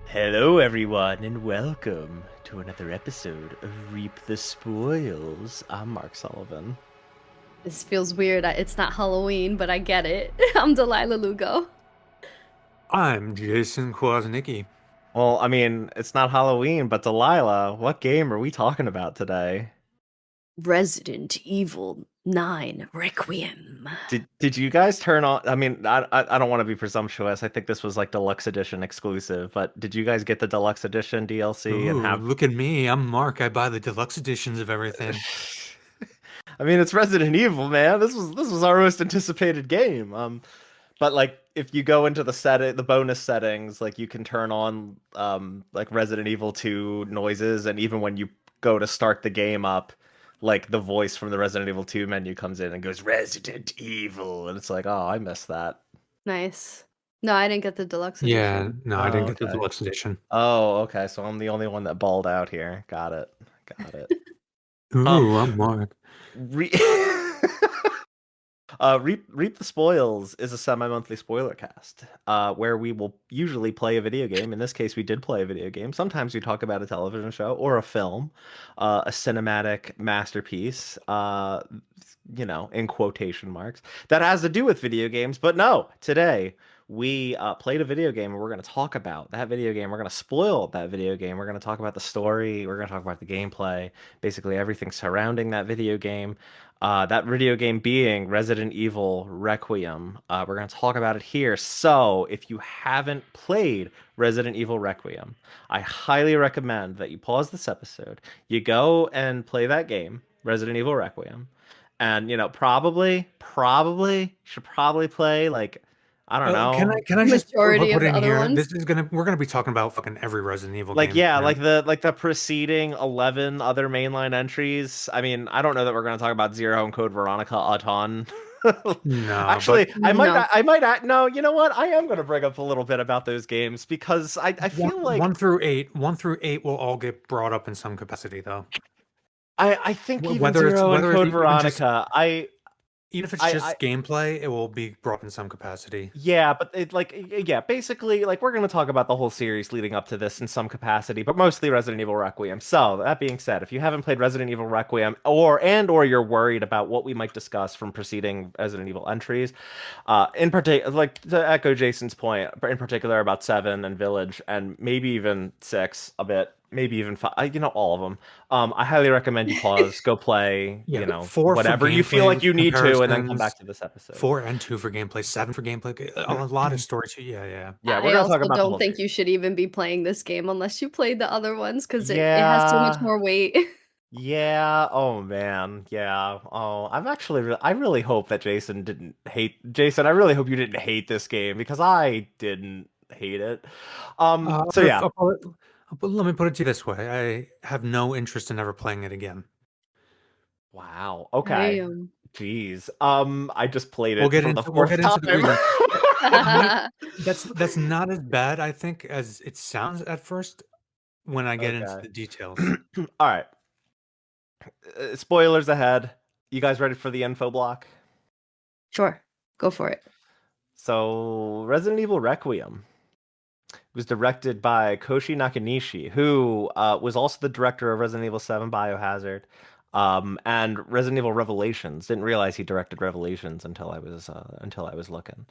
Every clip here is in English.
Hello, everyone, and welcome to another episode of Reap the Spoils. I'm Mark Sullivan. This feels weird. It's not Halloween, but I get it. I'm Delilah Lugo. I'm Jason Kwasnicki. Well, I mean, it's not Halloween, but Delilah, what game are we talking about today? Resident Evil 9 Requiem. Did you guys turn on? I mean, I don't want to be presumptuous. I think this was like deluxe edition exclusive, but did you guys get the deluxe edition DLC and Ooh, have? look at me. I'm Mark. I buy the deluxe editions of everything. I mean, it's Resident Evil, man. This was our most anticipated game. But like if you go into the bonus settings, like you can turn on like Resident Evil 2 noises, and even when you go to start the game up, like the voice from the Resident Evil 2 menu comes in and goes Resident Evil, and it's like, oh, I missed that. Nice. No, I didn't get the deluxe Yeah, edition. no, I Oh, didn't get the okay. deluxe edition. Oh, okay. So I'm the only one that balled out here. Got it. Got it. Um, Ooh, I'm Mark. re Reap the Spoils is a semi-monthly spoiler cast, where we will usually play a video game. In this case, we did play a video game. Sometimes we talk about a television show or a film, a cinematic masterpiece, in quotation marks, that has to do with video games. But no, today we played a video game and we're going to talk about that video game. We're going to spoil that video game. We're going to talk about the story. We're going to talk about the gameplay, basically everything surrounding that video game. That video game being Resident Evil Requiem. We're going to talk about it here. So, if you haven't played Resident Evil Requiem, I highly recommend that you pause this episode, you go and play that game, Resident Evil Requiem, and should probably play like I don't know. Can I just Majority of put the in other here? ones. We're gonna be talking about fucking every Resident Evil Like game. yeah, Yeah. like the preceding 11 other mainline entries. I mean, I don't know that we're going to talk about Zero and Code Veronica a ton. No, but Actually, No. no, you know what? I am going to bring up a little bit about those games because I feel like one through eight will all get brought up in some capacity, though. I think even Whether it's Zero and whether it's Code even just Veronica, even if it's I just gameplay, it will be brought up in some capacity. yeah, but basically, like we're gonna talk about the whole series leading up to this in some capacity, but mostly Resident Evil Requiem. So that being said, if you haven't played Resident Evil Requiem, or you're worried about what we might discuss from preceding Resident Evil entries, in particular, like to echo Jason's point, in particular about Seven and Village, and maybe even Six a bit, maybe even five, all of them. I highly recommend you pause, go play, Yeah, four for whatever you feel gameplay like you need to, and then come comparisons. back to this episode. 4 and 2 for gameplay, 7 for gameplay. A lot of story too. Yeah, yeah. Yeah, I we're gonna talk also about the don't whole think series. you should even be playing this game unless you played the other ones because it has too much Yeah. more weight. Yeah. Oh man. Yeah. Oh, I really hope that Jason didn't hate Jason. I really hope you didn't hate this game because I didn't hate it. So yeah. But let me put it to you this way: I have no interest in ever playing it again. Wow. Okay. Damn. Jeez. I just played We'll it get for the into we'll fourth get into the time. reasons. It might, that's not as bad, I think, as it sounds at first when I get into Okay. the details. All right. Spoilers ahead. You guys ready for the info block? Sure, go for it. So, Resident Evil Requiem was directed by Koshi Nakanishi, who was also the director of Resident Evil 7 Biohazard, and Resident Evil Revelations. Didn't realize he directed Revelations until I was looking.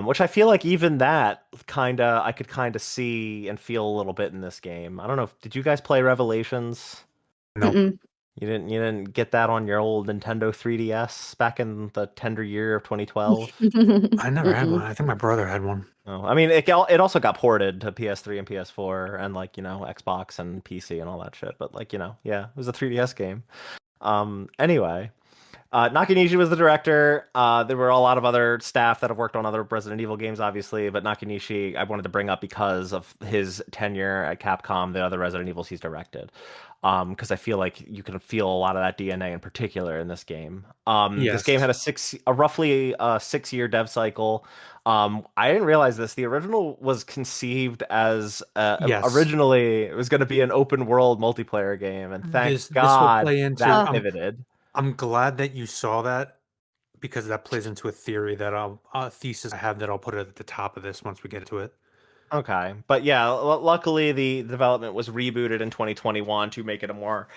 Which I feel like even that I could kind of see and feel a little bit in this game. I don't know. Did you guys play Revelations? No, Mm-mm. You didn't get that on your old Nintendo 3DS back in the tender year of 2012? I never had one. I think my brother had one. Oh, I mean, it also got ported to PS3 and PS4 and like, Xbox and PC and all that shit. But like, yeah, it was a 3DS game. Anyway, Nakanishi was the director. There were a lot of other staff that have worked on other Resident Evil games, obviously, but Nakanishi I wanted to bring up because of his tenure at Capcom, the other Resident Evils he's directed. Because I feel like you can feel a lot of that DNA in particular in this game. This game had a roughly 6-year dev cycle. I didn't realize this. The original was conceived as originally it was going to be an open world multiplayer game, and thank This will God play into. that pivoted. I'm glad that you saw that because that plays into a theory that a thesis I have that I'll put it at the top of this once we get to it. Okay, but yeah, luckily the development was rebooted in 2021 to make it a more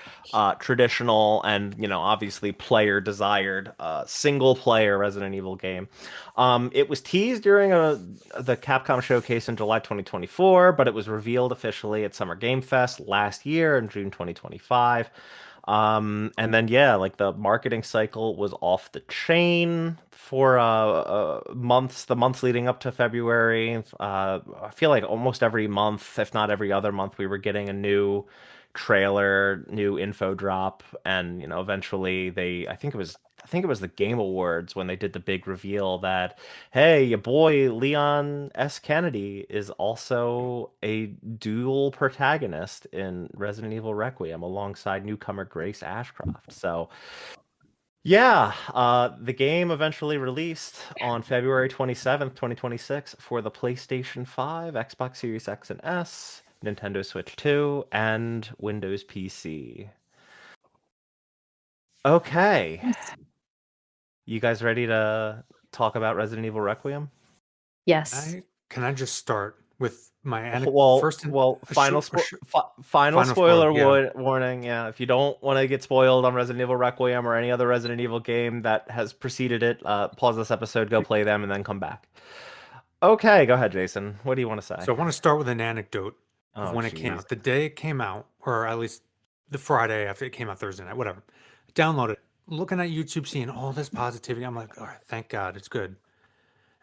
traditional and, obviously player desired single player Resident Evil game. It was teased during the Capcom showcase in July 2024, but it was revealed officially at Summer Game Fest last year in June 2025. And then yeah, like the marketing cycle was off the chain for the months leading up to February. I feel like almost every month, if not every other month, we were getting a new trailer, new info drop, and eventually I think it was the Game Awards when they did the big reveal that, hey, your boy Leon S. Kennedy is also a dual protagonist in Resident Evil Requiem alongside newcomer Grace Ashcroft. So, yeah, the game eventually released on February 27th, 2026 for the PlayStation 5, Xbox Series X and S, Nintendo Switch 2, and Windows PC. Okay, Yes. you guys ready to talk about Resident Evil Requiem? Yes. Can I just start with my Well, first well, a short, a short final final spoiler? spoiler Yeah, warning. Yeah, if you don't want to get spoiled on Resident Evil Requiem or any other Resident Evil game that has preceded it, pause this episode, go play them, and then come back. Okay, go ahead, Jason. What do you want to say? so I want to start with an anecdote of Oh, when it came jeez. out. The day it came out, or at least the Friday after it came out, Thursday night, whatever. Downloaded, looking at YouTube, seeing all this positivity. I'm like, all right, thank God, it's good.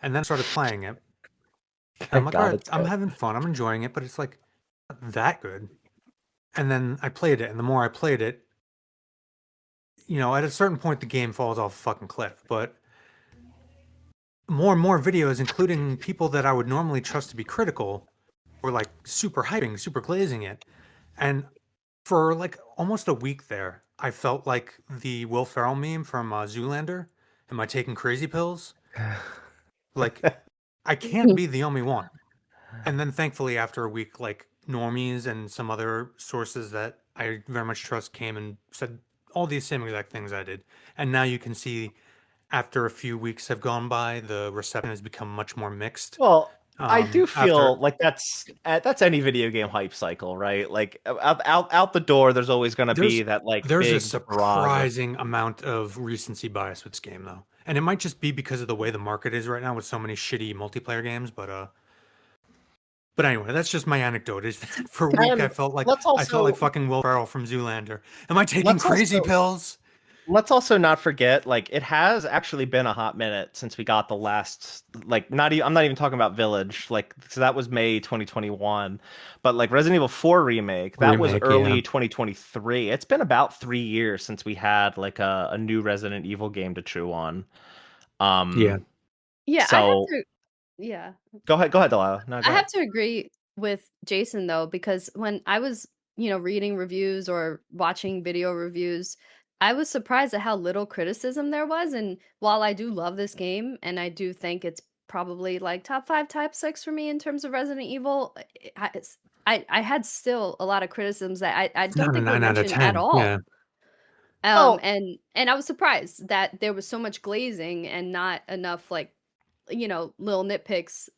And then started playing it, and I'm Thank like, all God right, it's I'm good. having fun, I'm enjoying it, but it's like not that good. And then I played it, and the more I played it, at a certain point, the game falls off a fucking cliff. But more and more videos, including people that I would normally trust to be critical, were like super hyping, super glazing it. And for like almost a week there, I felt like the Will Ferrell meme from Zoolander. Am I taking crazy pills? Like, I can't be the only one. And then thankfully, after a week, like normies and some other sources that I very much trust came and said all these same exact things I did. And now you can see after a few weeks have gone by, the reception has become much more mixed. Well, I do After feel like that's any video game hype cycle, right? Like out the door, there's always going to there's be that like there's a big barrage of. surprising amount of recency bias with this game though. And it might just be because of the way the market is right now with so many shitty multiplayer games, but anyway, that's just my anecdote. Is that for a week And let's I felt like also fucking Will Ferrell from Zoolander. Am I taking let's crazy also pills? Let's also not forget, like, it has actually been a hot minute since we got the last, like, not even, I'm not even talking about Village, like, so that was May 2021, but like Resident Evil 4 remake, that was Remake, yeah. early 2023. It's been about 3 years since we had like a new Resident Evil game to chew on. Yeah. Um, Yeah, I have so to yeah. go ahead, Delilah. No, go I ahead. have to agree with Jason though, because when I was, reading reviews or watching video reviews, I was surprised at how little criticism there was. And while I do love this game and I do think it's probably like top five, top six for me in terms of Resident Evil, I had still a lot of criticisms that I It's don't not a think were 9 out of mentioned at 10. all. Yeah. Well, And I was surprised that there was so much glazing and not enough like, little nitpicks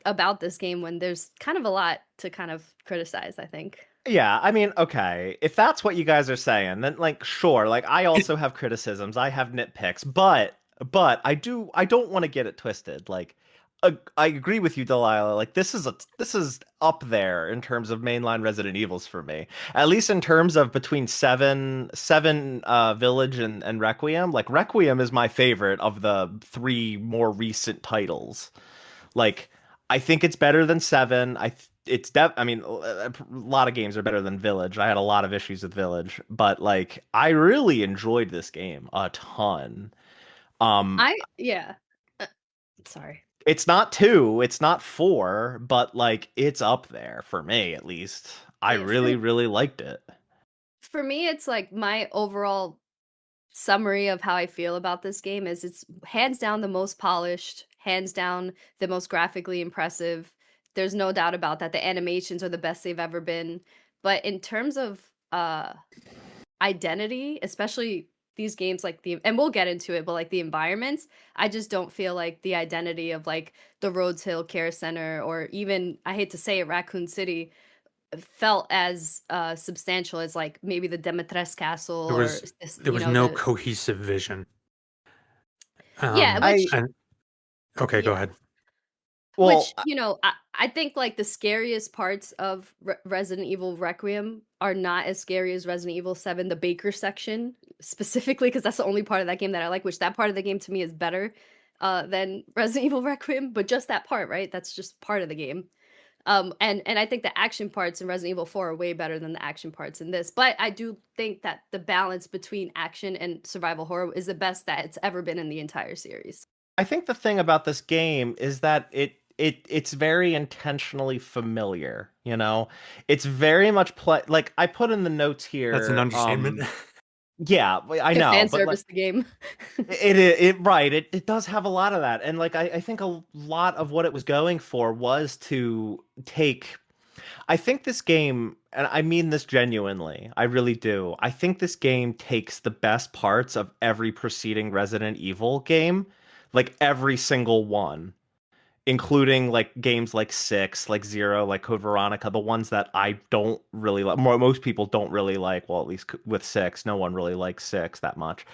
about this game when there's kind of a lot to kind of criticize, I think. yeah, I mean, okay, if that's what you guys are saying, then like sure, like I also have criticisms, I have nitpicks, but I don't want to get it twisted. Like I agree with you, Delilah. Like this is up there in terms of mainline Resident Evils for me. At least in terms of between seven Village and Requiem. Like Requiem is my favorite of the three more recent titles. Like, I think it's better than seven. I mean, a lot of games are better than Village. I had a lot of issues with Village, but like, I really enjoyed this game a ton. Um, Yeah. Uh, sorry. it's not two, it's not four, but like, it's up there for me at least. I It, for really, really liked it. for me, it's like my overall summary of how I feel about this game is it's hands down the most polished, hands down the most graphically impressive. There's no doubt about that. The animations are the best they've ever been. But in terms of identity, especially these games, like and we'll get into it, but like the environments, I just don't feel like the identity of like the Rhodes Hill Care Center, or even, I hate to say it, Raccoon City, felt as substantial as like maybe the Demetres Castle, There or was this, there was no cohesive vision. Yeah, I which And okay, go yeah. ahead. well, I think like the scariest parts of Resident Evil Requiem are not as scary as Resident Evil 7, the Baker section specifically, because that's the only part of that game that I like, which that part of the game to me is better than Resident Evil Requiem, but just that part, right? That's just part of the game. And I think the action parts in Resident Evil 4 are way better than the action parts in this. But I do think that the balance between action and survival horror is the best that it's ever been in the entire series. I think the thing about this game is that it's very intentionally familiar, you know? It's very much like I put in the notes That's an here, understatement. yeah, I Like know, fan but like service the game. it right, it does have a lot of that. And like I think a lot of what it was going for was to take I think this game, and I mean this genuinely, I really do. I think this game takes the best parts of every preceding Resident Evil game, like every single one, including like games like 6, like 0, like Code Veronica, the ones that I don't really like. Most people don't really like, well, at least with 6, no one really likes 6 that much.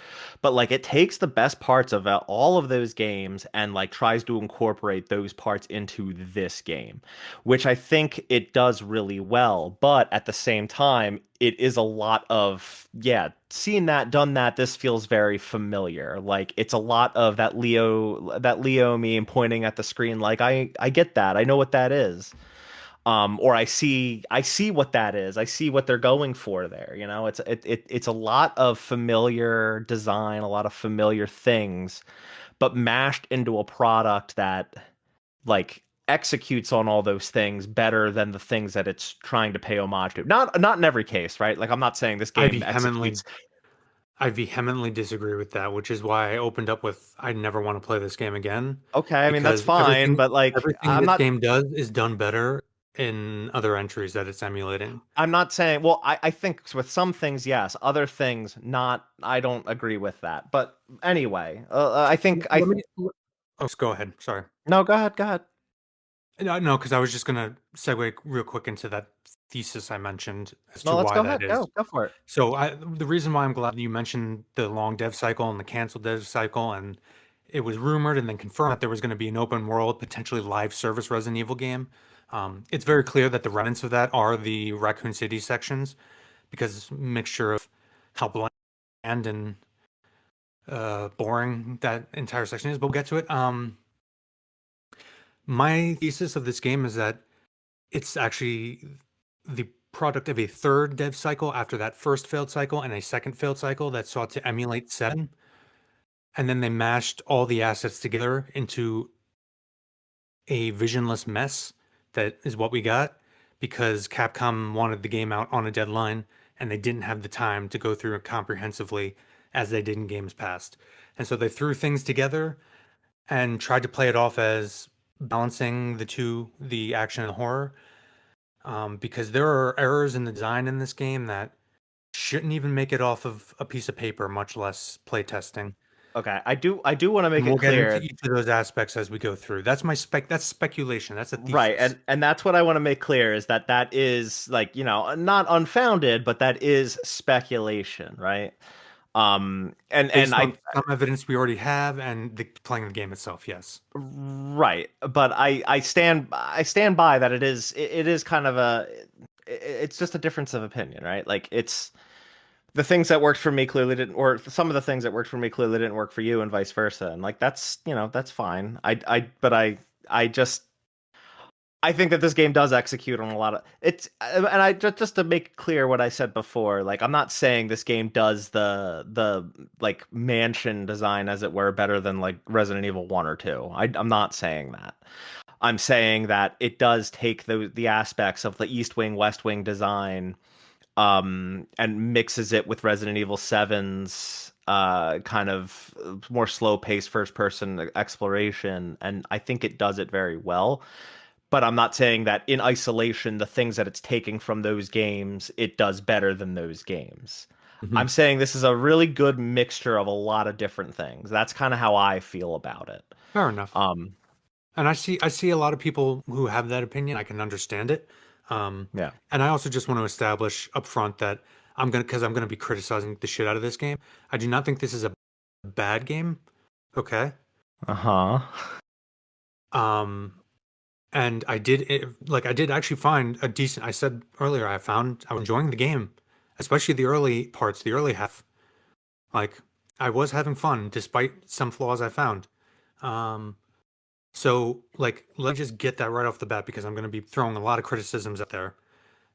But like it takes the best parts of all of those games and like tries to incorporate those parts into this game, which I think it does really well. But at the same time, it is a lot of, yeah, seen that, done that. This feels very familiar. Like it's a lot of that Leo meme pointing at the screen like I get that. I know what that is. Or I see what that is. I see what they're going for there. You know, it's a lot of familiar design, a lot of familiar things, but mashed into a product that like executes on all those things better than the things that it's trying to pay homage to. Not in every case, right? Like I'm not saying this I game vehemently executes. I vehemently disagree with that, which is why I opened up with I never want to play this game again, Okay, I mean that's because fine, but like everything this game does is done better in other entries that it's emulating. I'm not saying, well, I think with some things yes, other things not. I don't agree with that. But anyway, I think I Let me oh, go ahead. Sorry. no, go ahead, go ahead. No, because I was just gonna segue real quick into that thesis I mentioned as No, to let's why go that ahead. is. Go for it. So the reason why I'm glad you mentioned the long dev cycle and the canceled dev cycle, and it was rumored and then confirmed that there was going to be an open world, potentially live service Resident Evil game. It's very clear that the remnants of that are the Raccoon City sections, because it's a mixture of how bland and boring that entire section is. But we'll get to it. My thesis of this game is that it's actually the product of a third dev cycle after that first failed cycle and a second failed cycle that sought to emulate 7. And then they mashed all the assets together into a visionless mess that is what we got, because Capcom wanted the game out on a deadline and they didn't have the time to go through it comprehensively as they did in games past. And so they threw things together and tried to play it off as balancing the two, the action and horror, because there are errors in the design in this game that shouldn't even make it off of a piece of paper, much less playtesting. Okay, I do want to make And it we'll get into clear. each of those aspects as we go through. That's my that's speculation. That's a Right, thesis. and that's what I want to make clear is that is like, not unfounded, but that is speculation, right? And Based I on some evidence we already have and playing the game itself, yes. right, but I stand by that it is kind of it's just a difference of opinion, right? Like it's the things that worked for me clearly didn't, or some of the things that worked for me clearly didn't work for you, and vice versa. And like that's fine. I think that this game does execute on a lot of it's, and I just to make clear what I said before, like I'm not saying this game does the like mansion design, as it were, better than like Resident Evil 1 or 2. I'm not saying that. I'm saying that it does take the aspects of the East Wing, West Wing design, and mixes it with Resident Evil 7's kind of more slow-paced first-person exploration, and I think it does it very well. But I'm not saying that in isolation, the things that it's taking from those games, it does better than those games. Mhm. I'm saying this is a really good mixture of a lot of different things. That's kind of how I feel about it. Fair enough. Um, And I see a lot of people who have that opinion. I can understand it. yeah. And I also just want to establish up front that I'm gonna be criticizing the shit out of this game. I do not think this is a bad game. Okay. Uh-huh. Um, and I did actually find a decent. I said earlier, I was enjoying the game, especially the early parts, the early half. Like I was having fun despite some flaws I found. Um, So, like, let me just get that right off the bat because I'm going to be throwing a lot of criticisms out there,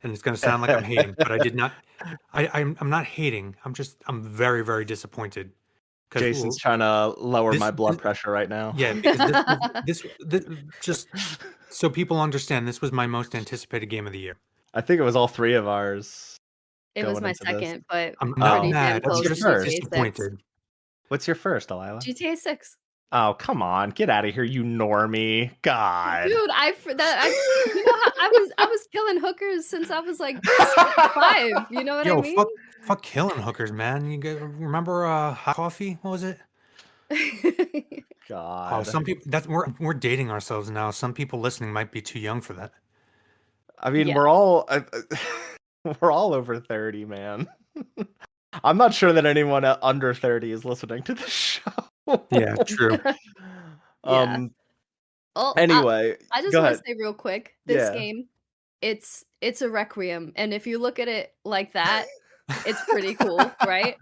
and it's going to sound like I'm hating, but I did not. I'm not hating. I'm very very disappointed because Jason's trying to lower my this blood pressure right now. yeah, because this just so people understand, this was my most anticipated game of the year. I think it was all three of ours It was going my into this. second, but I'm not Oh, pretty damn mad. I'm what's close your to just first? GTA 6. disappointed. What's your first, Delilah? GTA 6. Oh, come on. Get out of here, you normie. God. Dude, you know how I was killing hookers since I was like 5. You know what I Yo, mean? fuck killing hookers, man. You remember hot coffee? What was it? Oh, God. some people that's we're dating ourselves now. Some people listening might be too young for that. I mean, Yeah. we're all over 30, man. I'm not sure that anyone under 30 is listening to this show. Yeah, true. Yeah. Um, Oh, anyway, I just go want to ahead. say real quick, this Yeah. game, it's a Requiem, and if you look at it like that, it's pretty cool, right?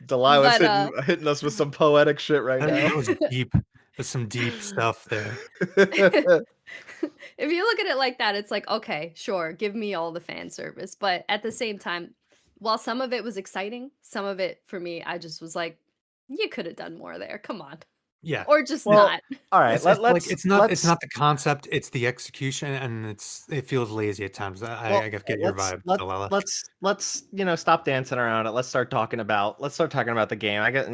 Delilah's But hitting us with some poetic shit right That, now. that was deep. There's some deep stuff there. if you look at it like that, it's like, okay, sure, give me all the fan service. But at the same time, while some of it was exciting, some of it for me, I just was like, you could have done more there. Come on. Yeah. Or just Well, not. all right. It's like it's Let's not the concept, it's the execution, and it feels lazy at times. well I get your let's vibe, let Delilah. let's stop dancing around it. Let's start talking about the game. I get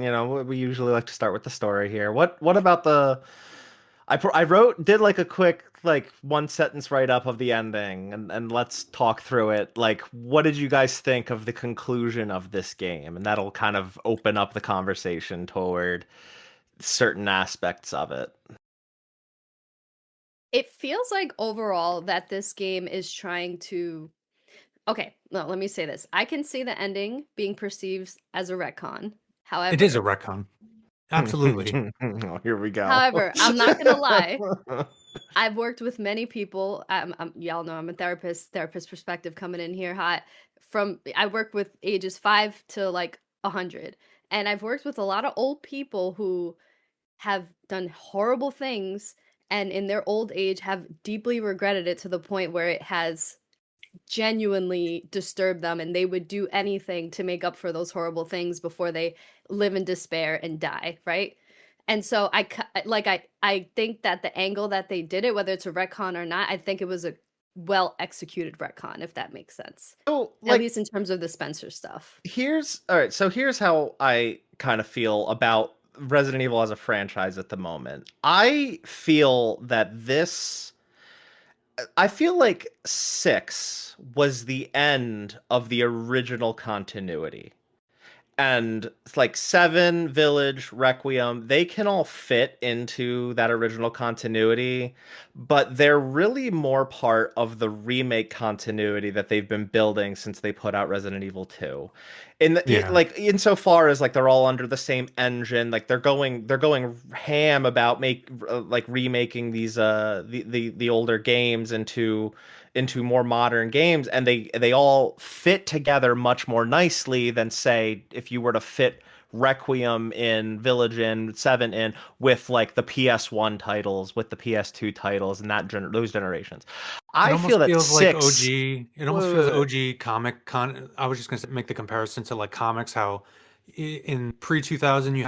we usually like to start with the story here. What about the I did like a quick like one sentence write up of the ending, and let's talk through it. Like, what did you guys think of the conclusion of this game? And that'll kind of open up the conversation toward certain aspects of it. It feels like overall that this game is trying to. Okay, no, let me say this. I can see the ending being perceived as a retcon. It is a However, retcon. Absolutely. Oh, here we go. however, I'm not gonna lie. I've worked with many people. Y'all know I'm a therapist perspective coming in here hot. I work with ages 5 to like 100. And I've worked with a lot of old people who have done horrible things and in their old age have deeply regretted it to the point where it has genuinely disturbed them and they would do anything to make up for those horrible things before they live in despair and die, right? And so I think that the angle that they did it, whether it's a retcon or not, I think it was a well executed retcon, if that makes sense. So, At like, least in terms of the Spencer stuff. here's all right. So here's how I kind of feel about Resident Evil as a franchise at the moment. I feel like 6 was the end of the original continuity. And it's like 7, Village, Requiem, they can all fit into that original continuity, but they're really more part of the remake continuity that they've been building since they put out Resident Evil 2. Yeah. Like insofar as like they're all under the same engine, like they're going ham about like remaking these the older games into more modern games, and they all fit together much more nicely than, say, if you were to fit Requiem in, Village in, 7 in with like the PS1 titles, with the PS2 titles, and those generations. It I feel almost that feels like 6. OG. It Wait, almost wait, feels wait. OG I was just gonna make the comparison to like comics. How in pre 2000 you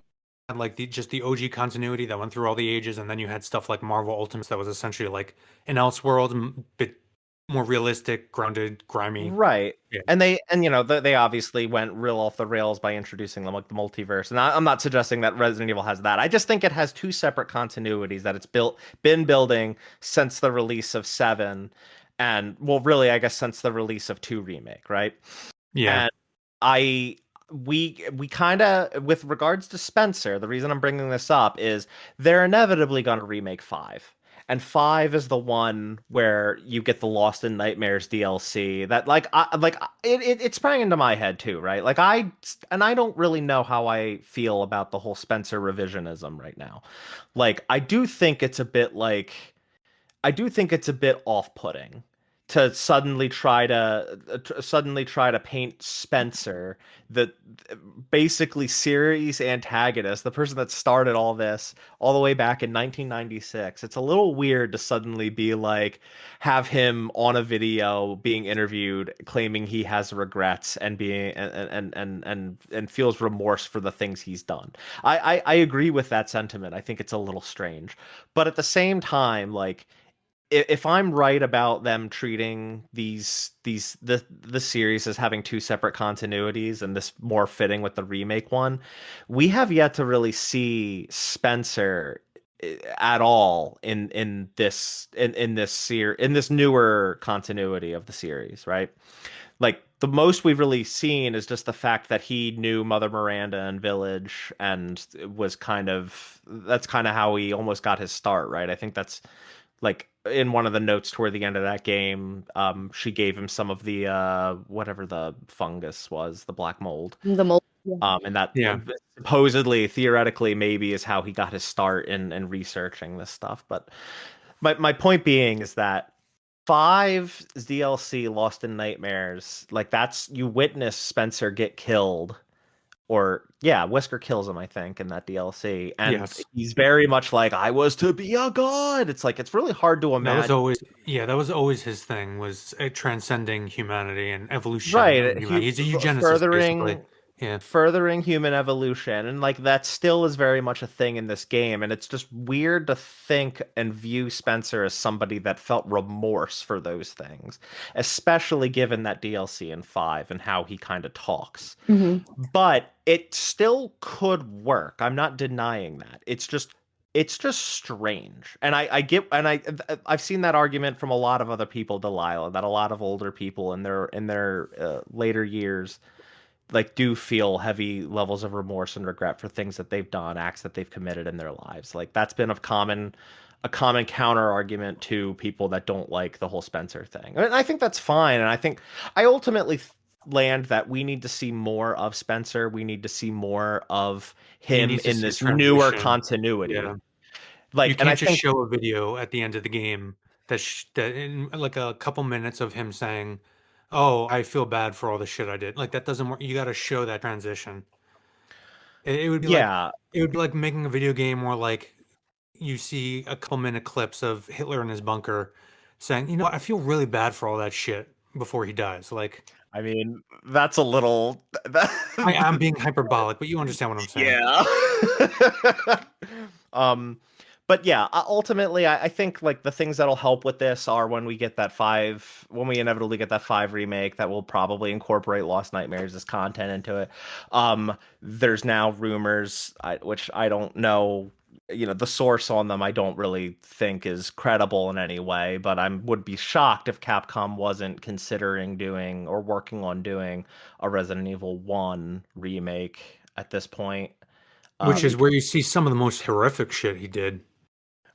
had like just the OG continuity that went through all the ages, and then you had stuff like Marvel Ultimates that was essentially like an Elseworld, bit more realistic, grounded, grimy. Right. Yeah, And they obviously went real off the rails by introducing them like the multiverse. And I'm not suggesting that Resident Evil has that. I just think it has two separate continuities that it's been building since the release of 7, and well, really, I guess since the release of 2 remake, right? yeah. And I we kind of, with regards to Spencer, the reason I'm bringing this up is they're inevitably going to remake 5. And 5 is the one where you get the Lost in Nightmares DLC that it sprang into my head too, right? Like I don't really know how I feel about the whole Spencer revisionism right now. Like I do think it's a bit off-putting to suddenly try to paint Spencer, the basically series antagonist, the person that started all this all the way back in 1996. It's a little weird to suddenly be like have him on a video being interviewed claiming he has regrets and being and feels remorse for the things he's done. I agree with that sentiment. I think it's a little strange. But at the same time, like if I'm right about them treating the series as having two separate continuities and this more fitting with the remake one, we have yet to really see Spencer at all in this newer continuity of the series, right? Like the most we've really seen is just the fact that he knew Mother Miranda and Village and was that's kind of how he almost got his start, right? I think that's like in one of the notes toward the end of that game, she gave him some of the whatever the fungus was, the black mold. The mold. Yeah. And that Yeah. supposedly, theoretically, maybe is how he got his start in researching this stuff. But my point being is that 5's DLC Lost in Nightmares, like that's you witness Spencer get killed or yeah, Whisker kills him, I think, in that DLC, and Yes. he's very much like I was to be a god. It's like it's really hard to That was imagine. always his thing, was transcending humanity and evolution. Right, He's a eugenicist, basically. furthering Yeah. furthering human evolution, and like that still is very much a thing in this game, and it's just weird to think and view Spencer as somebody that felt remorse for those things, especially given that DLC in 5 and how he kind of talks. But it still could work. I'm not denying that. It's just strange. And I've seen that argument from a lot of other people, Delilah, that a lot of older people in their later years like do feel heavy levels of remorse and regret for things that they've done, acts that they've committed in their lives. Like that's been a common counter argument to people that don't like the whole Spencer thing. And I think that's fine. And I think I ultimately land that we need to see more of Spencer. We need to see more of He him needs to in see a this newer transition. continuity. Yeah. Like, You and I can't just think show a video at the end of the game that in like a couple minutes of him saying, "Oh, I feel bad for all the shit I did." Like that doesn't work. You got to show that transition. It would be like yeah, making a video game where like you see a couple minute clips of Hitler in his bunker saying, "You know, I feel really bad for all that shit," before he dies. Like I mean, that's a little I'm being hyperbolic, but you understand what I'm saying. yeah. um, but yeah, ultimately, I think like the things that'll help with this are when we inevitably get that 5 remake that will probably incorporate Lost Nightmares as content into it. There's now rumors, which I don't know, you know, the source on them I don't really think is credible in any way, but I would be shocked if Capcom wasn't considering doing or working on doing a Resident Evil 1 remake at this point. Which is Um, where you see some of the most horrific shit he did.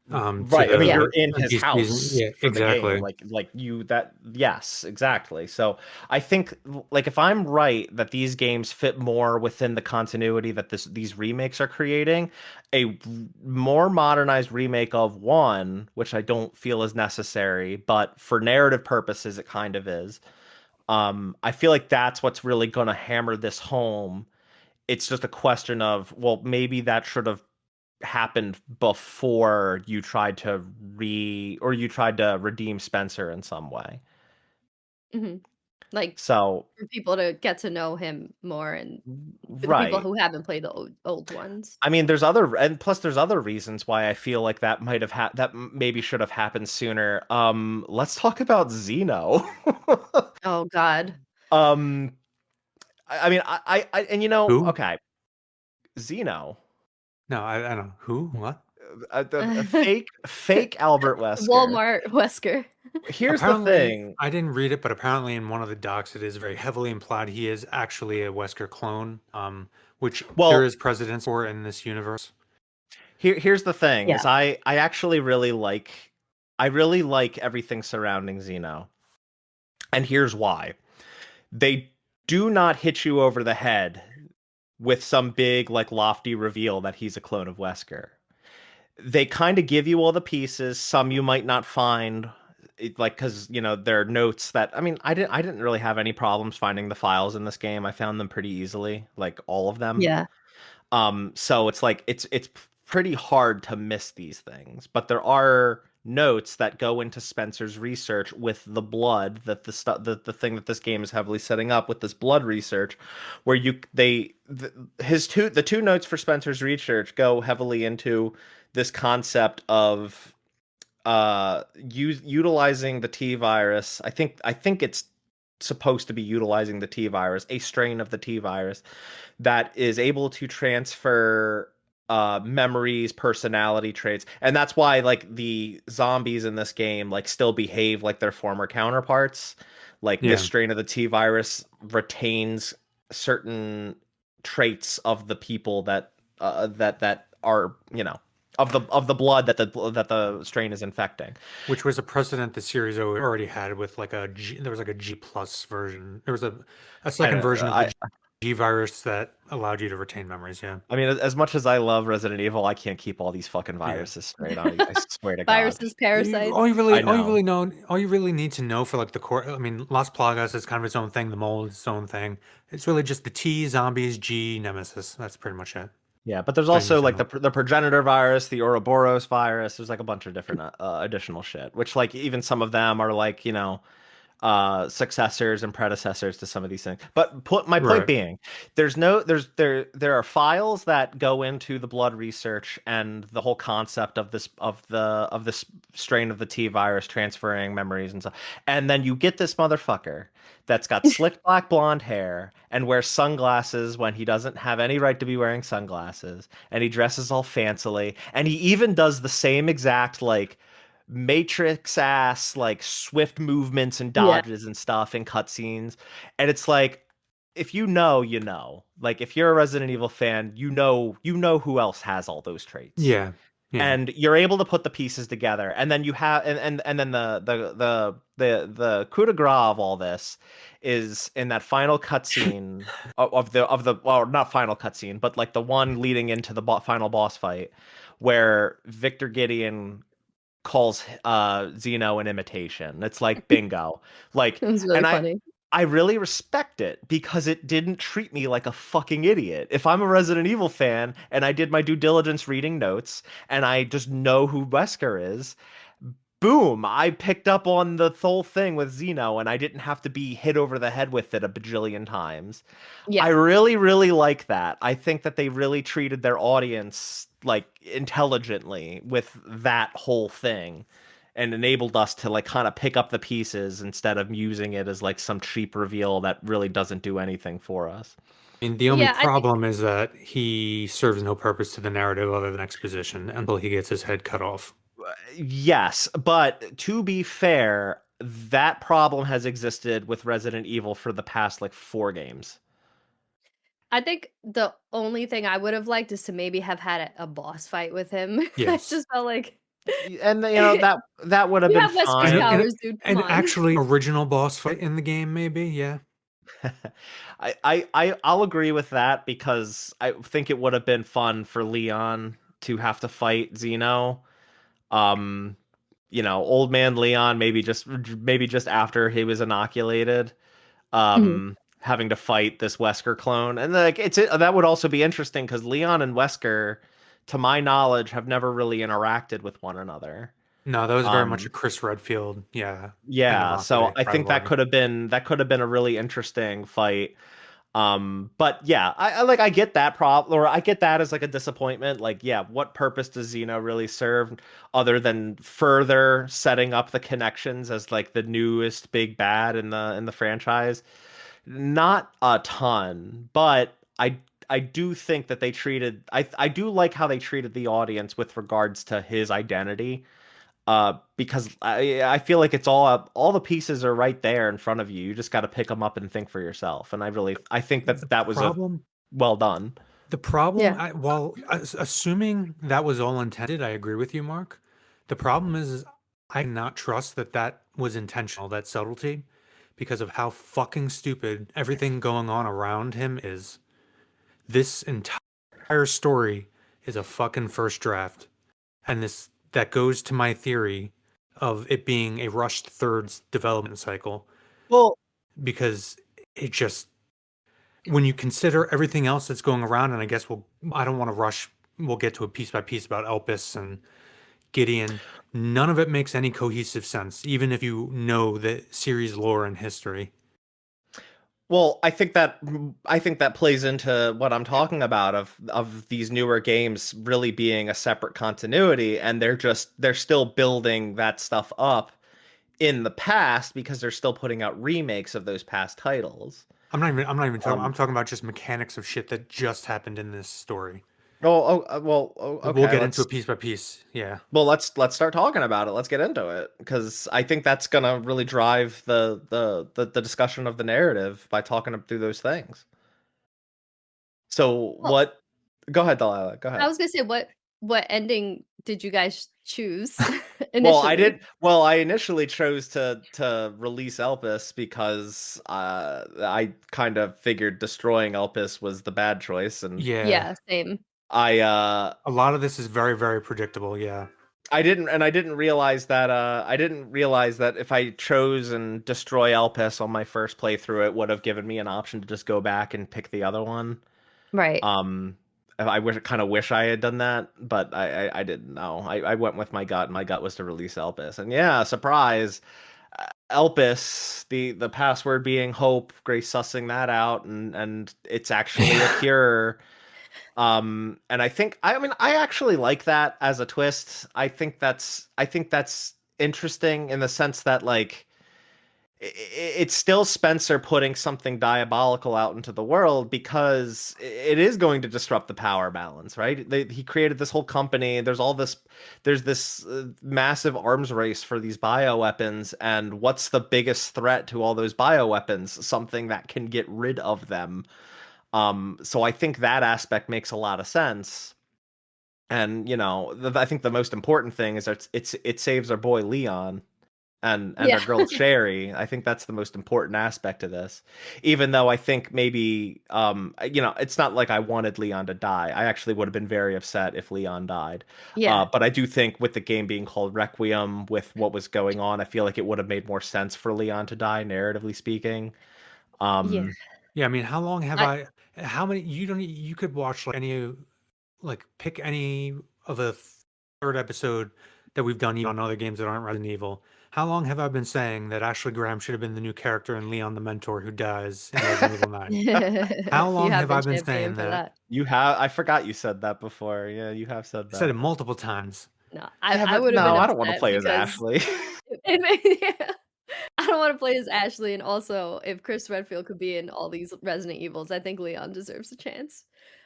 To right. I mean, Yeah. you're the in his NPCs. house Yeah, for the game. exactly. Like you that yes, exactly. So I think like if I'm right that these games fit more within the continuity that these remakes are creating, a more modernized remake of 1, which I don't feel is necessary, but for narrative purposes it kind of is. I feel like that's what's really going to hammer this home. It's just a question of, well, maybe that should have happened before you tried to redeem Spencer in some way. Like So, for people to get to know him more, and for the people right. who haven't played the old ones. I mean, there's other reasons why I feel like that might have maybe should have happened sooner. Let's talk about Xeno. Oh God. um, I mean, and you know, Who? okay, Xeno, No, I don't know. Who? What? the fake Albert Wesker. Walmart Wesker. Here's the Apparently, thing. I didn't read it, but apparently in one of the docs, it is very heavily implied he is actually a Wesker clone, which there Well, is precedence for in this universe. here's the thing Yeah. is I actually really like everything surrounding Xeno. And here's why. They do not hit you over the head with some big like lofty reveal that he's a clone of Wesker. They kind of give you all the pieces, some you might not find like because there are notes that I didn't really have any problems finding the files in this game. I found them pretty easily, like all of them. Yeah. So it's like it's pretty hard to miss these things, but there are notes that go into Spencer's research with the blood that the thing that this game is heavily setting up with this blood research, where the two notes for Spencer's research go heavily into this concept of utilizing the T virus. I think it's supposed to be utilizing the T virus, a strain of the T virus that is able to transfer memories, personality traits. And that's why like the zombies in this game like still behave like their former counterparts. Like this Yeah, strain of the T virus retains certain traits of the people that are, of the blood that the strain is infecting. which was a precedent the series already had with like a G. There was like a G plus version. There was a I second don't version of I the G virus that allowed you to retain memories. Yeah, I mean, as much as I love Resident Evil, I can't keep all these fucking yeah. viruses straight. I swear to God. Viruses, parasites. I know. All you really need to know for like the core. I mean, Las Plagas is kind of its own thing. The mold is its own thing. It's really just the T, zombies, G, Nemesis. That's pretty much it. Yeah, but there's That's how you need also to like know. the progenitor virus, the Ouroboros virus. There's like a bunch of different additional shit, which like even some of them are like successors and predecessors to some of these things. But my point Right. being, there are files that go into the blood research and the whole concept of this strain of the T virus transferring memories and stuff. And then you get this motherfucker that's got slick black blonde hair and wears sunglasses when he doesn't have any right to be wearing sunglasses, and he dresses all fancily, and he even does the same exact like Matrix ass like swift movements and Yeah. dodges and stuff in cutscenes. And it's like, if you know, you know. Like if you're a Resident Evil fan, you know who else has all those traits. Yeah. Yeah. And you're able to put the pieces together. And then you have and then the coup de grace of all this is in that final cutscene of the well, not final cutscene, but like the one leading into the final boss fight, where Victor Gideon calls Xeno an imitation. It's like bingo. Like, It was really and funny. I really respect it because it didn't treat me like a fucking idiot. If I'm a Resident Evil fan and I did my due diligence reading notes and I just know who Wesker is, boom, I picked up on the whole thing with Xeno and I didn't have to be hit over the head with it a bajillion times. Yeah. I really, really like that. I think that they really treated their audience like intelligently with that whole thing and enabled us to like kind of pick up the pieces instead of using it as like some cheap reveal that really doesn't do anything for us. I mean, the only Yeah, I think problem is that he serves no purpose to the narrative other than exposition until he gets his head cut off. Yes, but to be fair, that problem has existed with Resident Evil for the past like 4 games. the only thing I would have liked is to maybe have had a boss fight with him. I Yes. just felt like And that would have you been have Wesker's And, fine. and, powers, dude. Come and on. actually, original boss fight in the game, maybe. Yeah. I'll agree with that because I think it would have been fun for Leon to have to fight Xeno. Um, old man Leon, maybe just after he was inoculated, Mhm. having to fight this Wesker clone. And like that would also be interesting because Leon and Wesker, to my knowledge, have never really interacted with one another. No, that was very much a Um, Chris Redfield, yeah, yeah, so animosity I think that rivalry. could have been a really interesting fight. But yeah, I get that problem, or I get that as like a disappointment. Like, yeah, what purpose does Xeno really serve other than further setting up the connections as like the newest big bad in the franchise? Not a ton, but I do think that I do like how they treated the audience with regards to his identity. Because I feel like it's all the pieces are right there in front of you. You just got to pick them up and think for yourself. And I think The that was a problem, well done. the problem, Yeah. while assuming that was all intended, I agree with you, Mark. The problem is I cannot trust that that was intentional, that subtlety, because of how fucking stupid everything going on around him is. This entire story is a fucking first draft. And this that goes to my theory of it being a rushed thirds development cycle Well, because it just when you consider everything else that's going around, and I guess I don't want to rush, we'll get to a piece by piece about Elpis and Gideon. None of it makes any cohesive sense, even if you know the series lore and history. well, I think that plays into what I'm talking about of these newer games really being a separate continuity, and they're still building that stuff up in the past because they're still putting out remakes of those past titles. I'm not even talking. I'm Um, talking about just mechanics of shit that just happened in this story. okay, We'll get into it piece by piece. Yeah. let's start talking about it. Let's get into it because I think that's gonna really drive the discussion of the narrative by talking through those things. So Well, what? Go ahead, Delilah. Go I ahead. was gonna say, what ending did you guys choose initially? Well, I initially chose to release Elpis because I kind of figured destroying Elpis was the bad choice, and Yeah. Yeah, same. I A lot of this is very, very predictable. Yeah. I didn't realize that if I chose and destroy Elpis on my first playthrough, it would have given me an option to just go back and pick the other one. Right. Um, I kind of wish I had done that, but I didn't know. I went with my gut, and my gut was to release Elpis. And yeah, surprise, Elpis, the password being hope, Grace sussing that out, and it's actually a cure. And I mean, I actually like that as a twist. I think that's interesting in the sense that like it's still Spencer putting something diabolical out into the world because it is going to disrupt the power balance, right? He created this whole company. There's this massive arms race for these bioweapons, and what's the biggest threat to all those bioweapons? Something that can get rid of them. So I think that aspect makes a lot of sense. And you know, I think the most important thing is that it saves our boy Leon and Yeah. our girl Sherry. I think that's the most important aspect of this. Even though I think maybe you know, it's not like I wanted Leon to die. I actually would have been very upset if Leon died. Yeah. But I do think with the game being called Requiem, with what was going on, I feel like it would have made more sense for Leon to die, narratively speaking. Yeah. Um, Yeah. I mean, how long have I how many, you don't, you could watch like any, like pick any of the third episode that we've done even on other games that aren't Resident Evil. How long have I been saying that Ashley Graham should have been the new character in Leon the Mentor who dies in Resident Evil 9? How You long have have been I been championing saying for that? that. I forgot you said that before. Yeah, you have said I said it that. multiple times. No, Yeah, I but would have been no, I don't want to upset play as because Ashley. yeah, I don't wanna play as Ashley, and also, if Chris Redfield could be in all these Resident Evils, I think Leon deserves a chance.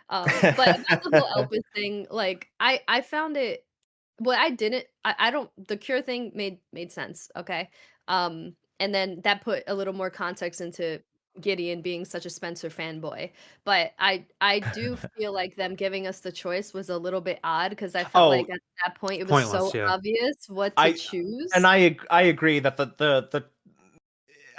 But about the whole Elvis thing, like, I found it what I didn't I don't the cure thing made sense, okay? And then that put a little more context into Gideon being such a Spencer fanboy. But I do feel like them giving us the choice was a little bit odd because I felt like Oh, at that point It's it was pointless. so Yeah. obvious what to I and choose. I agree that the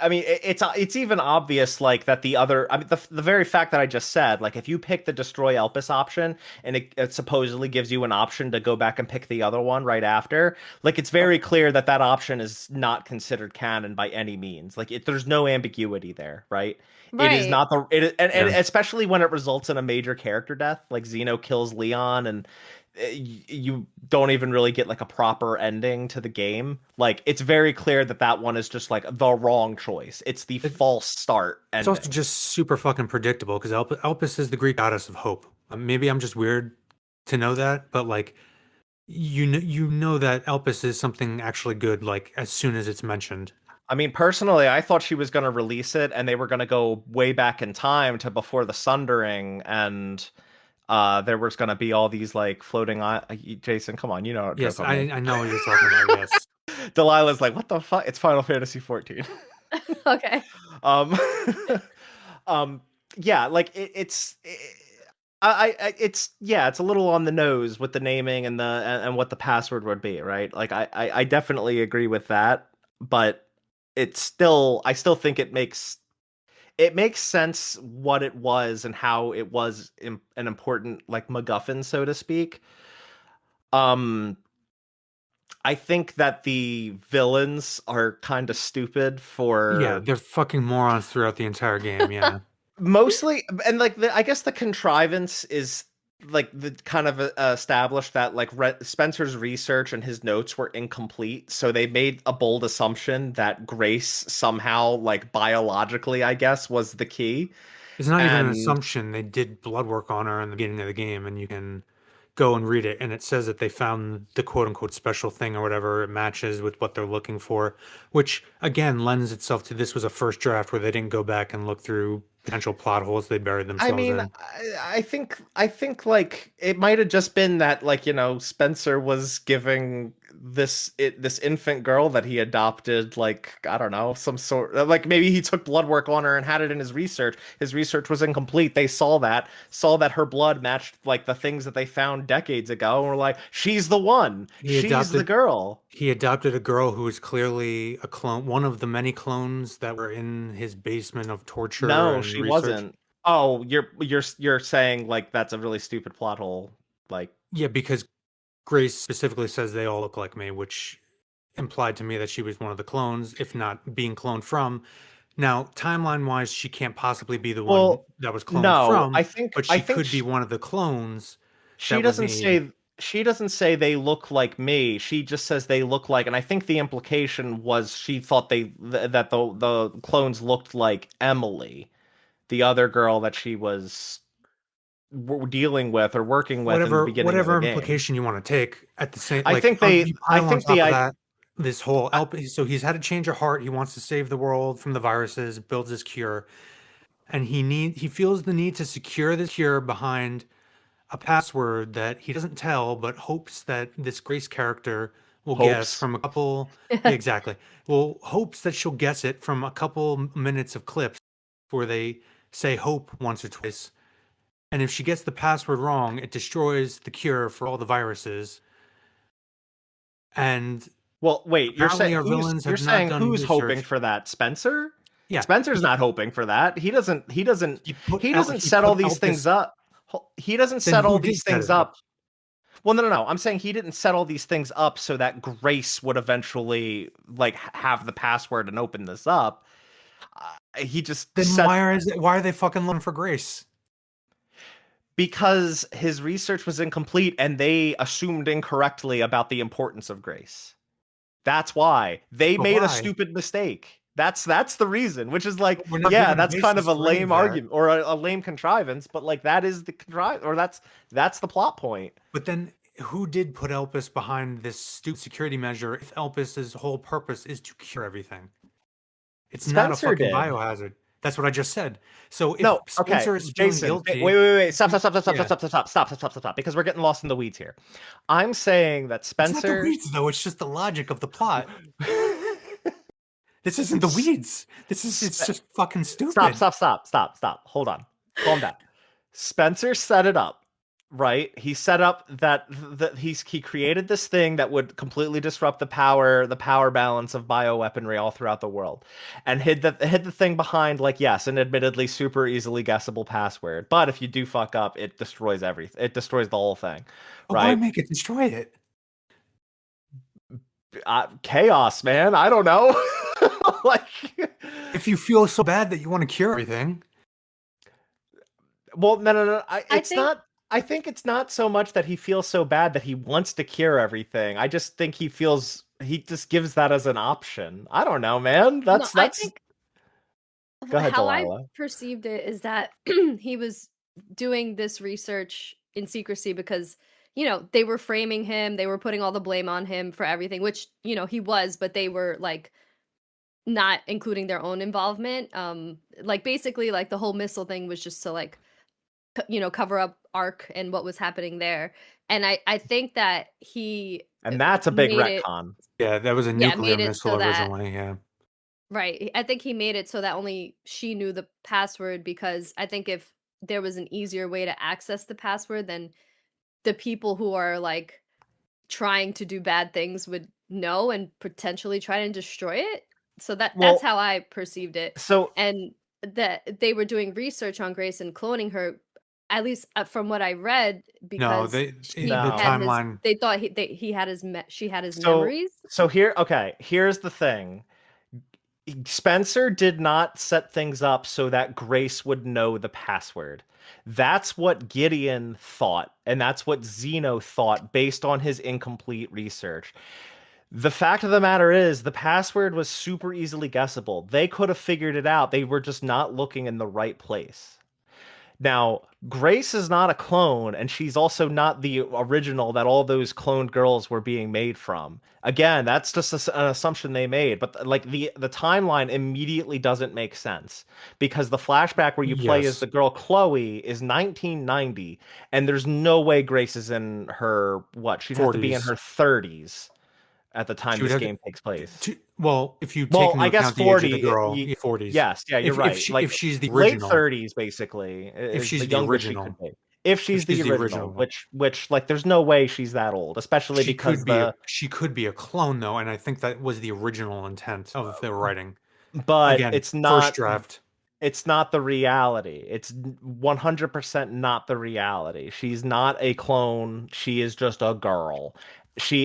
I mean, it's even obvious like that the other. I mean, the very fact that I just said, like, if you pick the destroy Elpis option and it supposedly gives you an option to go back and pick the other one right after, like, it's very clear that that option is not considered canon by any means. Like, there's no ambiguity there, right? It is Right. not the it and Yeah. especially when it results in a major character death, like Zeno kills Leon and you don't even really get like a proper ending to the game. Like it's very clear that that one is just like the wrong choice. It's the It, false start it's also ending. just super fucking predictable because Elpis is the Greek goddess of hope. Maybe I'm just weird to know that, but like you know that Elpis is something actually good like as soon as it's mentioned. I mean, personally, I thought she was going to release it and they were going to go way back in time to before the Sundering and there was going to be all these like floating Jason, come on, you know what Yes, joke I mean. I know what you're talking about. Yes. Delilah's like, what the fuck? It's Final Fantasy 14. Okay. um um yeah, like it's yeah, it's a little on the nose with the naming and and what the password would be, right? Like I definitely agree with that, but I still think it makes sense what it was and how it was an important like MacGuffin, so to speak. Um, I think that the villains are kind of stupid Yeah, for they're fucking morons throughout the entire game. Yeah. mostly, and like I guess the contrivance is like the kind of established that like Spencer's research and his notes were incomplete, so they made a bold assumption that Grace somehow like biologically, I guess, was the key. It's not even an And assumption. They did blood work on her in the beginning of the game, and you can go and read it. And it says that they found the quote unquote special thing or whatever. It matches with what they're looking for, which again lends itself to this was a first draft where they didn't go back and look through potential plot holes they buried I themselves mean, in. I think like it might have just been that like Spencer was giving this infant girl that he adopted like I don't know some sort like maybe he took blood work on her and had it in his research. His research was incomplete. They saw that her blood matched like the things that they found decades ago, and were like, she's the one, He she's the adopted girl. he adopted a girl who was clearly a clone, one of the many clones that were in his basement of torture No, and she research. wasn't. Oh, you're saying like that's a really stupid plot hole. Like Yeah, because Grace specifically says they all look like me, which implied to me that she was one of the clones, if not being cloned from. Now, timeline wise, she can't possibly be the one well, that was cloned no, from, but I she think could be one of the clones she that was doesn't made. say they look like me. She just says they look like, and I think the implication was she thought that the clones looked like Emily, the other girl that she was dealing with or working with in the beginning of the Whatever game. implication you want to take at the same I think you I pile on think top the of I, that this whole I so he's had a change of heart. He wants to save the world from the viruses, builds his cure, and he feels the need to secure this cure behind a password that he doesn't tell, but hopes that this Grace character will guess hopes. from a couple. Yeah, exactly. Well, hopes that she'll guess it from a couple minutes of clips where they say hope once or twice. And if she gets the password wrong, it destroys the cure for all the viruses. And Well, wait, apparently, our villains you're have not saying done who's hoping research. for that? Spencer? Yeah, Spencer's not hoping for that. He doesn't He set all put these things Elpis. up. He doesn't Then set all who did these set things it up? up. Well, no. I'm saying he didn't set all these things up so that Grace would eventually like have the password and open this up. He just Then set why are they fucking looking for Grace? because his research was incomplete and they assumed incorrectly about the importance of Grace. That's why they But made a why? stupid mistake. That's the reason, which is like, But we're not yeah, given a that's kind basis of a for any of lame that. argument or a lame contrivance, but like that is the or that's the plot point. But then who did put Elpis behind this stupid security measure if Elpis's whole purpose is to cure everything? It's not a Spencer fucking did. biohazard. That's what I just said. So if No, okay, Spencer is feeling Jason. guilty, yeah, Because we're getting lost in the weeds here. I'm saying that it's not the Spencer. weeds though. It's just the logic of the plot. This isn't the weeds. It's just fucking stupid. Stop. Hold on. Calm down. Spencer set it up, right? He set up that he created this thing that would completely disrupt the power balance of bioweaponry all throughout the world, and hid the thing behind like yes, an admittedly super easily guessable password. But if you do fuck up, it destroys everything. It destroys the whole thing, But why right? make it destroy it? Chaos, man. I don't know. like If you feel so bad that you want to cure everything, Well, no. I It's think not. I think it's not so much that he feels so bad that he wants to cure everything. I just think he just gives that as an option. I don't know, man. no, I That's. think Go ahead, how I Delilah. perceived it is that he was doing this research in secrecy because, they were framing him, they were putting all the blame on him for everything, which, he was, but they were like not including their own involvement. Like basically like the whole missile thing was just to like cover up Ark and what was happening there. And I think that he And that's a big made it, retcon. Yeah, that was a yeah, nuclear made it missile so that, originally. Yeah. right. I think he made it so that only she knew the password, because I think if there was an easier way to access the password, then the people who are like trying to do bad things would know and potentially try and destroy it. So that's Well, how I perceived it. so And that they were doing research on Grace and cloning her, at least from what I read, No, because the timeline. they thought he had his she had his so memories. so here, okay, here's the thing. Spencer did not set things up so that Grace would know the password. That's what Gideon thought, and that's what Zeno thought based on his incomplete research. The fact of the matter is, the password was super easily guessable. They could have figured it out. They were just not looking in the right place. Now, Grace is not a clone, and she's also not the original that all those cloned girls were being made from. Again, that's just an assumption they made, but like the timeline immediately doesn't make sense because the flashback where you play as Yes, the girl Chloe is 1990, and there's no way Grace is in her what? She'd have to be in 40s. her 30s at the time She would this have game takes place. well, if you take Well, into I guess account the age of the 40. girl, yeah, 40s. Yes, yeah, you're right. Like If she's the late original, 30s, basically, if is the she's the youngest she could original, be. If if she's she's the the original, original, which like there's no way she's that old, especially because she could be a clone though, and I think that was the original intent of the writing. but Again, first draft. it's not the reality. It's 100% not the reality. She's not a clone. She is just a girl.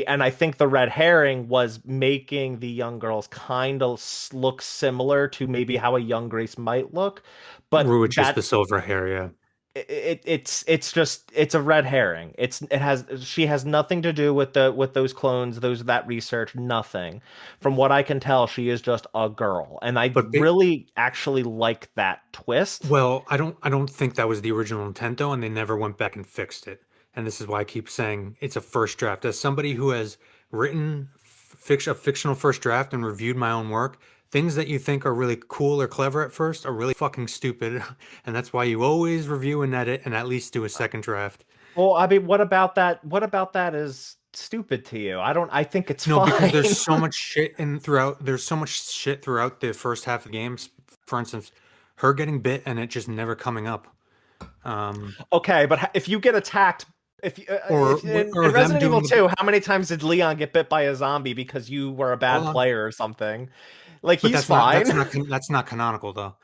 And I think the red herring was making the young girls kind of look similar to maybe how a young Grace might look, but Which is the silver hair, yeah. it's a red herring. She has nothing to do with those clones, that research, nothing. From what I can tell, she is just a girl, and I But really actually like that twist. well, I don't think that was the original intent though, and they never went back and fixed it. And this is why I keep saying it's a first draft. As somebody who has written a fictional first draft and reviewed my own work, things that you think are really cool or clever at first are really fucking stupid. And that's why you always review and edit and at least do a second draft. Well, I mean, what about that? What about that is stupid to you? I think it's No, because fine. there's so much shit throughout the first half of the games. For instance, her getting bit and it just never coming up. Okay, but if you get attacked, if in them Resident Evil doing 2, how many times did Leon get bit by a zombie because you were a bad hold on. player or something? Like But he's fine. that's not canonical though.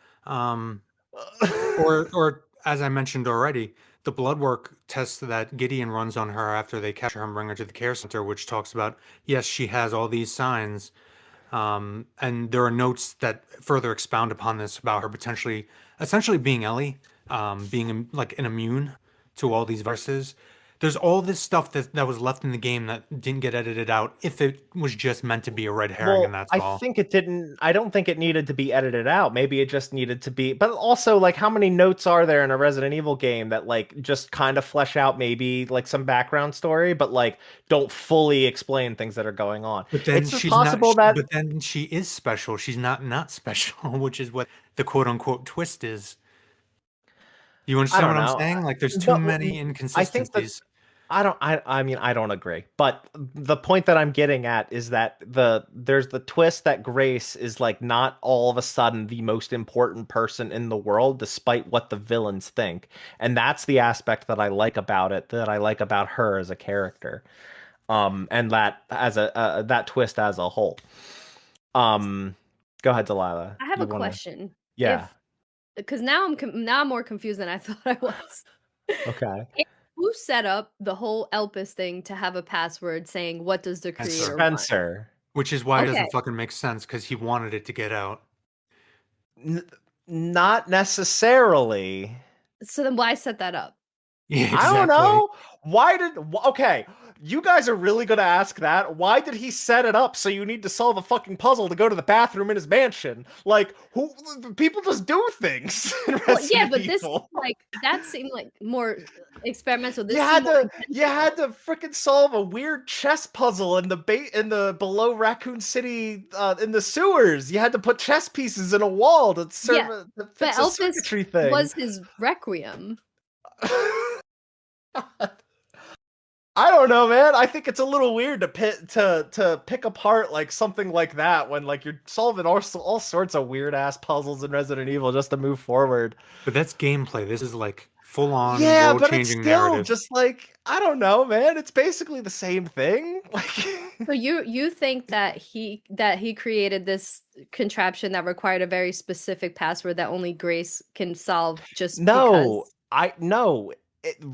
Or as I mentioned already, the blood work test that Gideon runs on her after they capture her and bring her to the care center, which talks about yes, she has all these signs. And there are notes that further expound upon this about her potentially, essentially being Ellie, being like an immune to all these viruses. There's all this stuff that was left in the game that didn't get edited out if it was just meant to be a red herring and Well, that's I all. think it didn't. I don't think it needed to be edited out. Maybe it just needed to be. But also, like, how many notes are there in a Resident Evil game that like just kind of flesh out maybe like some background story, but like don't fully explain things that are going on? But then It's just she's not. possible that But then she is special. She's not special, which is what the quote unquote twist is. You I understand don't what I'm know. saying? Like, there's too No, many I think that inconsistencies. I mean I don't agree. But the point that I'm getting at is that there's the twist that Grace is like not all of a sudden the most important person in the world despite what the villains think. And that's the aspect that I like about it, that I like about her as a character. And that as a that twist as a whole. Um Go ahead, Delilah. I have You a want to question. Yeah. Because now now I'm more confused than I thought I was. Okay. Who set up the whole Elpis thing to have a password saying what does the Spencer. creator want? Spencer. Which is why it Okay, doesn't fucking make sense because he wanted it to get out. N- Not necessarily. so then why set that up? Yeah, I don't exactly. know. Okay, you guys are really gonna ask that. Why did he set it up so you need to solve a fucking puzzle to go to the bathroom in his mansion? Like, who people just do things in Well, yeah, Resident but this Evil. like that seemed like more experimental. You This seemed had more to you intentional. had to freaking solve a weird chess puzzle in the below Raccoon City in the sewers. You had to put chess pieces in a wall to Yeah, to but fix a Elpis circuitry thing. was his requiem. I don't know, man. I think it's a little weird to pick apart like something like that when like you're solving all sorts of weird ass puzzles in Resident Evil just to move forward. But that's gameplay. This is like full on Yeah, world but it's changing still narrative. just like I don't know, man. It's basically the same thing. Like So you think that he created this contraption that required a very specific password that only Grace can solve just no, because? I no.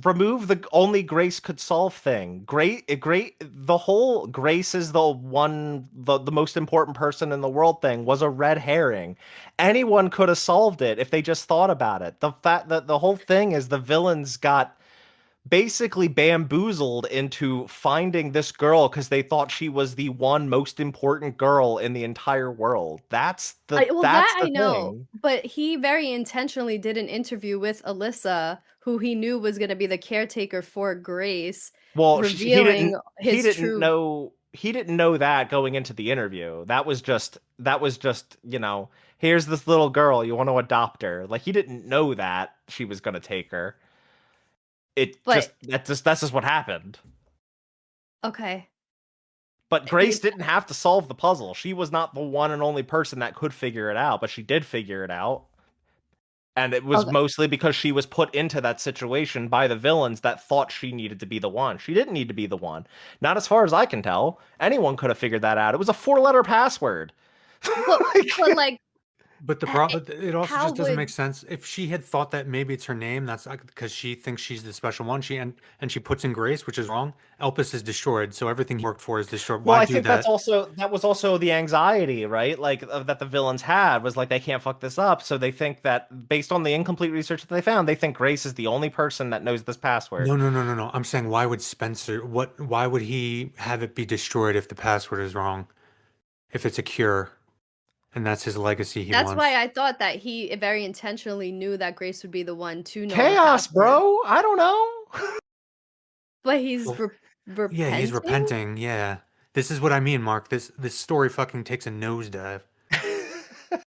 Remove the only Grace could solve thing. The whole Grace is the most important person in the world thing was a red herring. Anyone could have solved it if they just thought about it. The fact that the whole thing is the villains got basically bamboozled into finding this girl because they thought she was the one most important girl in the entire world. Well, That's that the I know, thing. but he very intentionally did an interview with Alyssa, who he knew was going to be the caretaker for Grace, Well, revealing his true. he didn't know that going into the interview. That was just, here's this little girl, you want to adopt her. Like he didn't know that she was going to take her. But That's just what happened. okay, But you Grace didn't have to solve the puzzle. She was not the one and only person that could figure it out, but she did figure it out. And it was okay, mostly because she was put into that situation by the villains that thought she needed to be the one. She didn't need to be the one. Not as far as I can tell. Anyone could have figured that out. It was a 4-letter password. but but like, But the it, problem, it also how just doesn't would make sense. If she had thought that maybe it's her name, that's because she thinks she's the special one. And she puts in Grace, which is wrong. Elpis is destroyed, so everything he worked for is destroyed. Well, Why I do think that? that was also the anxiety, right? Like that the villains had was like they can't fuck this up, so they think that based on the incomplete research that they found, they think Grace is the only person that knows this password. No, no, no, no, no. I'm saying why would Spencer? Why would he have it be destroyed if the password is wrong? If it's a cure, and that's his legacy he that's why wants. I thought that he very intentionally knew that Grace would be the one to know the Chaos, password. bro. I don't know. But he's Well, yeah, he's repenting. repenting. Yeah, this is what I mean, Mark. This story fucking takes a nosedive.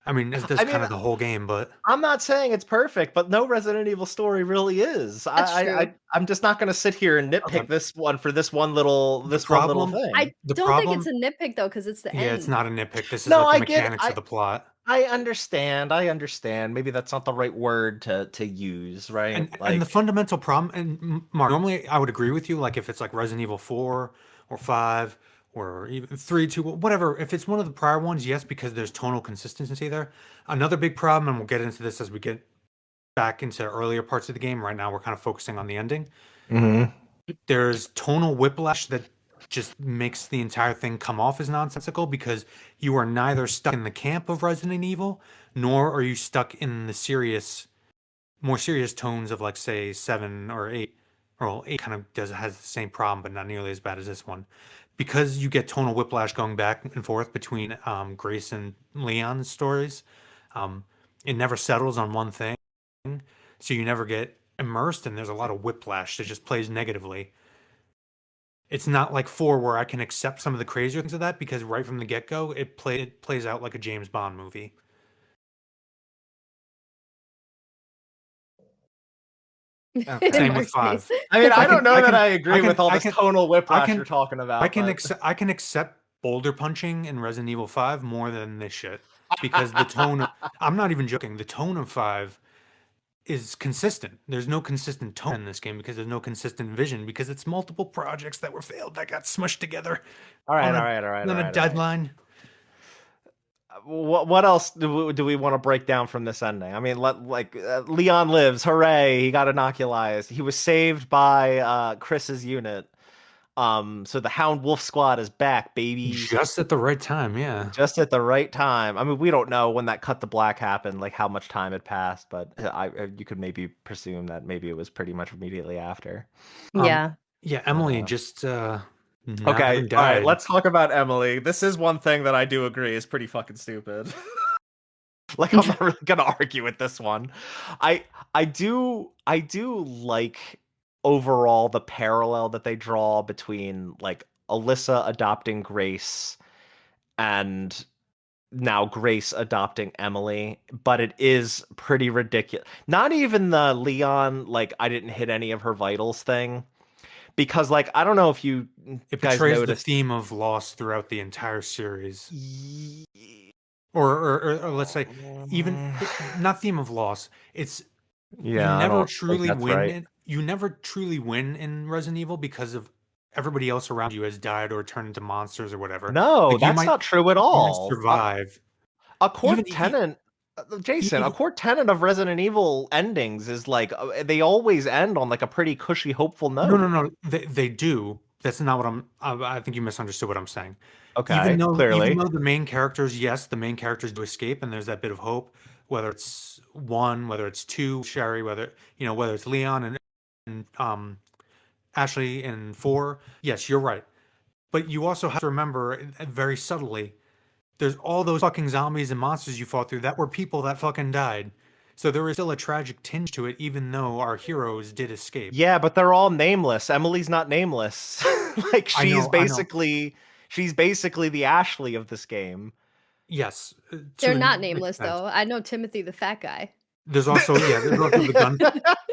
I mean, this does I mean, kind of the whole game, but I'm not saying it's perfect, but no Resident Evil story really is. That's true. I'm just not gonna sit here and okay. nitpick this one for The this one little problem, thing. I the don't think it's problem, a nitpick though, because it's the yeah, it's end. not a nitpick. This is No, like the mechanics of the plot. I understand. I understand. Maybe that's not the right word to use, right? And the Like, fundamental problem, and Mark, normally I would agree with you, like if it's like Resident Evil 4 or 5 or even 3, 2, whatever, if it's one of the prior ones, yes, because there's tonal consistency there. Another big problem, and we'll get into this as we get back into earlier parts of the game. Right now, we're kind of focusing on the ending. mhm. There's tonal whiplash that just makes the entire thing come off as nonsensical because you are neither stuck in the camp of Resident Evil, nor are you stuck in the more serious tones of like say 7 or 8. Or well, 8 kind of does has the same problem, but not nearly as bad as this one. Because you get tonal whiplash going back and forth between Grace and Leon's stories, um, it never settles on one thing, so you never get immersed, and there's a lot of whiplash that just plays negatively. It's not like 4 where I can accept some of the crazier things of that because right from the get-go, it plays out like a James Bond movie. Okay. In Same with Mark's face. 5. I mean, I I don't can know I that can I I agree with can all I this can tonal I whiplash you're can talking about, but I can accept boulder punching in Resident Evil 5 more than this shit because the tone of, I'm not even joking, the tone of 5 is consistent. There's no consistent tone in this game because there's no consistent vision because it's multiple projects that were failed that got smushed together all right, on all right, all right, all a right, all right. deadline. What else do we want to break down from this ending? I mean, Leon lives, hooray! He got inoculized. He was saved by Chris's unit. So the Hound Wolf Squad is back, baby, Just at the right time, yeah. just at the right time. I mean, we don't know when that cut to black happened, like how much time had passed, but you could maybe presume that maybe it was pretty much immediately after. Um, Yeah. yeah, Emily Uh, just not okay, having all right, died. let's talk about Emily. This is one thing that I do agree is pretty fucking stupid. Like I'm not really gonna argue with this one. I I do like overall the parallel that they draw between like Alyssa adopting Grace and now Grace adopting Emily, but it is pretty ridiculous. Not even the Leon, like, I didn't hit any of her vitals thing, because, like, I don't know if you It guys betrays the noticed. theme of loss throughout the entire series. Ye- Or let's say, even not theme of loss. It's you Yeah, I never don't think truly that's win. right. You never truly win in Resident Evil because of everybody else around you has died or turned into monsters or whatever. No, Like that's not true at you might all. survive. A Even core tenet, Jason, a even core tenet of Resident Evil endings is like they always end on like a pretty cushy, hopeful no, note. no, no. They do. That's not what I'm. I think you misunderstood what I'm saying. Okay, Even clearly. though the main characters, yes, the main characters do escape, and there's that bit of hope. Whether it's one, whether it's two, Sherry, whether it's Leon and Ashley and four. Yes, you're right. But you also have to remember very subtly, there's all those fucking zombies and monsters you fought through that were people that fucking died. So there is still a tragic tinge to it, even though our heroes did escape. Yeah, but they're all nameless. Emily's not nameless. Like I know. she's basically the Ashley of this game. Yes, to They're not an nameless extent. though. I know Timothy the fat guy. There's also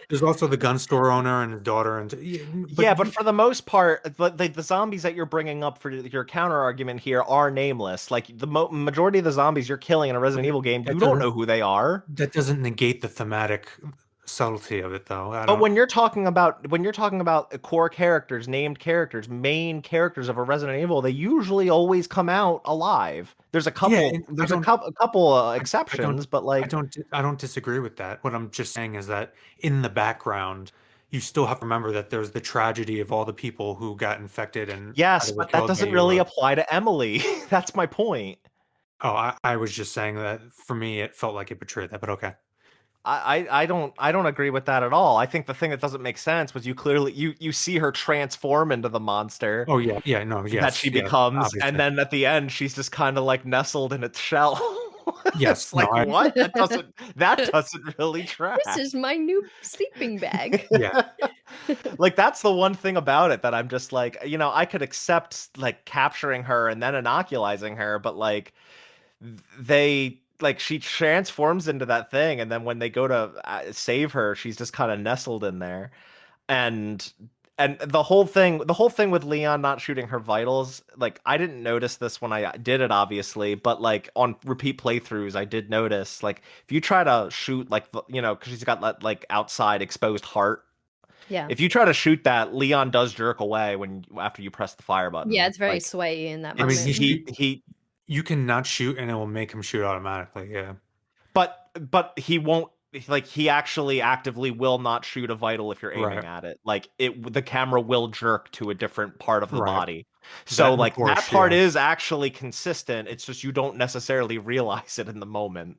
there's also the gun store owner and his daughter, and yeah, Yeah, but but you, for the most part, the zombies that you're bringing up for your counter argument here are nameless. Like the majority of the zombies you're killing in a Resident Evil game, that you don't doesn't know who they are. that doesn't negate the thematic subtlety of it, though. I But don't. when you're talking about core characters, named characters, main characters of a Resident Evil, they usually always come out alive. Yeah, and A couple I don't, exceptions, but like I don't disagree with that. What I'm just saying is that in the background, you still have to remember that there's the tragedy of all the people who got infected and yes, either were but that killed by doesn't you really or. apply to Emily. That's my point. Oh, I was just saying that for me, it felt like it betrayed that, but okay. I don't agree with that at all. I think the thing that doesn't make sense was you see her transform into the monster Oh yeah, yeah, no, that she yes, yeah, becomes, and obviously, then at the end she's just kind of like nestled in its shell. yes, It's no, like I, what? That doesn't really This track. is my new sleeping bag. yeah, Like that's the one thing about it that I'm just like, I could accept like capturing her and then inoculizing her, but like they like she transforms into that thing, and then when they go to save her, she's just kind of nestled in there. And the whole thing with Leon not shooting her vitals, like I didn't notice this when I did it obviously, but like on repeat playthroughs I did notice, like if you try to shoot like because she's got that like outside exposed heart, Yeah. if you try to shoot that, Leon does jerk away when after you press the fire Yeah, button. it's very Like swayy in that I mean, it's moment. he you can not shoot and it will make him shoot automatically. Yeah, but he won't, like he actually actively will not shoot a vital if you're aiming right, at it. Like the camera will jerk to a different part of the right. body. That So and the like that Porsche, part yeah. is actually consistent. It's just you don't necessarily realize it in the moment.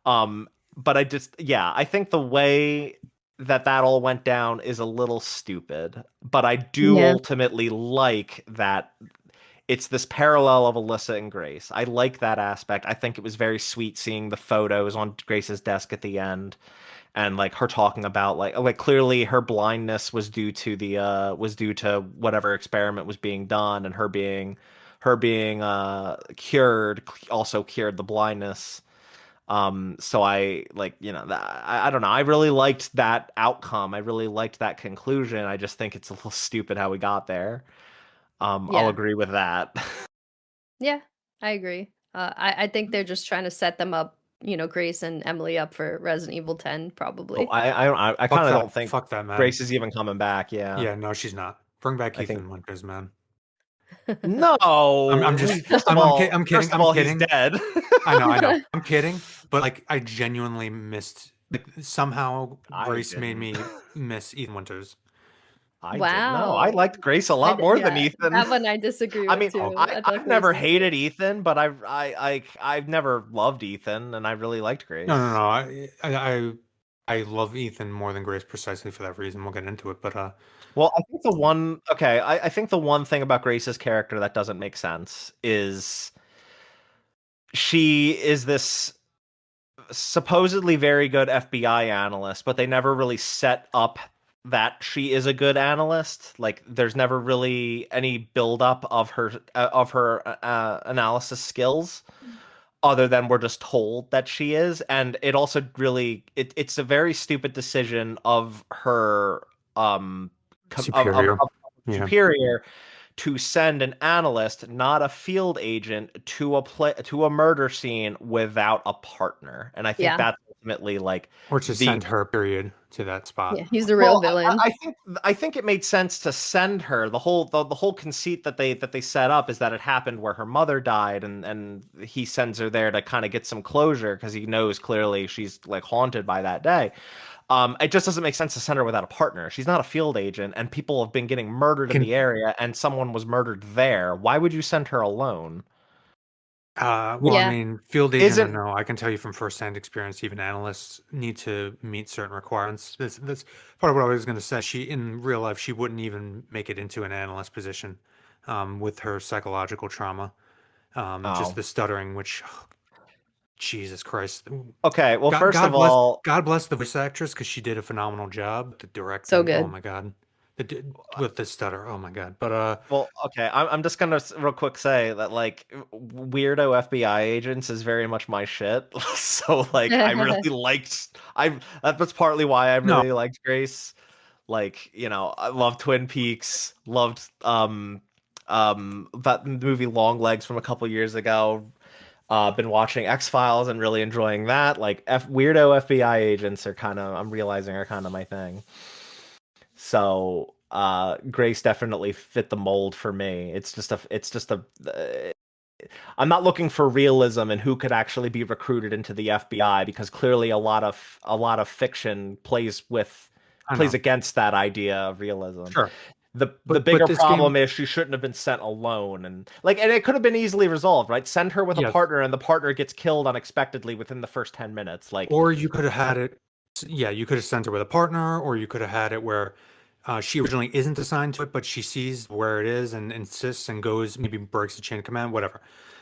Um but I think the way that all went down is a little stupid, but I do Yeah. ultimately like that it's this parallel of Alyssa and Grace. I like that aspect. I think it was very sweet seeing the photos on Grace's desk at the end, and like her talking about like clearly her blindness was due to whatever experiment was being done, and her being cured also cured the blindness. So I like, I don't know. I really liked that outcome. I really liked that conclusion. I just think it's a little stupid how we got there. I'll Yeah. agree with that. Yeah, I agree. I think they're just trying to set them up, Grace and Emily up for Resident Evil 10, Oh, probably. I kind of don't think Fuck that, man. Grace is even coming back. Yeah, Yeah, no, she's not. Bring back I think Ethan Winters, man. no. I'm just, I'm kidding, First of I'm all, he's kidding. dead. I know. I'm kidding, but like I genuinely missed like somehow I Grace made didn't. me miss Ethan Winters. I didn't know. I Wow. liked Grace a lot more than Yeah, Ethan. that one I disagree I with mean, Oh, too. I thought I've Grace never was great. hated Ethan, but I've never loved Ethan, and I really liked no, no, Grace. no. I love Ethan more than Grace precisely for that reason. We'll get into it, but Well, I think the one okay, I think the one thing about Grace's character that doesn't make sense is she is this supposedly very good FBI analyst, but they never really set up that she is a good analyst. Like, there's never really any buildup of her analysis skills. other than we're just told that she is. And it also really it's a very stupid decision of her Superior. of Yeah. superior to send an analyst, not a field agent, to a murder scene without a partner. And I think Yeah. that's ultimately like Or to the send her, period, to that spot. Yeah, he's the real well, villain. I think it made sense to send her. The whole conceit that they set up is that it happened where her mother died, and he sends her there to kind of get some closure because he knows clearly she's like haunted by that day. It just doesn't make sense to send her without a partner. She's not a field agent, and people have been getting murdered in Can the area, and someone was murdered there. Why would you send her alone? Well, I Yeah. mean, field agent or Isn't no, I can tell you from firsthand experience, even analysts need to meet certain requirements. That's part of what I was going to say. She, in real life, she wouldn't even make it into an analyst position, with her psychological trauma, just oh the stuttering, which, oh, Jesus Christ, okay. Well, God, first of all, God bless the voice actress because she did a phenomenal job. The So directing, oh good. my God, with the stutter, oh my God. But well, okay. I'm just gonna real quick say that like weirdo FBI agents is very much my shit. So like I really liked that's partly why I no, really liked Grace. Like, you know, I love Twin Peaks, loved that movie Long Legs from a couple years ago. Been watching X-Files and really enjoying that. Like weirdo FBI agents are kind of I'm realizing are kind of my thing. So Grace definitely fit the mold for me. It's just a I'm not looking for realism and who could actually be recruited into the FBI because clearly a lot of fiction I plays know, against that idea of realism. sure, The but bigger this game, problem is she shouldn't have been sent alone and it could have been easily resolved, right? Send her with a yes. partner and the partner gets killed unexpectedly within the first 10 minutes. Like Or you could have had it, yeah, you could have sent her with a partner, or you could have had it where she originally isn't assigned to it, but she sees where it is and insists and goes, maybe breaks the chain of command, whatever.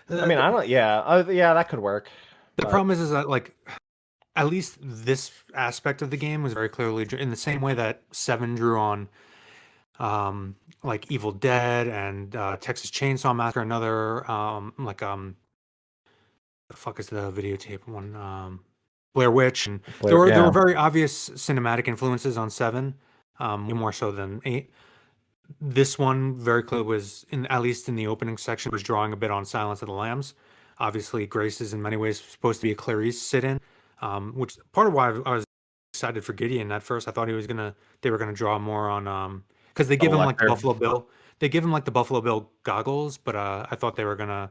I Uh, mean, the, I don't yeah, yeah, that could work. the But problem is that, like, at least this aspect of the game was very clearly in the same way that Seven drew on, like Evil Dead and Texas Chainsaw Massacre, another, the fuck is the videotape one? Blair Witch, and there were yeah. very obvious cinematic influences on Seven, way more so than Eight. This one very clearly was, in at least in the opening section, was drawing a bit on Silence of the Lambs. Obviously, Grace is in many ways supposed to be a Clarice sit-in, which part of why I was excited for Gideon at first. I thought they were gonna draw more on, because they The give him like the Lecter. Buffalo Bill, they give him like the Buffalo Bill goggles, but I thought they were gonna,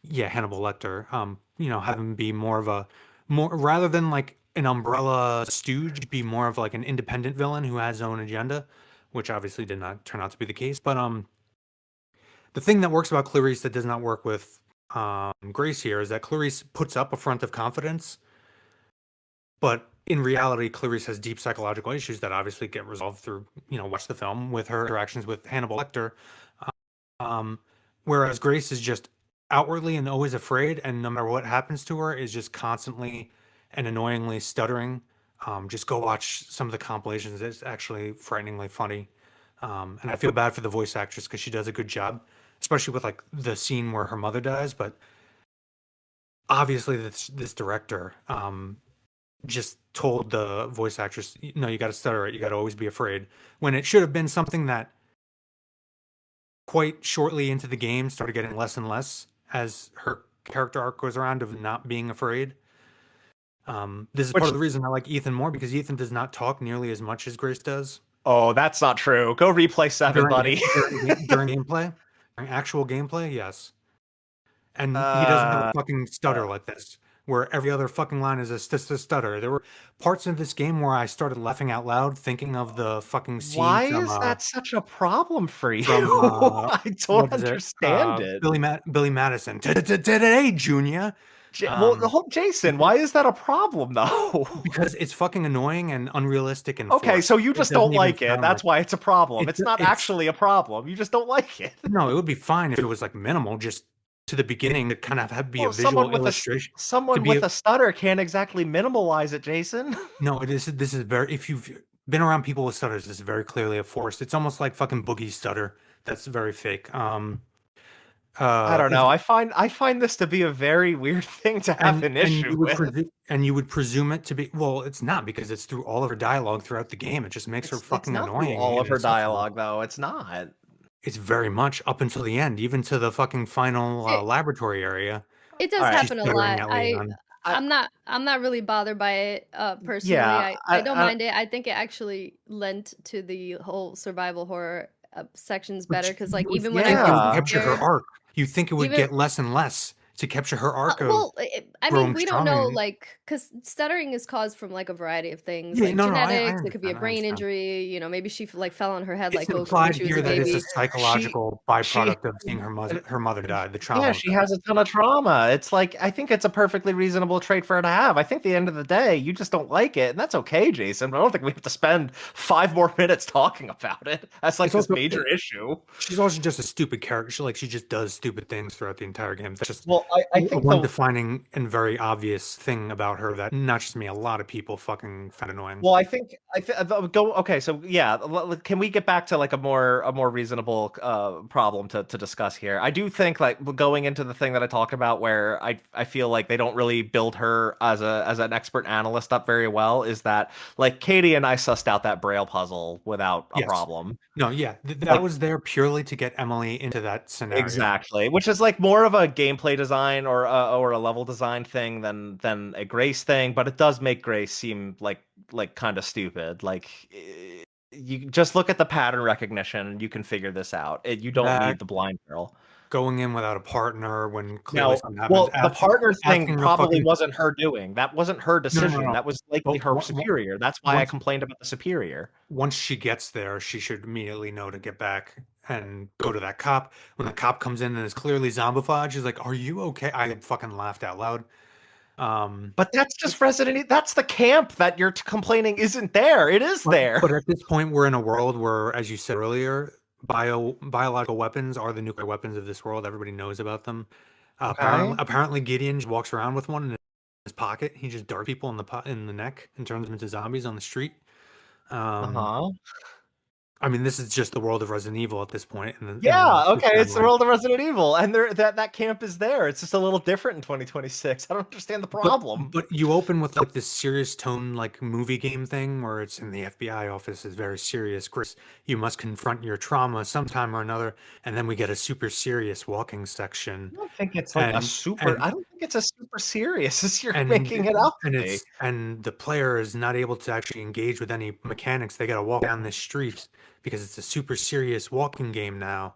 yeah, Hannibal Lecter. Have him be more of a, more rather than like an umbrella stooge, be more of like an independent villain who has his own agenda, which obviously did not turn out to be the case. But the thing that works about Clarice that does not work with Grace here is that Clarice puts up a front of confidence, but in reality, Clarice has deep psychological issues that obviously get resolved through, watch the film with her interactions with Hannibal Lecter. Um, Whereas Grace is just outwardly and always afraid, and no matter what happens to her, is just constantly and annoyingly stuttering. Just go watch some of the compilations. It's actually frighteningly funny. And I feel bad for the voice actress because she does a good job, especially with like the scene where her mother dies. But obviously, this director just told the voice actress, no, you got to stutter it. You got to always be afraid. When it should have been something that quite shortly into the game started getting less and less as her character arc goes around of not being afraid. This is part Which of the reason I like Ethan more because Ethan does not talk nearly as much as Grace does oh, that's not true. Go replay 7, buddy. during gameplay, during actual gameplay. Yes, and he doesn't have a uh, fucking stutter like this, where every other fucking line is a stutter. There were parts of this game where I started laughing out loud, thinking of the fucking scene why is that such a problem for you? from I don't what is it? understand it. Billy Madison. Today, Junior. Well, the Um, whole Jason, why is that a problem though? because it's fucking annoying and unrealistic and Okay, so forced. you It just doesn't don't even like it. sound That's like why it's a problem. it's It's not it's actually a problem. You just don't like it. no, it would be fine if it was like minimal, just to the beginning to kind of be a Well, visual illustration. To someone be with a a stutter can't exactly minimalize it, Jason. no, this is very, if you've been around people with stutters, this is very clearly a forced. It's almost like fucking Boogie stutter. That's very fake. I don't know. I find this to be a very weird thing to have an and issue with. you would presume it to be, well, it's not, because it's through all of her dialogue throughout the game. It just makes her It's fucking not through annoying all of and her insufferable. dialogue though. It's not. It's very much up until the end, even to the fucking final It laboratory area. it All does right. She's happen a stuttering lot. at Leon. I I'm not really bothered by it personally. yeah. I don't mind it. I think it actually lent to the whole survival horror sections better because like You would even when I think it go would Yeah. capture her scared, arc. You think it would even get less and less to capture her arc of well, I mean, growing we don't strong know, and like, because stuttering is caused from like a variety of things, yeah, like no, I genetics. It could be a understand, I brain understand. injury. You know, maybe she like fell on her head It's like Goku when implied she was here a that it's a baby. She psychological she byproduct of seeing her mother die, the Yeah, trauma of she that. has a ton of trauma. It's like I think it's a perfectly reasonable trait for her to have. I think at the end of the day, you just don't like it, and that's okay, Jason. But I don't think we have to spend 5 more minutes talking about it. That's like It's this also major issue. she's also just a stupid character. She just does stupid things throughout the entire game. That's just Well, I think one the defining and very obvious thing about her that not just me, a lot of people fucking found annoying. Well, I think go okay. So yeah, can we get back to like a more reasonable problem to discuss here? I do think like going into the thing that I talked about where I feel like they don't really build her as an expert analyst up very well is that like Katie and I sussed out that Braille puzzle without a Yes. problem. No, yeah, that Like was there purely to get Emily into that scenario. exactly, which is like more of a gameplay design or a level design thing than a Grace thing, but it does make Grace seem like kind of stupid. Like you just look at the pattern recognition, you can figure this out. You don't That need the blind girl. going in without a partner when clearly Now, something happens, well, the partner thing asking her probably fucking wasn't her doing. That wasn't her no, decision. That was likely Well, her superior. That's why I once complained about the superior. once she gets there, she should immediately know to get back and go to that cop. When the cop comes in and is clearly zombified, she's like, "Are you okay?" I fucking laughed out loud. Um, But that's just That's the camp that you're complaining isn't there. It is there. but at this point, we're in a world where, as you said earlier, biological weapons are the nuclear weapons of this world. Everybody knows about them. Okay. Apparently, Gideon just walks around with one in his pocket. He just darts people in the neck and turns them into zombies on the street. Um, Uh-huh. I mean, this is just the world of Resident Evil at this point in Yeah, the okay, it's the timeline. world of Resident Evil, and that camp is there. It's just a little different in 2026. I don't understand the problem. But you open with like this serious tone, like movie game thing, where it's in the FBI office is very serious. Chris, you must confront your trauma sometime or another, and then we get a super serious walking section, I don't think it's like a and super. and I don't think it's a super serious as you're making it out to be. and the player is not able to actually engage with any mechanics. They got to walk down the street because it's a super serious walking game now,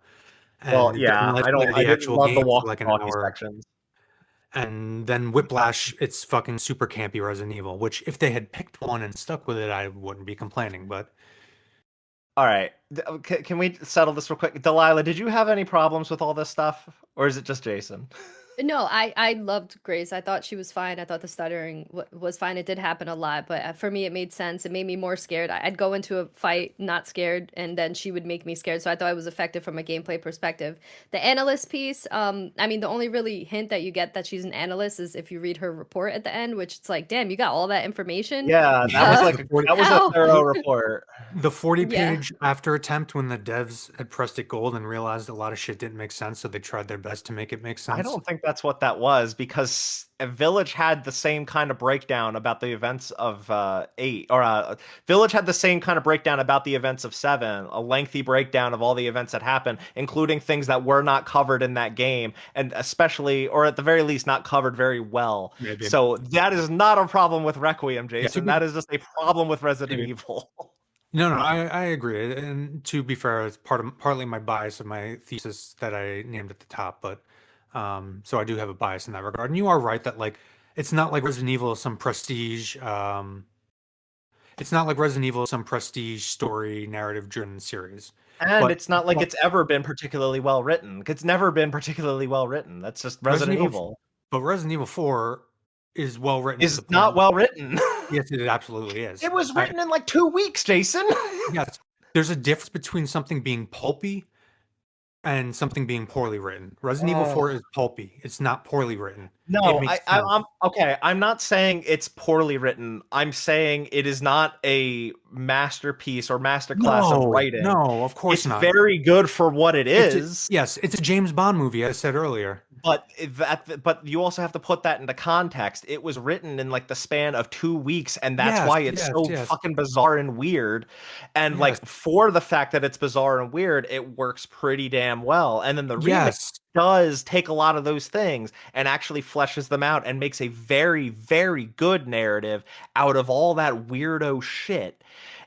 Well, and then yeah, let's play I the didn't actual love the game for like an walkie-talkie hour. sections. And then Whiplash, it's fucking super campy Resident Evil, which if they had picked one and stuck with it, I wouldn't be complaining. But All right, can we settle this real quick? Delilah, did you have any problems with all this stuff, or is it just Jason? No, I loved Grace. I thought she was fine. I thought the stuttering was fine. It did happen a lot, but for me, it made sense. It made me more scared. I'd go into a fight not scared, and then she would make me scared. So I thought it was effective from a gameplay perspective. The analyst piece, I mean, the only really hint that you get that she's an analyst is if you read her report at the end, which it's like, damn, you got all that information. Yeah, that was yes, like that was a How? thorough report. the 40 Yeah. page after attempt when the devs had pressed it gold and realized a lot of shit didn't make sense, so they tried their best to make it make I sense. don't think that's what that was because a Village had the same kind of breakdown about the events of 8 or Village had the same kind of breakdown about the events of 7, a lengthy breakdown of all the events that happened, including things that were not covered in that game and especially or at the very least not covered very well. Maybe. So that is not a problem with Requiem, Jason. be- That is just a problem with Resident Maybe. Evil. No, I agree. And to be fair, it's partly my bias of my thesis that I named at the top, but so I do have a bias in that regard. And you are right that like it's not like Resident Evil is some prestige it's not like Resident Evil is some prestige story narrative driven series. And But it's not like it's ever been particularly well written. It's never been particularly well written. That's just Resident Evil. But Resident Evil 4 is well written to Is the not point. well written. Yes, it absolutely is. It was written in like 2 weeks, Jason. Yes, there's a difference between something being pulpy and something being poorly written. Resident Evil Oh. 4 is pulpy. It's not poorly written. It No, makes sense. I'm okay. I'm not saying it's poorly written. I'm saying it is not a masterpiece or masterclass of No, writing. no, of course It's not. very good for what it is. Yes, it's a James Bond movie, as I said earlier. But you also have to put that into context. It was written in like the span of 2 weeks, and that's Yes, why it's yes, so yes, fucking bizarre and weird. And yes, like for the fact that it's bizarre and weird, it works pretty damn well. And then the remake yes, does take a lot of those things and actually fleshes them out and makes a very, very good narrative out of all that weirdo shit.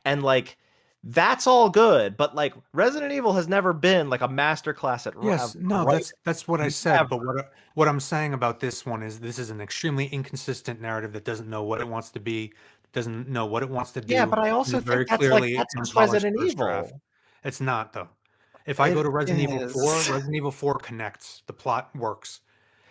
And like that's all good, but like Resident Evil has never been like a masterclass at yes. No, writing. that's what I said. But Never. what I'm saying about this one is this is an extremely inconsistent narrative that doesn't know what it wants to be, doesn't know what it wants to Yeah, do, but I and also is think very that's like clearly that's an just unpolished Resident first draft. Evil. It's not though. If I go It to is Resident Evil 4 connects, the plot works,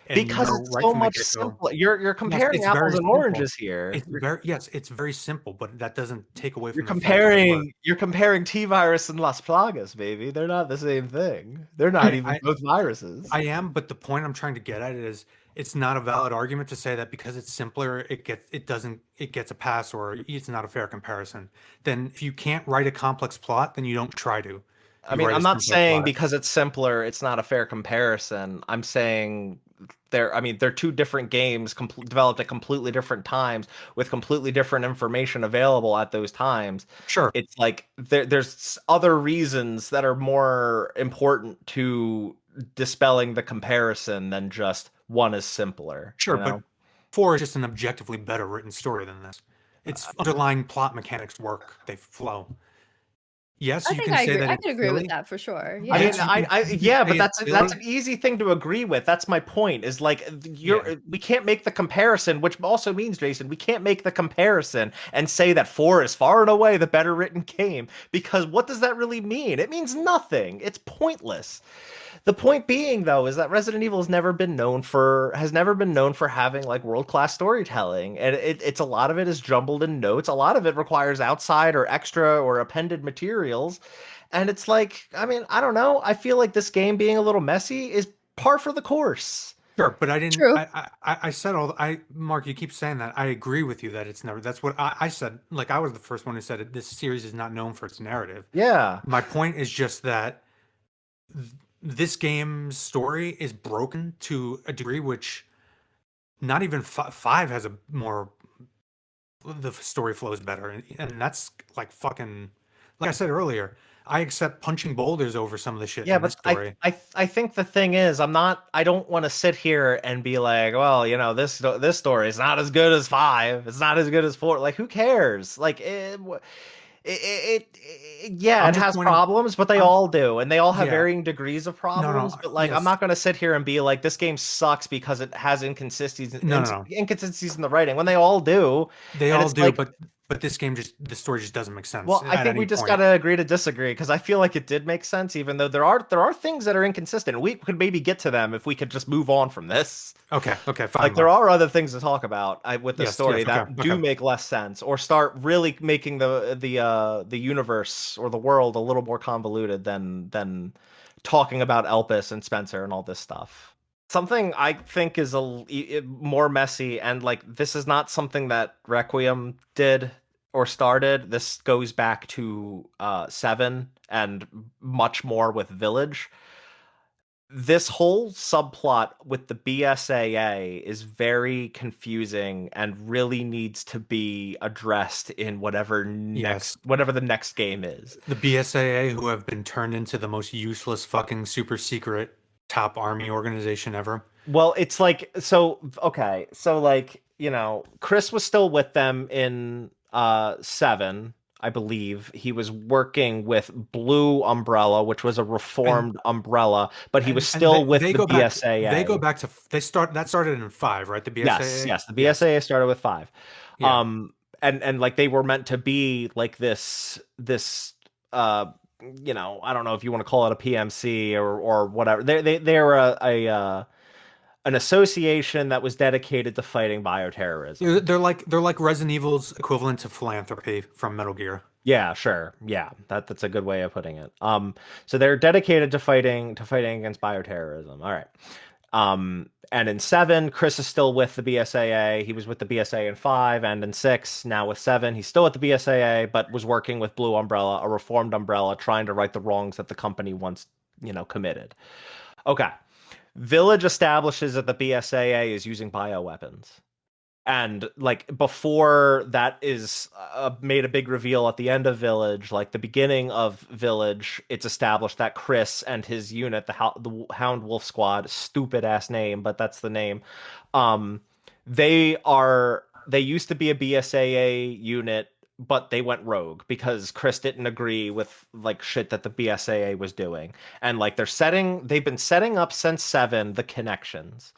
and you because know it's right so from the much get-go. simpler. You're Yes, comparing it's apples very and simple. oranges here. It's very yes, it's very simple, but that doesn't take away You're from the fact that it works. comparing T-virus and Las Plagas, baby. They're not the same thing. They're not I, even I both viruses. I am, but the point I'm trying to get at is it's not a valid argument to say that because it's simpler, it gets a pass or it's not a fair comparison. Then if you can't write a complex plot, then you don't try to. I You mean, write a I'm not simpler saying plot. because it's simpler, it's not a fair comparison. I'm saying they're two different games developed at completely different times with completely different information available at those times. Sure, It's like there's other reasons that are more important to dispelling the comparison than just one is simpler, sure, you but know? four is just an objectively better written story than this. Its underlying plot mechanics work, they flow. Yes, I you think can I say agree. that I it's could agree with silly. that for sure. I mean, Yeah. Yes, you can yeah, but say it's that's silly. an easy thing to agree with. That's my point. Is like Yeah, we can't make the comparison, which also means, Jason, we can't make the comparison and say that four is far and away the better written game because what does that really mean? It means nothing. It's pointless. The point being, though, is that Resident Evil has never been known for having like world-class storytelling, and it's a lot of it is jumbled in notes. A lot of it requires outside or extra or appended materials, and it's like, I mean, I don't know. I feel like this game being a little messy is par for the course. sure, but I didn't. True. I said all. Mark, you keep saying that. I agree with you that it's never. That's what I said. Like I was the first one who said it. This series is not known for its narrative. Yeah. My point is just that this game's story is broken to a degree which not even five has a more. The story flows better, and that's like fucking. Like I said earlier, I accept punching boulders over some of the shit Yeah, in this but story. I think the thing is, I don't want to sit here and be like, well, you know, this story is not as good as five. It's not as good as four. Like, who cares? Like, yeah, I'm it just has pointing. problems, but they I'm all do, and they all have yeah. varying degrees of No, problems. no. But like, I'm Yes. not going to sit here and be like, this game sucks because it has inconsistencies, No, no, no. inconsistencies in the writing when they all do, They and all it's do, like, but this game just the story just doesn't make sense well, I at think any we just point. gotta agree to disagree because I feel like it did make sense, even though there are things that are inconsistent. We could maybe get to them if we could just move on from this. Okay, okay, fine, Like there Mark. are other things to talk about with the Yes, yes, story okay, that do okay. make less sense, or start really making the universe or the world a little more convoluted than talking about Elpis and Spencer and all this stuff. Something I think is more messy, and like this is not something that Requiem did or started. This goes back to Seven and much more with Village. This whole subplot with the BSAA is very confusing and really needs to be addressed in Yes. whatever the next game is. The BSAA, who have been turned into the most useless fucking super secret top army organization ever. Well, it's like so okay, so like, you know, Chris was still with them in 7, I believe. He was working with Blue Umbrella, which was a And reformed umbrella, but he was and still with they the go back they go BSAA. back to they start that started in 5, right? The Yes, BSAA? yes, the Yes. BSAA started with 5. Yeah. Um and like they were meant to be like this uh you know, I don't know if you want to call it a PMC or whatever. They're a an association that was dedicated to fighting bioterrorism. They're like Resident Evil's equivalent to philanthropy from Metal Gear. Yeah, sure. Yeah, that's a good way of putting it. So they're dedicated to fighting against bioterrorism. All right. And in 7, Chris is still with the BSAA. He was with the BSAA in 5, and in 6, now with 7, he's still at the BSAA, but was working with Blue Umbrella, a reformed umbrella, trying to right the wrongs that the company once, committed. Okay. Village establishes that the BSAA is using bioweapons. And like before that is made a big reveal at the end of Village, like the beginning of Village, it's established that Chris and his unit, the Hound Wolf Squad, stupid ass name, but that's the name. Um, they used to be a BSAA unit, but they went rogue because Chris didn't agree with like shit that the BSAA was doing, and like they've been setting up since 7 the connections,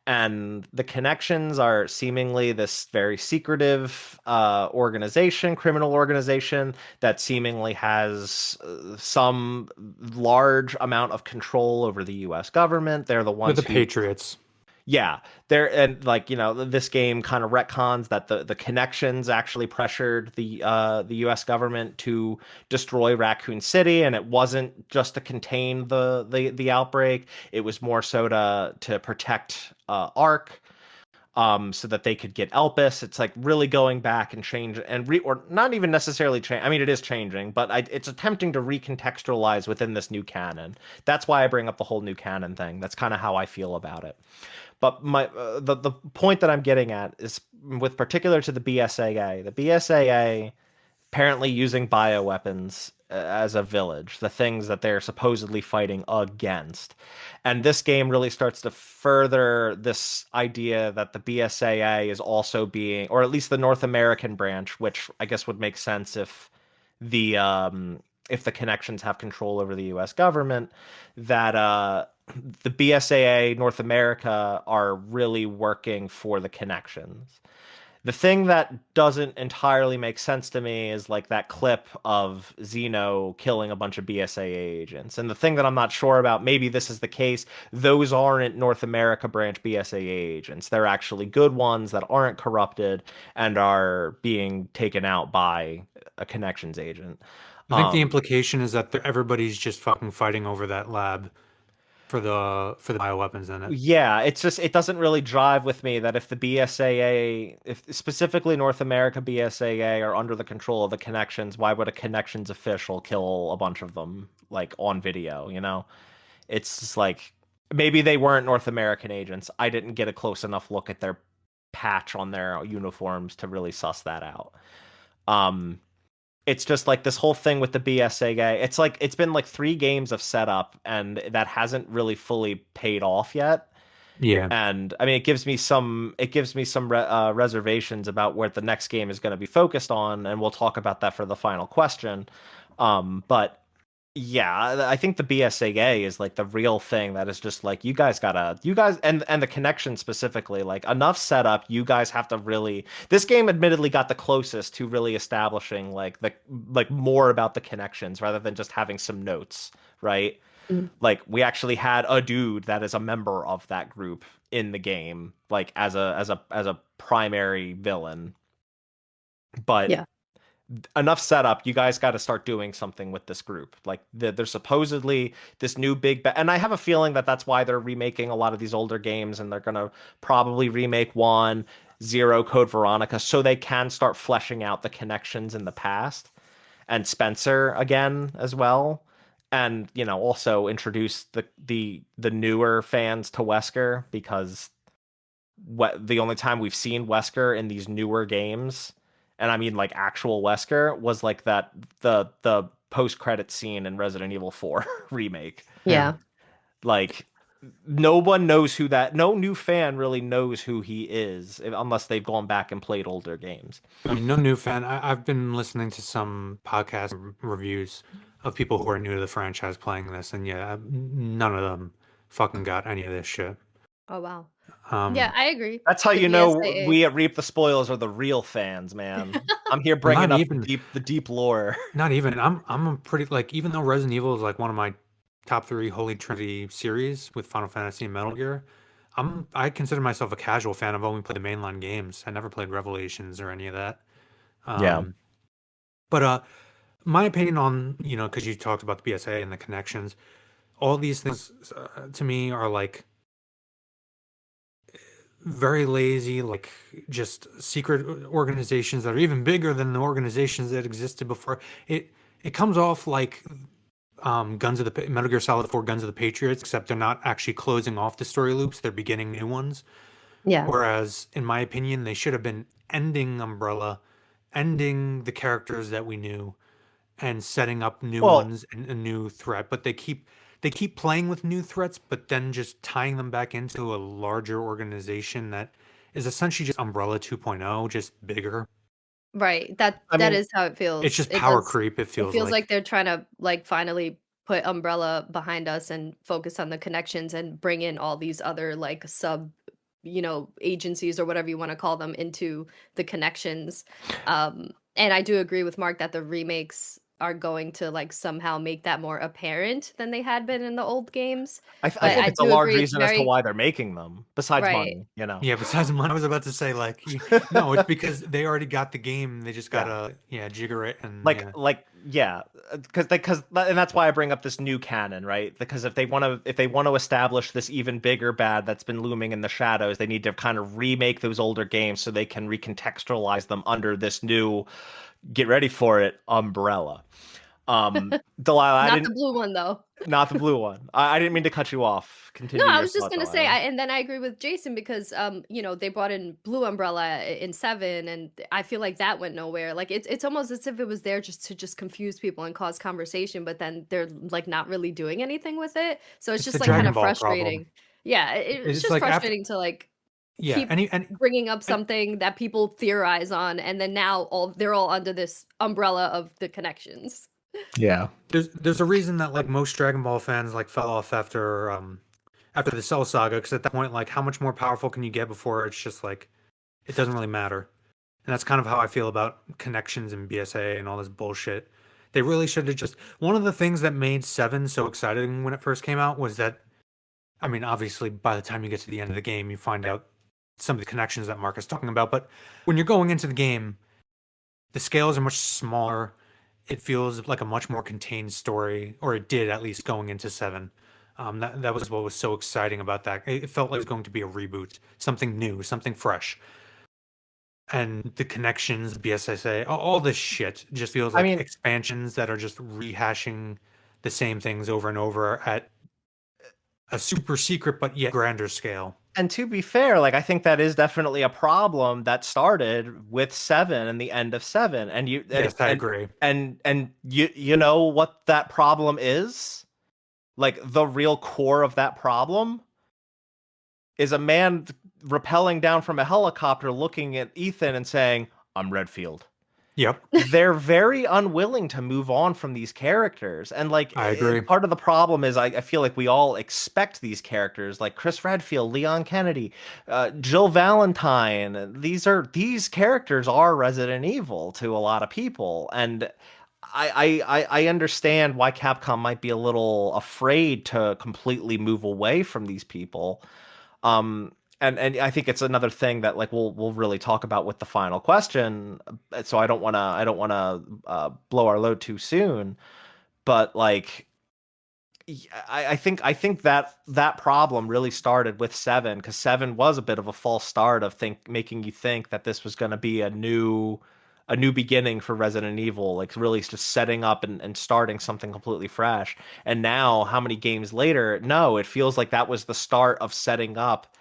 and the connections are seemingly this very secretive criminal organization that seemingly has some large amount of control over the U.S. government. They're the They're ones the who, Patriots. yeah, they're and like this game kind of retcons that the connections actually pressured the U.S. government to destroy Raccoon City, and it wasn't just to contain the outbreak. It was more so to protect Ark, so that they could get Elpis. It's like really going back and change or not even necessarily change. I mean, it is changing, but it's attempting to recontextualize within this new canon. That's why I bring up the whole new canon thing. That's kind of how I feel about it. But the point that I'm getting at is with particular to the BSAA. The BSAA apparently using bioweapons as a village, the things that they're supposedly fighting against. And this game really starts to further this idea that the BSAA is also being, or at least the North American branch, which I guess would make sense the if the connections have control over the US government, that the BSAA North America are really working for the connections. The thing that doesn't entirely make sense to me is like that clip of Zeno killing a bunch of BSAA agents. And the thing that I'm not sure about, maybe this is the case, those aren't North America branch BSAA agents. They're actually good ones that aren't corrupted and are being taken out by a connections agent. I think the Um, implication is that everybody's just fucking fighting over that lab for the bioweapons in it. Yeah, it's just it doesn't really drive with me that if the BSAA, if specifically North America BSAA are under the control of the connections, why would a connections official kill a bunch of them like on video, you know? It's just like maybe they weren't North American agents. I didn't get a close enough look at their patch on their uniforms to really suss that out. Um it's just like this whole thing with the BSAA. It's like it's been like 3 games of setup and that hasn't really fully paid off yet. Yeah. And I mean, it gives me some reservations about where the next game is going to be focused on, and we'll talk about that for the final question. But yeah, I think the BSAA is like the real thing that is just like you guys and the connection specifically, like enough setup, you guys have to really this game admittedly got the closest to really establishing like more about the connections rather than just having some notes, right? Mm. Like we actually had a dude that is a member of that group in the game, like as a primary villain. But Yeah. enough setup, you guys got to start doing something with this group. Like there's supposedly this new and I have a feeling that that's why they're remaking a lot of these older games, and they're gonna probably remake 1, 0, Code Veronica, so they can start fleshing out the connections in the past and Spencer again as well. And also introduce the newer fans to Wesker, because the only time we've seen Wesker in these newer games, and I mean like actual Wesker, was like the post credit scene in Resident Evil 4 remake. Yeah. Yeah. Like no new fan really knows who he is unless they've gone back and played older games. I mean, no new fan. I've been listening to some podcast reviews of people who are new to the franchise playing this, and yeah, none of them fucking got any of this shit. Oh wow. Yeah, Um, I agree. That's how The you know BSAA. we at Reap the Spoils are the real fans, man. I'm here well, bringing up the deep lore. not even. I'm a pretty like even though Resident Evil is like one of my top 3 Holy Trinity series with Final Fantasy and Metal Gear, I consider myself a casual fan. I've only played the mainline games. I never played Revelations or any of that. Yeah. Um, but my opinion on, because you talked about the BSA and the connections, all these things to me are like very lazy, like just secret organizations that are even bigger than the organizations that existed before. It comes off like Guns of the Metal Gear Solid 4 Guns of the Patriots, except they're not actually closing off the story loops, they're beginning new ones. Yeah. Whereas, in my opinion, they should have been ending Umbrella, ending the characters that we knew, and setting up new Well, ones and a new threat. But they keep playing with new threats, but then just tying them back into a larger organization that is essentially just Umbrella 2.0, just bigger. Right. That I that mean, is how it It's feels. just It power does. creep, it It feels feels like like. they're trying to like finally put Umbrella behind us and focus on the connections and bring in all these other like sub, agencies or whatever you want to call them into the connections. And I do agree with Mark that the remakes are going to like somehow make that more apparent than they had been in the old games. I But think I it's a do large agree it's reason as to very why they're making them, besides right. money. Yeah, besides mine, I was about to say, like, no, it's because they already got the game. They just Yeah. gotta, yeah, jigger it and, like yeah. like yeah, because and that's why I bring up this new canon, right? Because if they want to establish this even bigger bad that's been looming in the shadows, they need to kind of remake those older games so they can recontextualize them under this new, get ready for it, umbrella. Delilah, I Not the didn't, blue one though. not the blue one. I didn't mean to cut you off. No, Continue I your was just thought, gonna say, Delilah. and then I agree with Jason because, they brought in Blue Umbrella in 7, and I feel like that went nowhere. Like it's almost as if it was there just to just confuse people and cause conversation, but then they're like not really doing anything with it. So it's It's the just like kind Dragon of Ball problem. frustrating. Yeah, it's It's just like after, frustrating to like yeah, keep and bringing up something that people theorize on, and then now they're all under this umbrella of the connections. Yeah. there's a reason that like most Dragon Ball fans like fell off after the Cell Saga, because at that point, like, how much more powerful can you get before it's just like it doesn't really matter. And that's kind of how I feel about connections and BSA and all this bullshit. They really should have just. One of the things that made Seven so exciting when it first came out was that, I mean, obviously, by the time you get to the end of the game, you find out some of the connections that Mark is talking about. But when you're going into the game, the scales are much smaller. It feels like a much more contained story, or it did at least going into Seven. That was what was so exciting about that. It felt like it was going to be a reboot, something new, something fresh. And the connections, BSSA, all this shit just feels I like mean, expansions that are just rehashing the same things over and over at a super secret but yet grander scale. and to be fair, like I think that is definitely a problem that started with 7 and the end of 7. And you and Yes, I and agree. and you know what that problem is? Like the real core of that problem is a man rappelling down from a helicopter looking at Ethan and saying, "I'm Redfield." Yep, They're very unwilling to move on from these characters. And like I agree. part of the problem is I feel like we all expect these characters like Chris Redfield, Leon Kennedy, Jill Valentine. These characters are Resident Evil to a lot of people. And I understand why Capcom might be a little afraid to completely move away from these people. Um, and I think it's another thing that like we'll really talk about with the final question. So I don't wanna blow our load too soon. But like I think that problem really started with 7, because 7 was a bit of a false start of think making you think that this was going to be a new beginning for Resident Evil, like really just setting up and starting something completely fresh. And now, how many games later? No, it feels like that was the start of setting up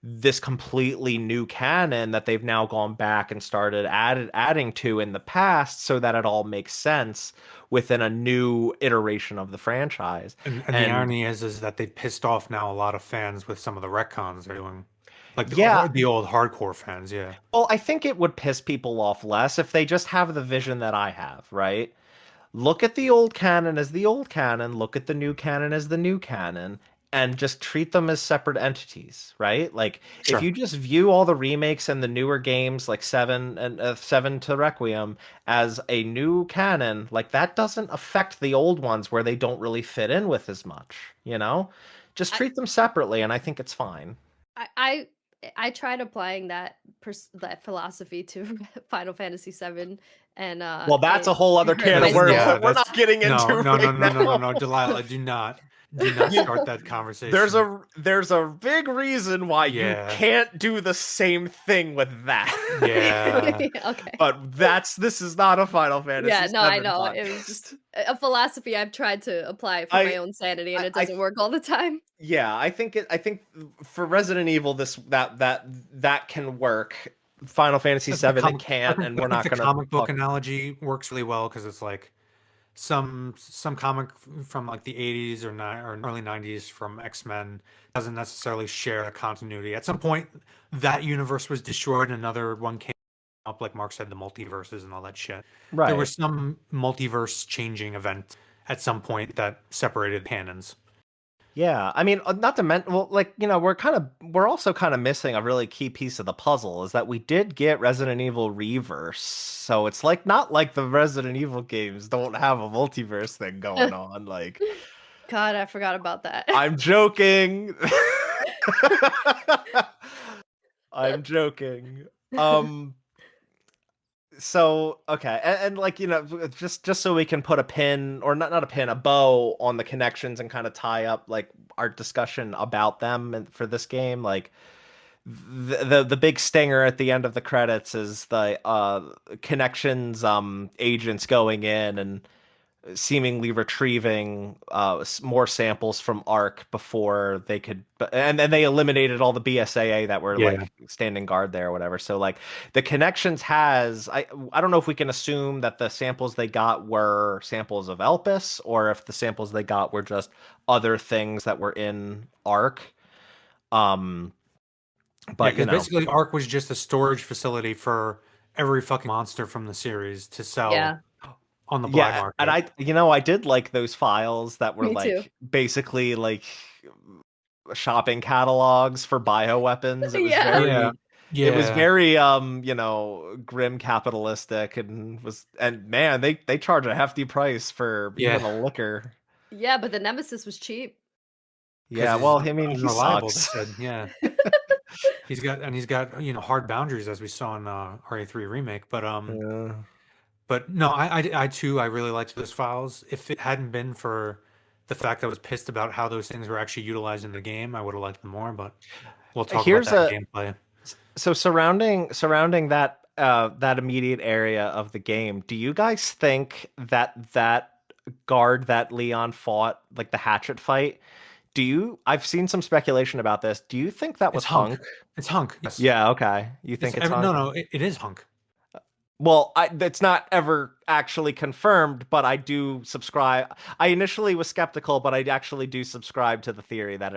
this completely new canon that they've now gone back and started adding to in the past so that it all makes sense within a new iteration of the franchise. And the And irony is that they pissed off now a lot of fans with some of the retcons they're doing, like yeah, the old hardcore fans. Yeah, well, I think it would piss people off less if they just have the vision that I have, right? Look at the old canon as the old canon, look at the new canon as the new canon, and just treat them as separate entities, right? Like if sure. you just view all the remakes and the newer games like 7 and 7 to Requiem as a new canon, like that doesn't affect the old ones where they don't really fit in with as much, you know? Just I treat them separately and I think it's fine. I I I tried applying that philosophy to Final Fantasy VII, and Well, that's a whole other it hurt can my of worms Yeah, that we're that's not getting into right now. Delilah, do not You- start that conversation. There's a big reason why you Yeah. can't do the same thing with that. Yeah. Okay. But this is not a Final Fantasy Yeah, no, I VII know. It was just podcast. a philosophy I've tried to apply for my own sanity, and it I doesn't work all the time. yeah, I think for Resident Evil that can work. Final Fantasy The VII it comic, can't, and I we're think not the gonna comic book talk. analogy works really well because it's like some comic from like the 80s or early 90s from X-Men doesn't necessarily share a continuity. At some point, that universe was destroyed and another one came up, like Mark said, the multiverses and all that shit. There was Right. some multiverse changing event at some point that separated canons. Yeah, I mean, not to mention, well, like, we're also kind of missing a really key piece of the puzzle is that we did get Resident Evil Reverse. So it's like not like the Resident Evil games don't have a multiverse thing going on. Like, God, I forgot about that. I'm joking. I'm joking. So okay, and like just so we can put a pin or not a pin, a bow on the connections and kind of tie up like our discussion about them and for this game, like the big stinger at the end of the credits is the connections agents going in and seemingly retrieving more samples from Ark before they could, and then they eliminated all the BSAA that were Yeah. like standing guard there or whatever. So like the connections has, I don't know if we can assume that the samples they got were samples of Elpis or if the samples they got were just other things that were in Ark. Um, Yeah, but because basically Ark was just a storage facility for every fucking monster from the series to sell Yeah, on the black yeah, and market. I did like those files that were me too. like basically like shopping catalogs for bioweapons. Yeah. Yeah. It was Yeah. very grim capitalistic and man, they charge a hefty price for even Yeah. a liquor. Yeah, but the Nemesis was cheap. Yeah, Because he's well, I mean, he unreliable, they sucks. said. Yeah. He's got hard boundaries as we saw in RA3 remake. Yeah. But no, I too I really liked those files. If it hadn't been for the fact that I was pissed about how those things were actually utilized in the game, I would have liked them more, but we'll talk about Here's that a in gameplay. So surrounding that immediate area of the game, do you guys think that guard that Leon fought, like the hatchet fight, I've seen some speculation about this. Do you think that It's was Hunk. Hunk? It's Hunk. Yes. Yeah, okay. You think it's Hunk? No, it is Hunk. Well, it's not ever actually confirmed, but I do subscribe. I initially was skeptical, but I actually do subscribe to the theory that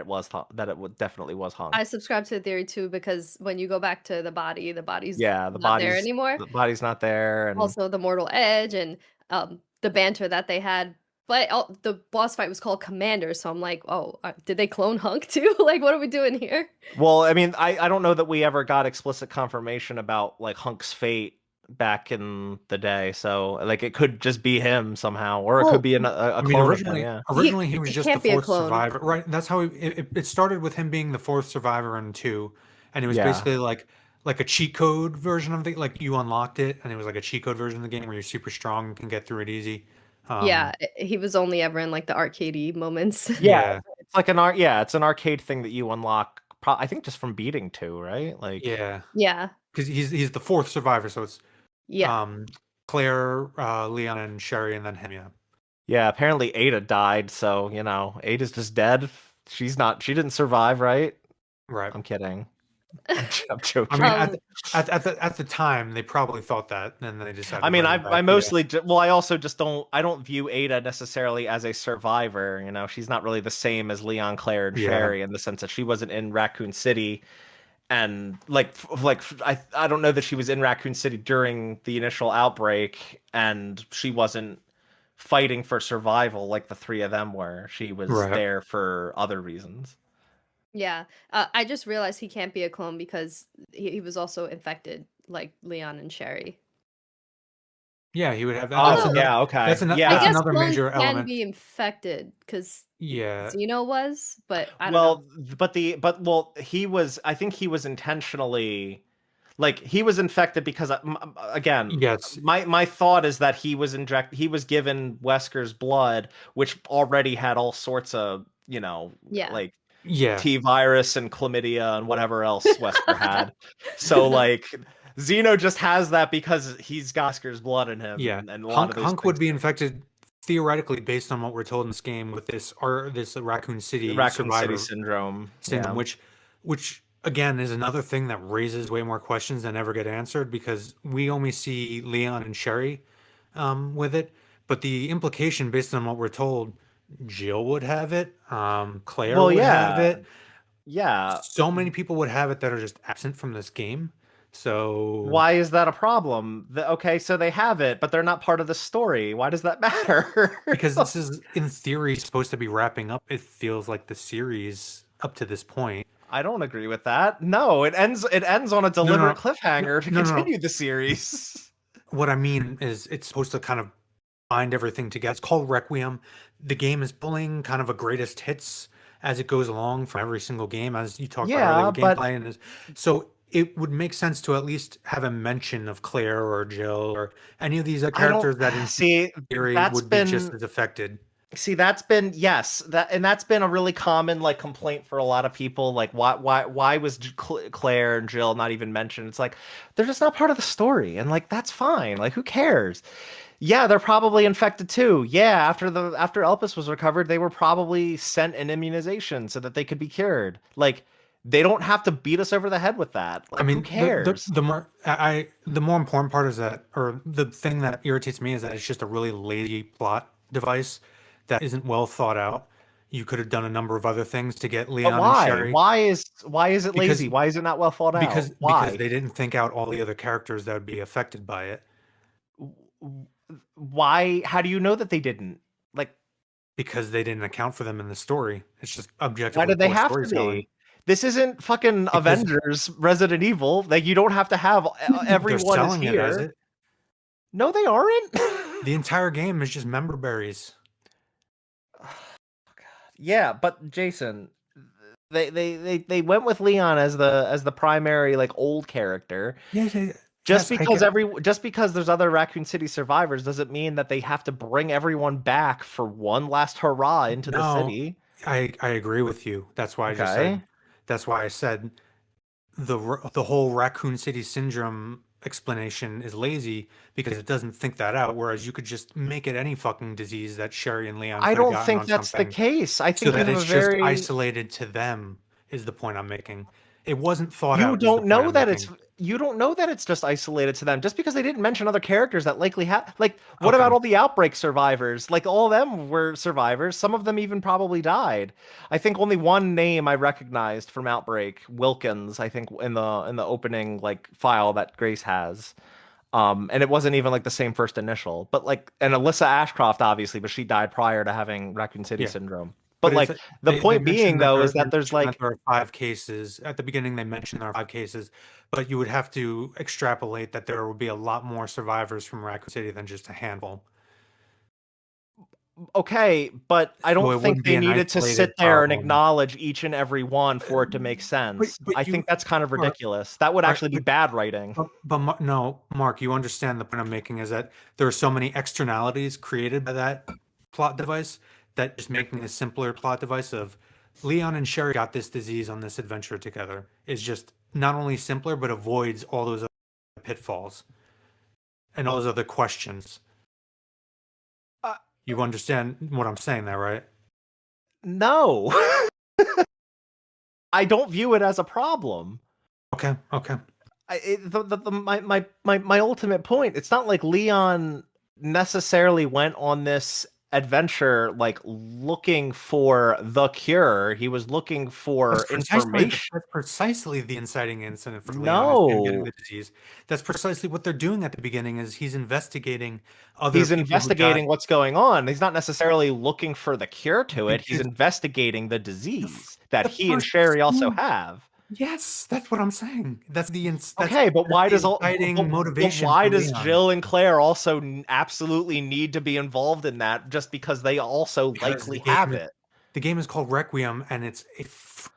definitely was Hunk. I subscribe to the theory too because when you go back to the body's Yeah, not there anymore. the body's not there, and Also, the mortal edge and the banter that they had. But the boss fight was called Commander, so I'm like, oh, did they clone Hunk too? Like, what are we doing here? well, I mean, I don't know that we ever got explicit confirmation about like Hunk's fate back in the day, so like it could just be him somehow, or it could Well, be a I mean, clone of him. Yeah, originally he was it just the can't be a fourth clone. survivor, right? That's how it started with him being the fourth survivor in 2, and it was Yeah. basically like a cheat code version of the like you unlocked it, and it was like a cheat code version of the game where you're super strong and can get through it easy. Yeah, he was only ever in like the arcadey moments. Yeah, it's like it's an arcade thing that you unlock. I think just from beating 2, right? Like, yeah, Yeah, because he's the fourth survivor, so it's yeah. Claire, Leon, and Sherry, and then him. Yeah, yeah. Apparently, Ada died, so Ada's just dead. She didn't survive, right? right. I'm kidding. I'm joking. I mean, at the time, they probably thought that, and then they decided. I mean, to bring her I back, mostly well, I also just I don't view Ada necessarily as a survivor. She's not really the same as Leon, Claire, and Yeah. Sherry in the sense that she wasn't in Raccoon City, and I don't know that she was in Raccoon City during the initial outbreak, and she wasn't fighting for survival like the three of them were. She was Right. there for other reasons. Yeah, I just realized he can't be a clone because he was also infected, like Leon and Sherry. Yeah, he would have that. Oh, yeah, okay. That's Yeah. I guess another clones major can element. be infected because Yeah. Xeno was, but I don't know. Well, he was. I think he was intentionally. Like he was infected because again, Yes, my thought is that he was given Wesker's blood, which already had all sorts of, Yeah. like yeah, T virus and chlamydia and whatever else Wesker had. So like Xeno just has that because he's got Wesker's blood in him, yeah. and a lot Hunk of those Hunk would things. be infected theoretically based on what we're told in this game with this Raccoon City Raccoon City survivor syndrome. syndrome, Yeah. which again is another thing that raises way more questions than ever get answered because we only see Leon and Sherry with it, but the implication based on what we're told, Jill would have it, Claire Well, would have yeah. it. Yeah. So many people would have it that are just absent from this game. So Why is that a problem? Okay, so they have it, but they're not part of the story. Why does that matter? because this is in theory supposed to be wrapping up, it feels like the series up to this point. I don't agree with that. No, it ends on a No, deliberate no, no, cliffhanger to no, no. continue the series. What I mean is it's supposed to kind of bind everything together. It's called Requiem. The game is pulling kind of a greatest hits as it goes along from every single game, as you talked about earlier Yeah, with but gameplay. So it would make sense to at least have a mention of Claire or Jill or any of these other I don't characters that in see theory that's would be just been as affected. that's been, yes, that's been a really common like complaint for a lot of people, like why was Claire and Jill not even mentioned? It's like they're just not part of the story, and like that's fine. Like who cares? Yeah, they're probably infected too. Yeah, after Elpis was recovered, they were probably sent an immunization so that they could be cured. Like they don't have to beat us over the head with that. I Like who mean, cares? the more important part is that, or the thing that irritates me is that it's just a really lazy plot device that isn't well thought out. You could have done a number of other things to get But Leon and why? Sherry Why is it because lazy? Why is it not well thought out? because Why? they didn't think out all the other characters that would be affected by it. Why? How do you know that they didn't? Like, Because they didn't account for them in the story. It's just why objectively did they poor have to storytelling. be? This isn't fucking Because Avengers, Resident Evil. Like, you don't have to have they're everyone is selling it as here. it. No, they aren't. The entire game is just member berries. Yeah, but Jason, they went with Leon as the primary like old character. Yeah, yeah, yeah. Just Yes, I because get. just because there's other Raccoon City survivors doesn't mean that they have to bring everyone back for one last hurrah into the No, city. I agree with you. That's why I just said. Okay. That's why I said the whole Raccoon City syndrome explanation is lazy because it doesn't think that out. Whereas you could just make it any fucking disease that Sherry and Leon I could have don't gotten think on that's the something, case. I so think you that have a it's just very isolated to them. Is the point I'm making? It wasn't thought you out. Is the don't point know I'm that it's making? you don't know that it's just isolated to them just because they didn't mention other characters that likely have, like, what Okay. about all the outbreak survivors? Like all of them were survivors. Some of them even probably died. I think only one name I recognized from Outbreak, Wilkins, I think in the opening like file that Grace has. And it wasn't even like the same first initial, but like, and Alyssa Ashcroft obviously, but she died prior to having Raccoon City Yeah. syndrome. But But it's like the they point being mentioned that though there is they that there's mentioned that like there are 5 cases. At the beginning, they mentioned there are 5 cases, but you would have to extrapolate that there would be a lot more survivors from Raccoon City than just a handful. okay, but I So don't it think wouldn't be they an needed to isolated sit there and problem. acknowledge each and every one for it to make But sense. I you think that's kind of are ridiculous. That would are actually be bad writing. no, Mark, you understand the point I'm making is that there are so many externalities created by that plot device that just making a simpler plot device of Leon and Sherry got this disease on this adventure together is just not only simpler but avoids all those other pitfalls and all those other questions. Uh, You understand what I'm saying there, right? no, I don't view it as a problem. Okay, okay. My ultimate point, it's not like Leon necessarily went on this adventure like looking for the cure. He was looking for information. That's precisely the inciting incident for Leon is him getting No, the disease. That's precisely what they're doing at the beginning is he's investigating other he's people who got investigating what's going on. He's not necessarily looking for the cure to it. He's because investigating the the, f- disease that the he and first Sherry also scene. have. Yes, that's what I'm saying. Okay, but That's why the does inciting but motivation why for does Leon Jill and Claire also absolutely need to be involved in that just because they also because the likely have game is it? The game is called Requiem, and it's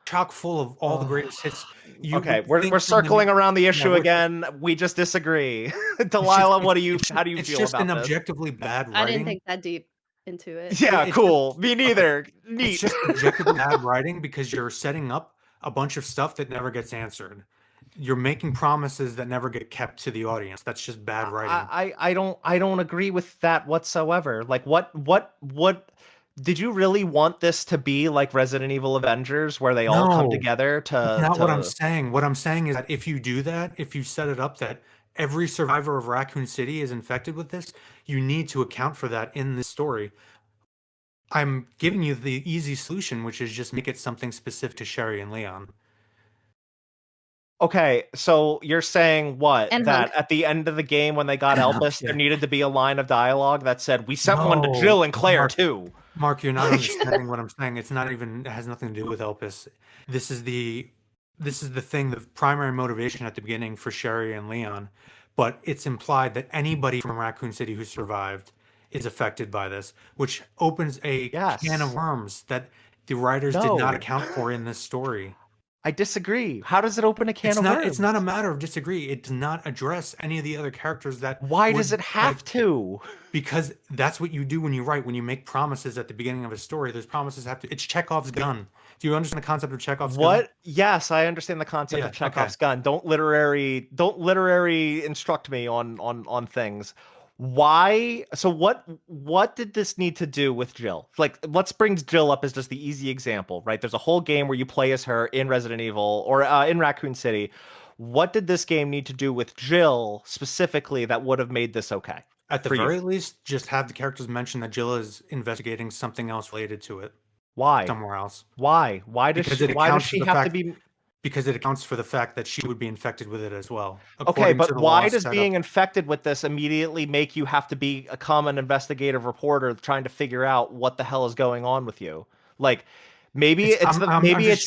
chock full of all the greatest hits. You Okay, would we're think from circling around the yeah, issue again. We just disagree. Delilah, how do you it's feel just an about this? objectively bad I didn't writing. think that deep into it. Yeah, Yeah, it's just cool. Me okay. neither. It's Neat. just objectively bad writing because you're setting up a bunch of stuff that never gets answered. You're making promises that never get kept to the audience. That's just bad writing. I don't agree with that whatsoever. Like what did you really want this to be like Resident Evil Avengers where they all come No, together that's to not what I'm saying. What I'm saying is that if you do that, if you set it up that every survivor of Raccoon City is infected with this, you need to account for that in this story. I'm giving you the easy solution, which is just make it something specific to Sherry and Leon. Okay, so you're saying what? And That Hunk. at the end of the game when they got And Elvis, there yeah. needed to be a line of dialogue that said, "We sent one to No, Jill and Claire Mark, too." Mark, you're not understanding what I'm saying. It's not even, it has nothing to do with Elvis. This is the thing, the primary motivation at the beginning for Sherry and Leon, but it's implied that anybody from Raccoon City who survived is affected by this, which opens a can of Yes. worms that the writers did not No. account for in this story. I disagree. How does it open a can of It's not a worms? matter of disagree. It does not address any of the other characters that Why does would it have like to? because that's what you do when you write. When you make promises at the beginning of a story, those promises have to. It's Chekhov's gun. Do you understand the concept of Chekhov's gun? What? Yes, I understand the concept Yeah. of Okay. Chekhov's gun. Don't literary instruct me on things. Why? So what did this need to do with Jill? Like, let's bring Jill up as just the easy example, right? There's a whole game where you play as her in Resident Evil or in Raccoon City. What did this game need to do with Jill specifically that would have made this okay At the for you? very least, just have the characters mention that Jill is investigating something else related to it Why? somewhere else, Why? because it Why does accounts for she the have to fact be that she would be infected with it as well, okay, according to but the why law does set up. being infected with this immediately make you have to become an investigative reporter trying to figure out what the hell is going on with you? Like I'm just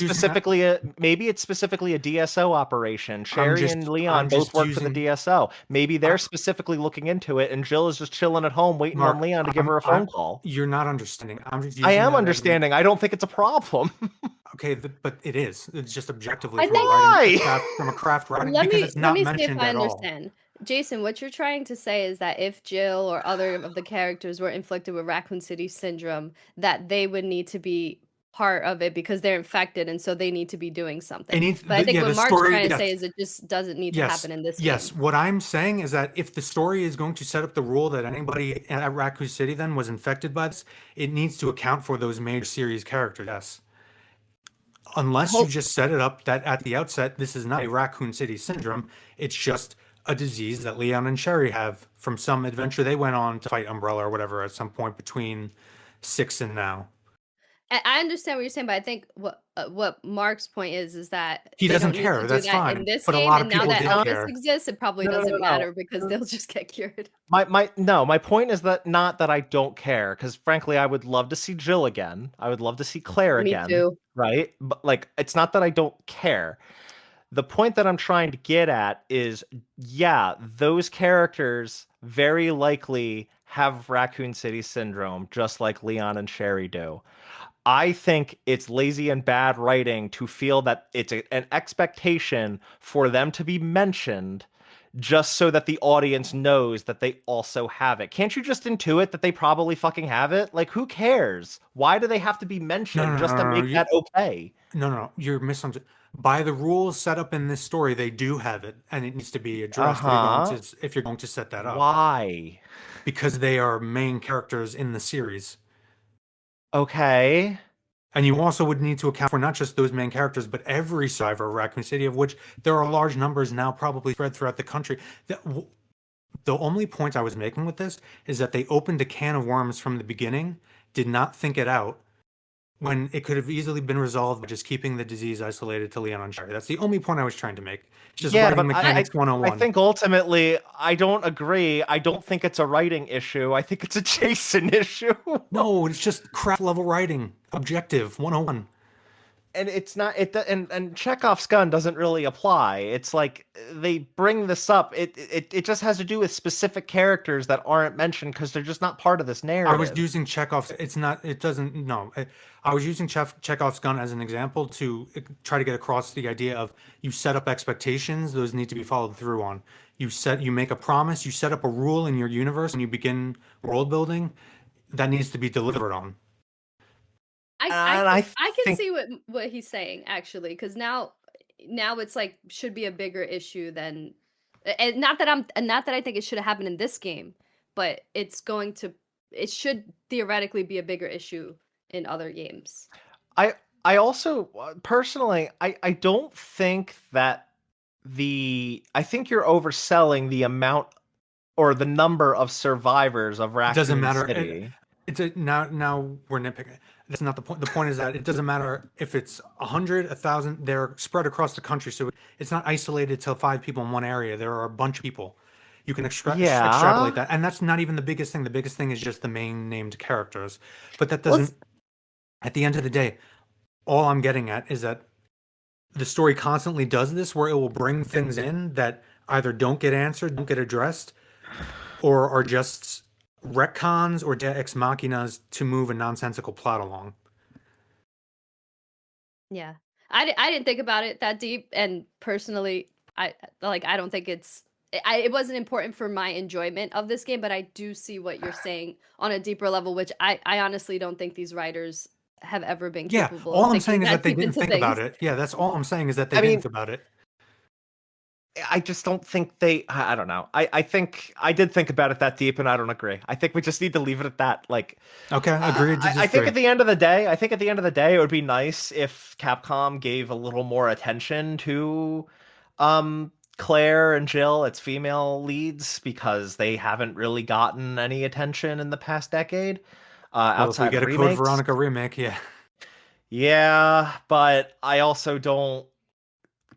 using that. maybe it's specifically a DSO operation. I'm Sherry and just I'm Leon both just work for the using. DSO. Maybe I, they're specifically looking into it and Jill is just chilling at home waiting on Mark, Leon to give her a phone call. you're not understanding. I'm just I using am that as an understanding. I don't think it's a problem. okay, but it is. It's just objectively I from a think writing Why? from a craft writing let because me it's let not me see if mentioned I at all. understand. Jason, what you're trying to say is that if Jill or other of the characters were inflicted with Raccoon City syndrome, that they would need to be part of it because they're infected and so they need to be doing It something. needs But I think yeah, what the Mark's story. trying to say Yes, is it just doesn't need to yes, happen in this yes. game. What I'm saying is that if the story is going to set up the rule that anybody at Raccoon City then was infected by this, it needs to account for those major series characters. Yes. Unless you Hope just set it up that at the outset, this is not a Raccoon City syndrome. It's just a disease that Leon and Sherry have from some adventure they went on to fight Umbrella or whatever at some point between 6 and now. I understand what you're saying, but I think what Mark's point is that He they doesn't don't need to care. do That's that in fine. this But a game. lot of And now people that did Elvis care. exists, it probably no, no, doesn't no, matter because no. they'll just get cured. My point is that not that I don't care, because frankly, I would love to see Jill again. I would love to see Claire Me again, too. right? But like, it's not that I don't care. The point that I'm trying to get at is, yeah, those characters very likely have Raccoon City syndrome, just like Leon and Sherry do. I think it's lazy and bad writing to feel that it's an expectation for them to be mentioned just so that the audience knows that they also have it. Can't you just intuit that they probably fucking have it? Like, who cares? Why do they have to be No, mentioned no, no, just to no, no. make that okay? No. You're misunderstanding. By the rules set up in this story, they do have it, and it needs to be addressed Uh-huh. if you're going to set that up. Why? Because they are main characters in the series. Okay. And you also would need to account for not just those main characters, but every survivor of Raccoon City, of which there are large numbers now probably spread throughout the country. The only point I was making with this is that they opened a can of worms from the beginning, did not think it out, when it could have easily been resolved by just keeping the disease isolated to Leon and Sherry. That's the only point I was trying to make. It's just Yeah, writing but mechanics I 101. think ultimately I don't agree. I don't think it's a writing issue. I think it's a Jason issue. No, it's just craft level writing. Objective 101. and it's not and Chekhov's gun doesn't really apply. It's like they bring this up. It just has to do with specific characters that aren't mentioned because they're just not part of this I was narrative. using Chekhov's. It's not. It doesn't. No, I was using Chekhov's gun as an example to try to get across the idea of you set up expectations; those need to be followed through on. You make a promise, you set up a rule in your universe when you begin world building that needs to be delivered on. And I I can think see what he's saying actually, because now it's like should be a bigger issue than, and not that I think it should have happened in this game, but it should theoretically be a bigger issue in other games. I I also personally I don't think that I think you're overselling the amount or the number of survivors of It doesn't Raccoon matter. City. Now we're nitpicking. That's not the point. The point is that it doesn't matter if it's 100, 1,000. They're spread across the country, so it's not isolated to 5 people in one area. There are a bunch of people. You can extrapolate Yeah. that, and that's not even the biggest thing. The biggest thing is just the main named characters. But that Well, doesn't. At the end of the day, all I'm getting at is that the story constantly does this, where it will bring things in that either don't get answered, don't get addressed, or are just retcons or deus ex machinas to move a nonsensical plot along. yeah. I didn't think about it that deep, and personally, I don't think it wasn't important for my enjoyment of this game, but I do see what you're saying on a deeper level, which I honestly don't think these writers have ever been Yeah, capable all of I'm thinking saying is that that they deep didn't into think about things. it. Yeah, that's all I'm saying is that they I didn't mean, think about it. I just don't think I don't know. I think I did think about it that deep and I don't agree. I think we just need to leave it at that. Like Okay, agree to I think disagree. at the end of the day, I think at the end of the day, it would be nice if Capcom gave a little more attention to Claire and Jill, its female leads, because they haven't really gotten any attention in the past decade, Well, if we outside get of a Code remakes. Veronica remake, yeah. Yeah, but I also don't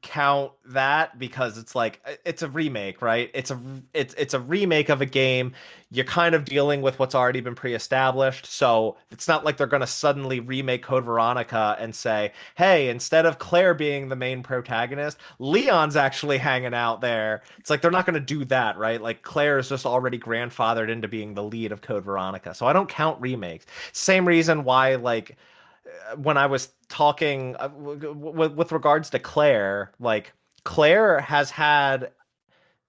count that because it's like it's a remake, right? It's a remake of a game. You're kind of dealing with what's already been pre-established, so it's not like they're going to suddenly remake Code Veronica and say, "Hey, instead of Claire being the main protagonist, Leon's actually hanging out there." It's like they're not going to do that, right? Like Claire is just already grandfathered into being the lead of Code Veronica. So I don't count remakes. Same reason why like when I was talking with regards to Claire, like Claire has had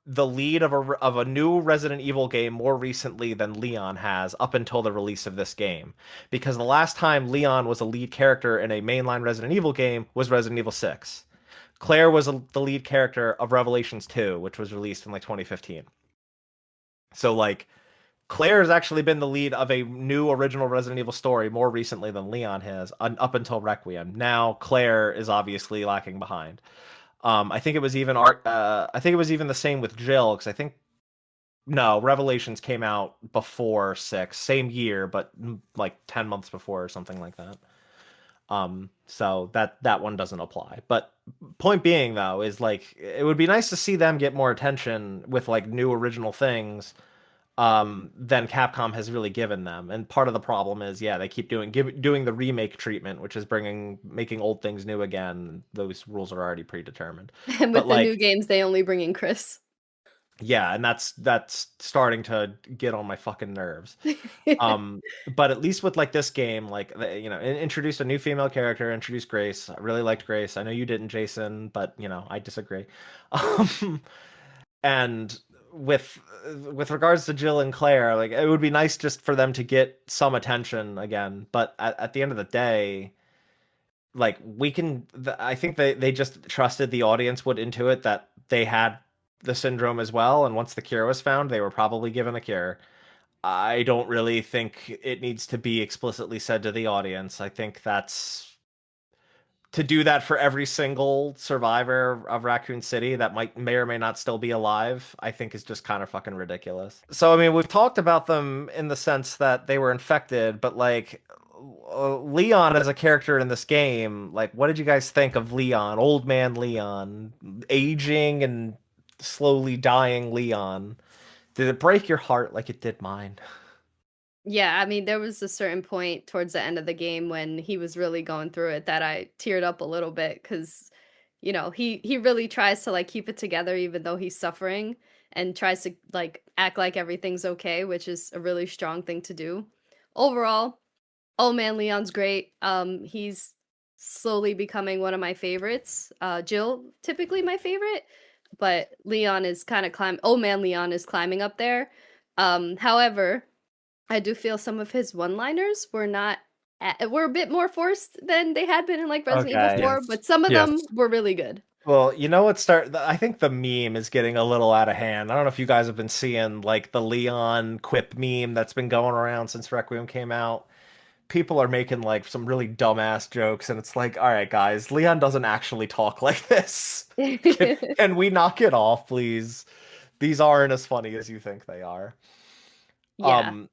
the lead of a new Resident Evil game more recently than Leon has up until the release of this game. Because the last time Leon was a lead character in a mainline Resident Evil game was Resident Evil 6. Claire was the lead character of Revelations 2, which was released in like 2015. So like Claire has actually been the lead of a new original Resident Evil story more recently than Leon has, up until Requiem. Now Claire is obviously lacking behind. I think it was even I think it was even the same with Jill because I think no Revelations came out before 6, same year, but like 10 months before or something like that. So that one doesn't apply. But point being though is like it would be nice to see them get more attention with like new original things than Capcom has really given them. And part of the problem is, yeah, they keep doing the remake treatment, which is making old things new again. Those rules are already predetermined. And But with the new like, games, they only bring in Chris. yeah, and that's starting to get on my fucking nerves. But at least with like this game, like introduced a new female character, introduced Grace. I really liked Grace. I know you didn't, Jason, but I disagree. Um, and with regards to Jill and Claire, like it would be nice just for them to get some attention again. But at the end of the day, like I think they just trusted the audience would intuit that they had the syndrome as well, and once the cure was found, they were probably given a cure. I don't really think it needs to be explicitly said to the audience. I think that's to do that for every single survivor of Raccoon City that may or may not still be alive, I think is just kind of fucking ridiculous. So I mean, we've talked about them in the sense that they were infected, but like Leon as a character in this game, like what did you guys think of Leon, old man Leon, aging and slowly dying Leon? Did it break your heart like it did mine? Yeah, I mean, there was a certain point towards the end of the game when he was really going through it that I teared up a little bit because, he really tries to like keep it together even though he's suffering and tries to like act like everything's okay, which is a really strong thing to do. Overall, oh man, Leon's great. He's slowly becoming one of my favorites. Jill, typically my favorite, but Leon is kind of Oh man, Leon is climbing up there. However, I do feel some of his one-liners were a bit more forced than they had been in like Resident Evil Okay. 4, Yes. but some of Yes. them were really good. Well, I think the meme is getting a little out of hand. I don't know if you guys have been seeing like the Leon quip meme that's been going around since Requiem came out. People are making like some really dumbass jokes, and it's like, all right, guys, Leon doesn't actually talk like this. Can we knock it off, please? These aren't as funny as you think they are. Yeah. Um,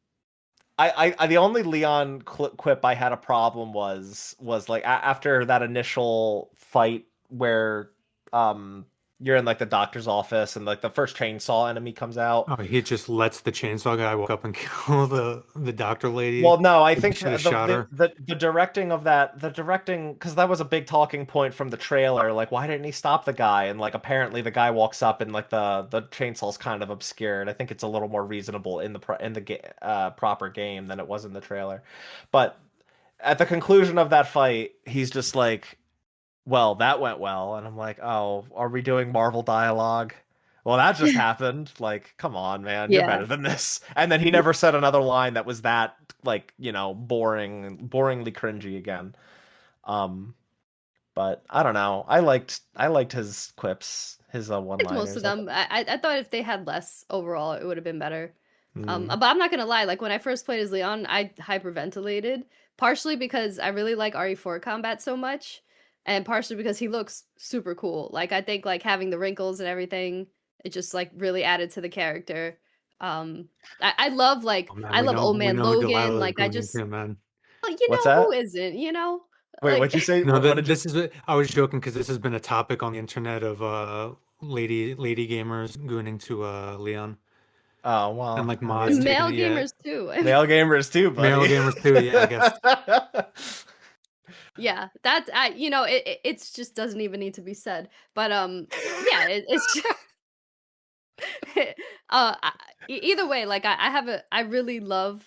the only Leon quip I had a problem was like after that initial fight where um you're in like the doctor's office and like the first chainsaw enemy comes out. Oh, he just lets the chainsaw guy walk up and kill the doctor lady. Well, no, I He think should have shot her. the directing of that, the directing, because that was a big talking point from the trailer. Like, why didn't he stop the guy? And like, apparently, the guy walks up and like the chainsaw's kind of obscured. I think it's a little more reasonable in the proper game than it was in the trailer. But at the conclusion of that fight, he's just like, "Well, that went well," and I'm like, "Oh, are we doing Marvel dialogue?" Well, that just happened. Like, come on, man, you're Yeah. better than this. And then he never said another line that was that like, boringly cringy again. Um, but I don't know. I liked his quips, his Liked most of one-liners. them. I thought if they had less overall, it would have been better. Mm. But I'm not gonna lie, like when I first played as Leon, I hyperventilated, partially because I really like RE4 combat so much, and partially because he looks super cool. Like I think like having the wrinkles and everything, it just like really added to the character. I love like Oh man, I love Old we Man know who Logan. Delilah is Like I going just into, man. like What's who that? isn't, Wait, Like what'd you say? No, What did you? this is I was joking because this has been a topic on the internet of lady gamers gooning to Leon Oh, and well, like I mods mean, taking male it. Yeah, gamers too. male gamers too, male buddy. gamers too. Yeah, I guess. Yeah, that's it's just doesn't even need to be said. But yeah, it's just, either way, like I really love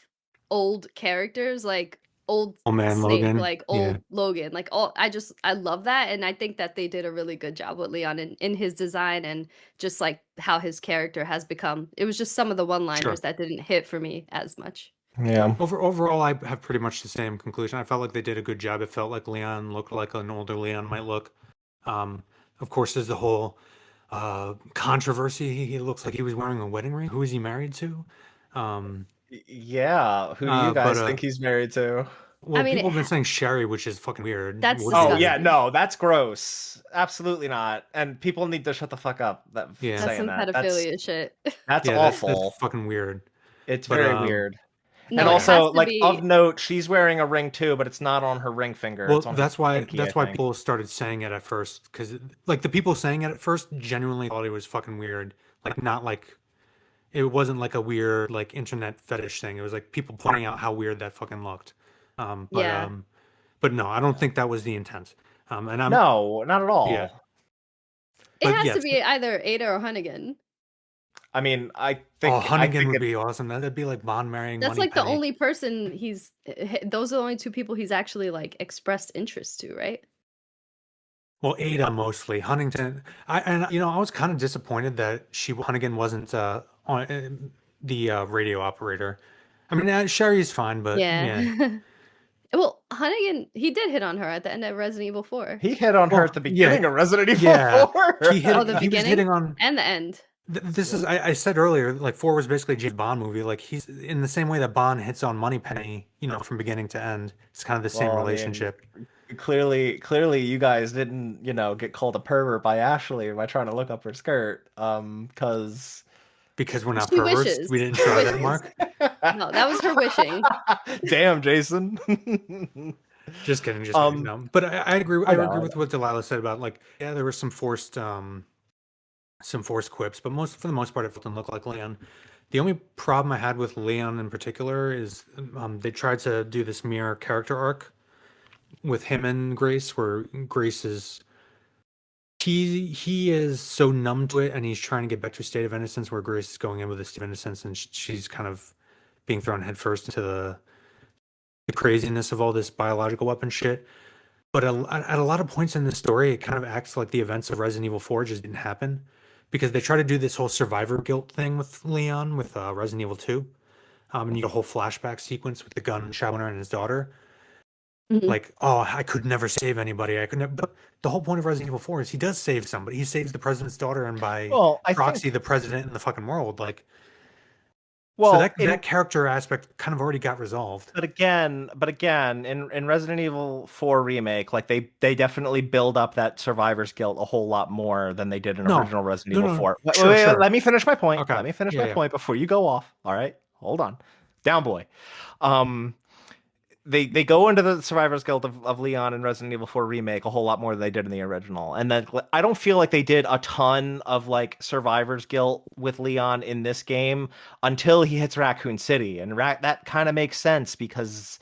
old characters, like old Oh man, Snake, Logan. like Yeah, old Logan, like all I love that, and I think that they did a really good job with Leon in his design and just like how his character has become. It was just some of the one-liners sure. that didn't hit for me as much. Yeah. Overall, I have pretty much the same conclusion. I felt like they did a good job. It felt like Leon looked like an older Leon might look. Um, of course, there's the whole controversy. He looks like he was wearing a wedding ring. Who is he married to? Um, Yeah. Who do you but guys think he's married to? I well, mean, people have been saying Sherry, which is fucking weird. that's What is Oh that? yeah, disgusting. no, that's gross. Absolutely not. And people need to shut the fuck up that Yeah, That's saying some that. That's pedophilia shit. that's yeah, that's awful. fucking weird. It's But very weird. And No, it yeah. has also, to like of be. note, she's wearing a ring too, but it's not on her ring finger. Well, It's on her pinky, I that's why think. people started saying it at first because like the people saying it at first genuinely thought it was fucking weird. Like not like it wasn't like a weird like internet fetish thing. It was like people pointing out how weird that fucking looked. Um, but Yeah. um, but no, I don't think that was the intent. And I'm No, not at yeah, all. It but has to yes. be either Ada or Hunnigan. I mean, Oh, I Hunnigan think would it. be awesome. That'd be like Bond marrying That's like the Moneypenny. only person those are the only two people he's actually like expressed interest to, right? Well, Ada mostly. Huntington. I was kind of disappointed that Hunnigan wasn't on the radio operator. I mean, Sherry's fine, but yeah. Yeah. Well, Hunnigan, he did hit on her at the end of Resident Evil 4. He hit on her at Well, the yeah, beginning of Resident Evil yeah. 4. Oh, the He was beginning hitting on. and the end. This is Yep. I said earlier, like four was basically a James Bond movie. Like he's in the same way that Bond hits on Moneypenny, from begining to end. It's kind of the same Well, I mean, relationship. clearly, you guys didn't, get called a pervert by Ashley by trying to look up her skirt. Because. Because we're not She perverts. wishes. We didn't She try that, wishes. Mark. No, that was her wishing. Damn, Jason. Just kidding, just kidding. No. But I agree. I I know, agree I with what Delilah said about like, yeah, there were some forced quips, but for the most part, it didn't look like Leon. The only problem I had with Leon in particular is they tried to do this mirror character arc with him and Grace, where Grace is he is so numb to it, and he's trying to get back to a state of innocence, where Grace is going in with a state of innocence, and she's kind of being thrown headfirst into the craziness of all this biological weapon shit. But at a lot of points in the story, it kind of acts like the events of Resident Evil 4 just didn't happen, because they try to do this whole survivor guilt thing with Leon with Resident Evil 2. And you get a whole flashback sequence with the gun Shadow and his daughter. Mhm. Like, oh, I could never save anybody. I could never. But the whole point of Resident Evil 4 is he does save somebody. He saves the president's daughter, and by Well, I proxy, think the president in the fucking world. Like, so well that in character aspect kind of already got resolved. but again, in Resident Evil 4 remake, like they definitely build up that survivor's guilt a whole lot more than they did in No, original Resident no, Evil no. 4. Wait, Sure, wait, sure. let me finish my point. Okay. Let me finish Yeah, my yeah. point before you go off. All right, hold on, down boy. Um, they go into the survivor's guilt of Leon in Resident Evil 4 remake a whole lot more than they did in the original. And then I don't feel like they did a ton of like survivor's guilt with Leon in this game until he hits Raccoon City. And that kind of makes sense because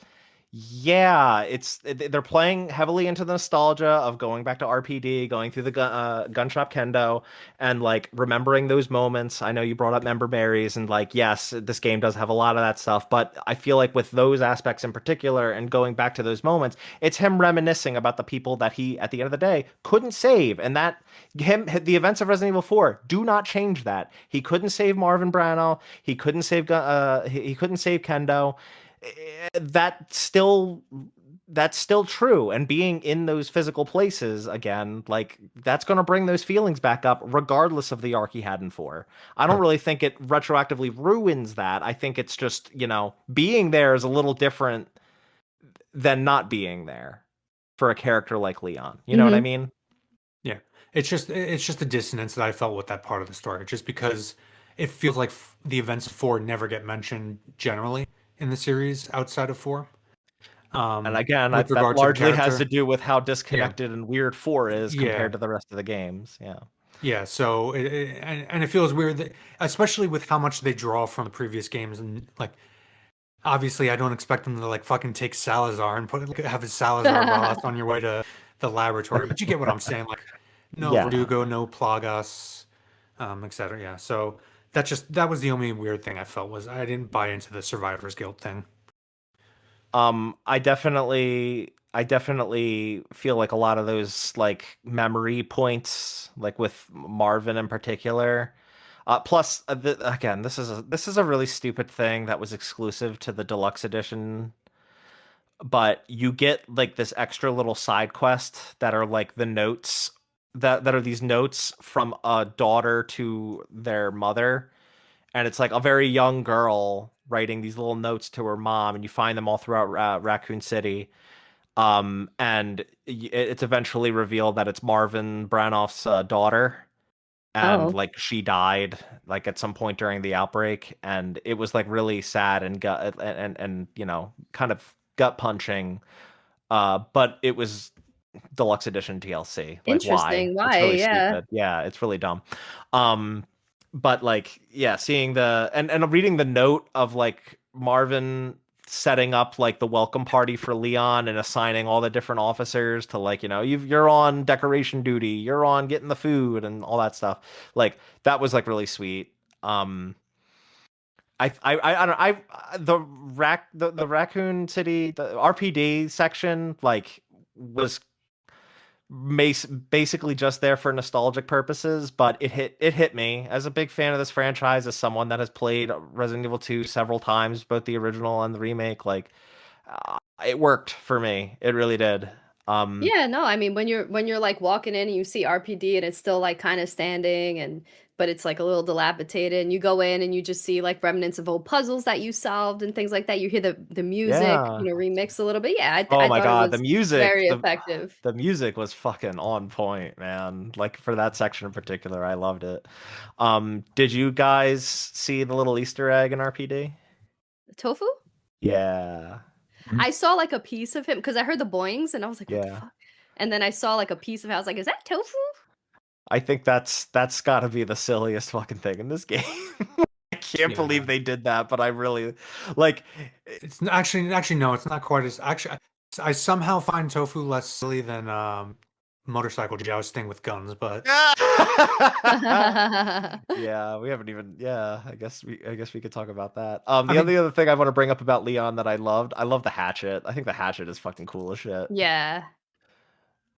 yeah, they're playing heavily into the nostalgia of going back to RPD, going through the gun shop kendo, and like remembering those moments. I know you brought up member berries, and like yes, this game does have a lot of that stuff, but I feel like with those aspects in particular, and going back to those moments, it's him reminiscing about the people that he, at the end of the day, couldn't save, and that the events of Resident Evil 4 do not change that. He couldn't save Marvin Branagh. He couldn't save he couldn't save Kendo. that still that's still true, and being in those physical places again, like that's going to bring those feelings back up regardless of the arc he had in 4. I don't Sure. really think it retroactively ruins that. I think it's just, being there is a little different than not being there for a character like Leon, you know what I Mhm. mean? Yeah. It's just the dissonance that I felt with that part of the story, just because it feels like the events of 4 never get mentioned generally in the series outside of 4. And again, With that regard to the largely has to character. do with how Yeah. disconnected and weird 4 is Yeah. compared to the rest of the games. Yeah. Yeah, so and it feels weird that, especially with how much they draw from the previous games, and like obviously I don't expect them to like fucking take Salazar and put have a Salazar boss on your way to the laboratory, but you get what I'm saying. Like, no Yeah. Verdugo, no Plagas, etc. Yeah, so that was the only weird thing I felt, was I didn't buy into the Survivor's Guild thing. I definitely feel like a lot of those like memory points, like with Marvin in particular. Plus, again, this is a really stupid thing that was exclusive to the deluxe edition, but you get like this extra little side quest that are like the notes that are these notes from a daughter to their mother, and it's like a very young girl writing these little notes to her mom, and you find them all throughout Raccoon City. And it's eventually revealed that it's Marvin Branoff's daughter, and Oh, like she died like at some point during the outbreak, and it was like really sad and gut and kind of gut punching. But it was deluxe edition DLC. Like, why? interesting. It's Why? really Yeah. stupid. Yeah, it's really dumb. Um, but like, yeah, seeing and reading the note of like Marvin setting up like the welcome party for Leon and assigning all the different officers to like, you're on decoration duty, you're on getting the food and all that stuff. Like that was like really sweet. I don't the Raccoon City, the RPD section like was basically just there for nostalgic purposes, but it hit me as a big fan of this franchise, as someone that has played Resident Evil 2 several times, both the original and the remake. Like, it worked for me. It really did. Um, Yeah, no, I mean when you're like walking in and you see RPD and it's still like kind of standing and but it's like a little dilapidated and you go in and you just see like remnants of old puzzles that you solved and things like that. You hear the music, yeah. remixed a little bit. Yeah, Oh I my thought it God, was very effective. the music was fucking on point, man. Like for that section in particular, I loved it. Did you guys see the little Easter egg in RPD? Tofu? Yeah. Mhm. I saw like a piece of him because I heard the boings and I was like, what the Yeah. fuck? And then I saw like a piece of it. I was like, is that tofu? I think that's got to be the silliest fucking thing in this game. can't Yeah. believe they did that, but I really like. It's actually no, it's not quite as actually. I somehow find tofu less silly than motorcycle jousting with guns, but Yeah, we haven't even. Yeah, I guess we could talk about that. I The mean, other thing I want to bring up about Leon that I loved, I love the hatchet. I think the hatchet is fucking cool as shit. Yeah.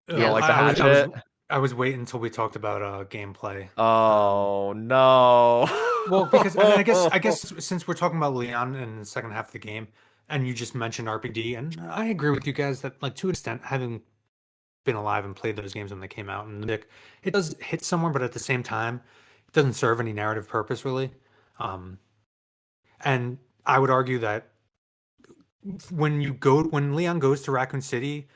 You don't Yeah, like the I was hatchet? I was waiting until we talked about gameplay. Oh no. Well, because I guess since we're talking about Leon in the second half of the game, and you just mentioned RPD, and I agree with you guys that like to an extent, having been alive and played those games when they came out, and it does hit somewhere, but at the same time, it doesn't serve any narrative purpose really. Um, and I would argue that when Leon goes to Raccoon City,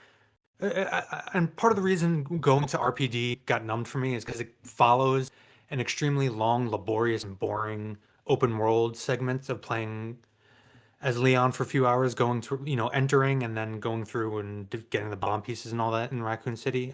and part of the reason going to RPD got numbed for me is because it follows an extremely long, laborious, and boring open world segment of playing as Leon for a few hours, going to entering and then going through and getting the bomb pieces and all that in Raccoon City.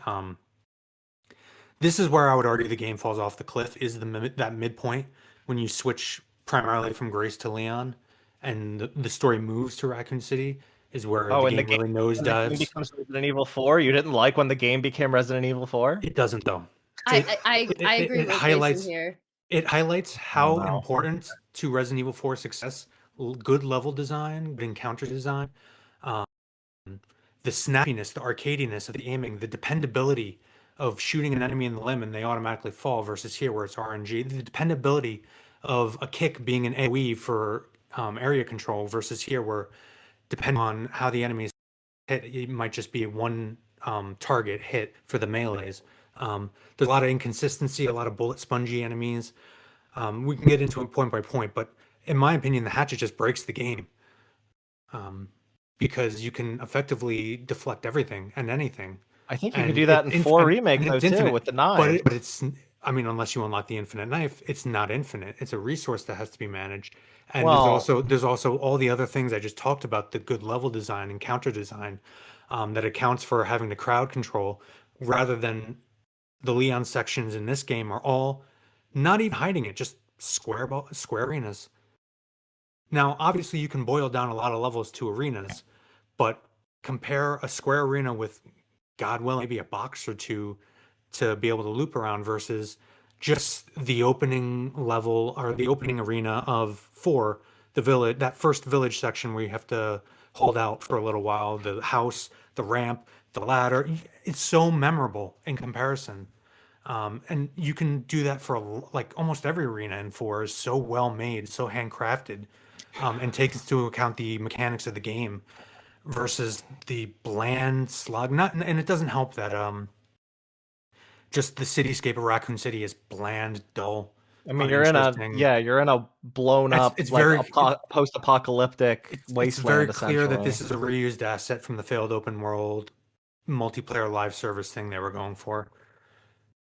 This is where I would argue the game falls off the cliff is that midpoint when you switch primarily from Grace to Leon, and the story moves to Raccoon City is where Oh, the and game really when the game nosedives. becomes Resident Evil 4, you didn't like when the game became Resident Evil 4? It doesn't though. It I agree it with Jason highlights here. I don't how know. important to Resident Evil 4 success good level design, good encounter design, um, the snappiness, the arcadiness of the aiming, the dependability of shooting an enemy in the limb and they automatically fall versus here where it's RNG, the dependability of a kick being an AoE for area control versus here where depending on how the enemies hit, it might just be one target hit for the melees. There's a lot of inconsistency, a lot of bullet spongy enemies. We can get into it point by point, but in my opinion, the hatchet just breaks the game um, because you can effectively deflect everything and anything, I think you could and do that in 4 and remake though it's too infinite. with the knife. But it's I mean, unless you unlock the infinite knife, it's not infinite. It's a resource that has to be managed. And Well, there's also all the other things I just talked about, the good level design and counter design that accounts for having the crowd control rather than the Leon sections in this game are all not even hiding it, just square arenas. Now, obviously, you can boil down a lot of levels to arenas, but compare a square arena with, God willing, maybe a box or two to be able to loop around versus just the opening level or the opening arena of four, the village, that first village section where you have to hold out for a little while, the house, the ramp, the ladder. It's so memorable in comparison. And you can do that for like almost every arena in four is so well made, so handcrafted, and takes into account the mechanics of the game versus the bland slog. Not, and it doesn't help that just the cityscape of Raccoon City is bland, dull, I mean, uninteresting. you're in a blown up It's like very post-apocalyptic it's very wasteland clear that essentially. this is a reused asset from the failed open world multiplayer live service thing they were going for.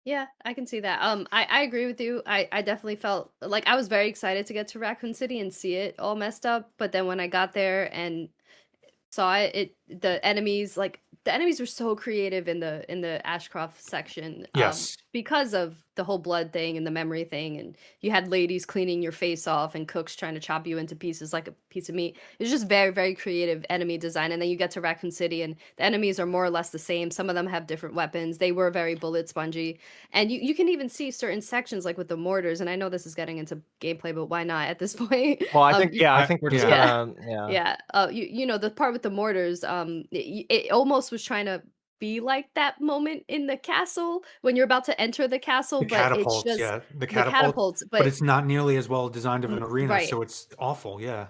Yeah, I can see that. I agree with you. I definitely felt like I was very excited to get to Raccoon City and see it all messed up, but then when I got there and saw the enemies, like the enemies were so creative in the Ashcroft section, Yes. because of the whole blood thing and the memory thing, and you had ladies cleaning your face off and cooks trying to chop you into pieces like a piece of meat. It was just very, very creative enemy design. And then you get to Raccoon City and the enemies are more or less the same. Some of them have different weapons. They were very bullet spongy. And you can even see certain sections like with the mortars, and I know this is getting into gameplay, but why not at this point? Well, You, I I think we're just yeah. yeah. gonna yeah. Yeah, you know the part with the mortars, it almost was trying to be like that moment in the castle when you're about to enter the castle, The but it's catapults, just yeah, the the catapults, catapults. but But it's not nearly as well designed of an arena, right, so it's awful. Yeah.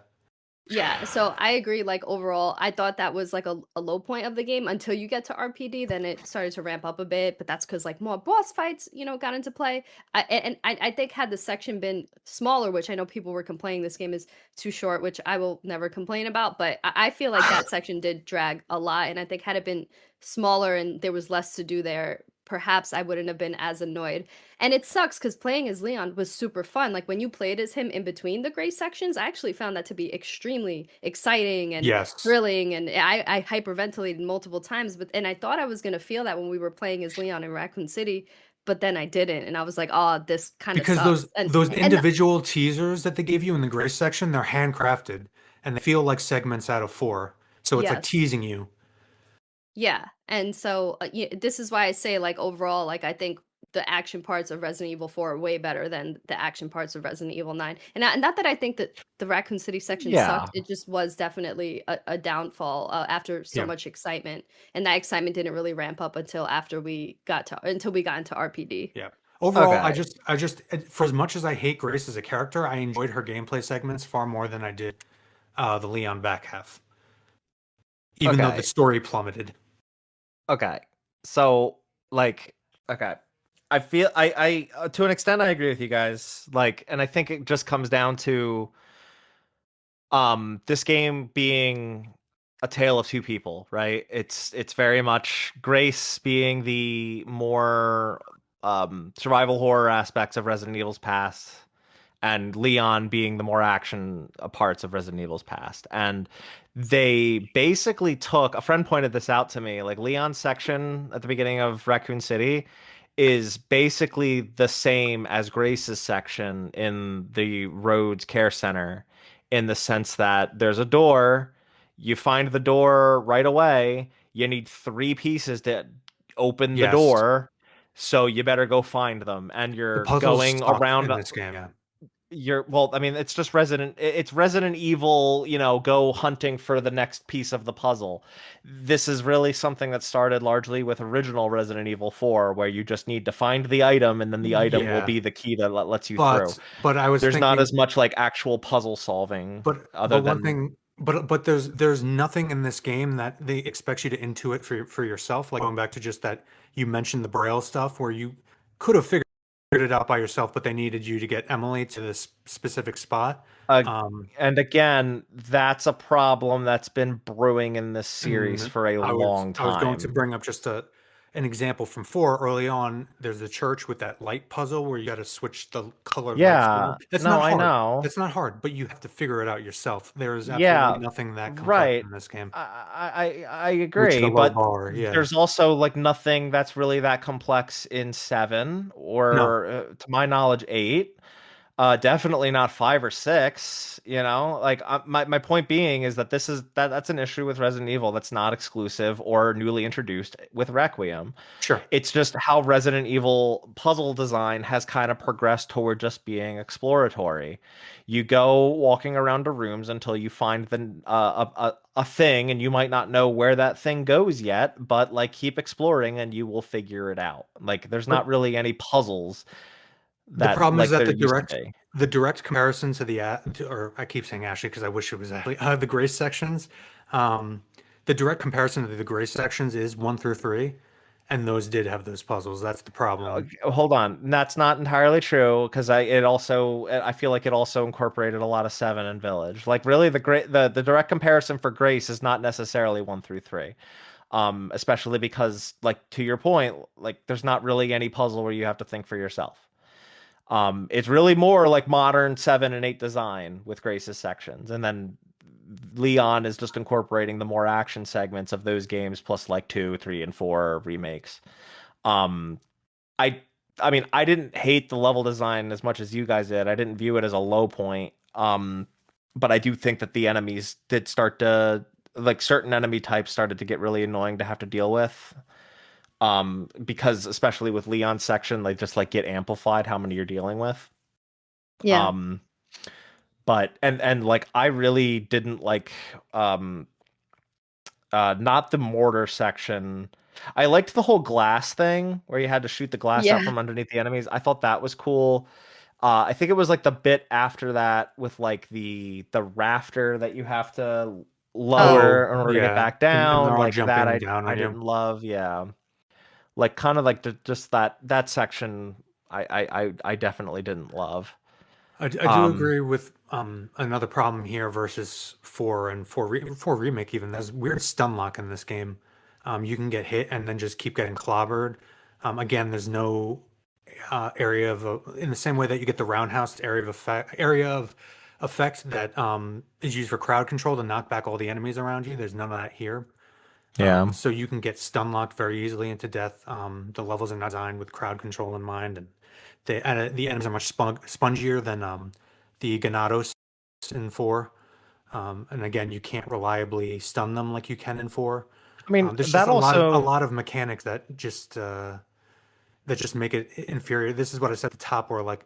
yeah. So I agree. Like overall, I thought that was like a low point of the game until you get to RPD. Then it started to ramp up a bit, but that's because like more boss fights, got into play. I think had the section been smaller, which I know people were complaining this game is too short, which I will never complain about. But I feel like that section did drag a lot, and I think had it been smaller and there was less to do there, perhaps I wouldn't have been as annoyed. And it sucks because playing as Leon was super fun. Like when you played as him in between the gray sections, I actually found that to be extremely exciting and Yes. thrilling. And I hyperventilated multiple times. And I thought I was gonna feel that when we were playing as Leon in Raccoon City. but then I didn't, and I was like, "Oh, this kind of Because sucks." those And individual teasers that they give you in the Grace section, they're handcrafted and they feel like segments out of 4. So it's like yes. teasing you. Yeah, and so, this is why I say, like, overall, like, I think the action parts of Resident Evil 4 are way better than the action parts of Resident Evil 9, and not that I think that the Raccoon City section Yeah. sucked, it just was definitely a downfall, after so Yeah. much excitement, and that excitement didn't really ramp up until we got into RPD. Yeah. Overall, Okay. I just for as much as I hate Grace as a character, I enjoyed her gameplay segments far more than I did the Leon back half. Even though the Okay. story plummeted. Okay. So, like, okay. I feel I to an extent I agree with you guys. Like, and I think it just comes down to this game being a tale of two people, right? It's very much Grace being the more survival horror aspects of Resident Evil's past, and Leon being the more action parts of Resident Evil's past. And they basically took, a friend pointed this out to me, like Leon's section at the beginning of Raccoon City is basically the same as Grace's section in the Rhodes Care Center, in the sense that there's a door, you find the door right away, you need three pieces to open the Yes. door, so you better go find them, and The you're puzzles going suck around. in this game, yeah. Well, I mean, it's just it's Resident Evil, go hunting for the next piece of the puzzle. This is really something that started largely with original Resident Evil 4, where you just need to find the item, and then the item will Yeah. be the key that lets you through. But I was There's not thinking as much like actual puzzle solving but other one than thing but there's nothing in this game that they expect you to intuit for yourself. Like going back to just that you mentioned the Braille stuff where you could have figured it out by yourself, but they needed you to get Emily to this specific spot. uh, Um, and again, that's a problem that's been brewing in this series and for a long I was going to time. bring up just an example from 4 early on. There's the church with that light puzzle where you got to switch the colored lights. Yeah, That's no, not I hard. know. That's not hard, but you have to figure it out yourself. There is absolutely Yeah, nothing that complex right. in this game. I Reached a agree, low but bar, yeah. there's also like nothing that's really that complex in 7 No, or to my knowledge 8. Definitely not 5 or 6, Like my point being is that that's an issue with Resident Evil that's not exclusive or newly introduced with Requiem. sure. It's just how Resident Evil puzzle design has kind of progressed toward just being exploratory. You go walking around the rooms until you find a thing, and you might not know where that thing goes yet, but like keep exploring and you will figure it out. Like there's not But really any puzzles the that problem is like that there used to be. the direct comparison to or I keep saying Ashley because I wish it was Ashley, the Grace sections. Um, the direct comparison to the Grace sections is 1 through 3, and those did have those puzzles. That's the problem. Hold on, that's not entirely true because I feel like it also incorporated a lot of 7 and Village. Like really, the direct comparison for Grace is not necessarily 1 through 3. Especially because, like, to your point, like there's not really any puzzle where you have to think for yourself. It's really more like modern 7 and 8 design with Grace's sections, and then Leon is just incorporating the more action segments of those games plus like 2, 3, and 4 remakes. Um, I I mean, I didn't hate the level design as much as you guys did. I didn't view it as a low point. But I do think that the enemies did start to, like, certain enemy types started to get really annoying to have to deal with. Because especially with Leon's section, they just like get amplified how many you're dealing with. Yeah. Um, but and like I really didn't like not the mortar section. I liked the whole glass thing where you had to shoot the glass out Yeah. from underneath the enemies. I thought that was cool. I think it was like the bit after that with like the rafter that you have to Oh, lower in order to get Yeah, back and they're down. all Like that, jumping I down I on you. didn't love. Yeah, like kind of like just that section. I definitely didn't love. I do Um, agree with another problem here versus 4 and 4 remake even. There's weird stun lock in this game. You can get hit and then just keep getting clobbered. Again, there's no area of in the same way that you get the roundhouse area of effect that is used for crowd control to knock back all the enemies around you. There's none of that here. Yeah. So you can get stun locked very easily into death. The levels are not designed with crowd control in mind, and the enemies are much spongier than the Ganados in 4. And again, you can't reliably stun them like you can in 4. I mean, There's just that a also, lot of mechanics that just make it inferior. This is what I said at the top, where like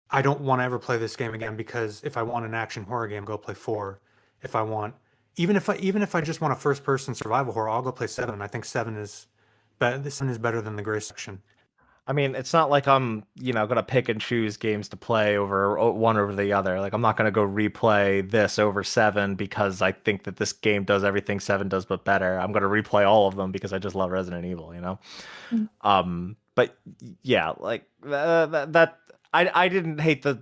I don't want to ever play this game again, because if I want an action horror game, go play 4. If I want, even if I just want a first person survival horror, I'll go play 7. I think 7 is better. 7 is better than the Gray section. I mean, it's not like I'm, gonna pick and choose games to play over one over the other. Like, I'm not gonna go replay this over 7 because I think that this game does everything 7 does but better. I'm gonna replay all of them because I just love Resident Evil, Mm. But yeah, like that I didn't hate the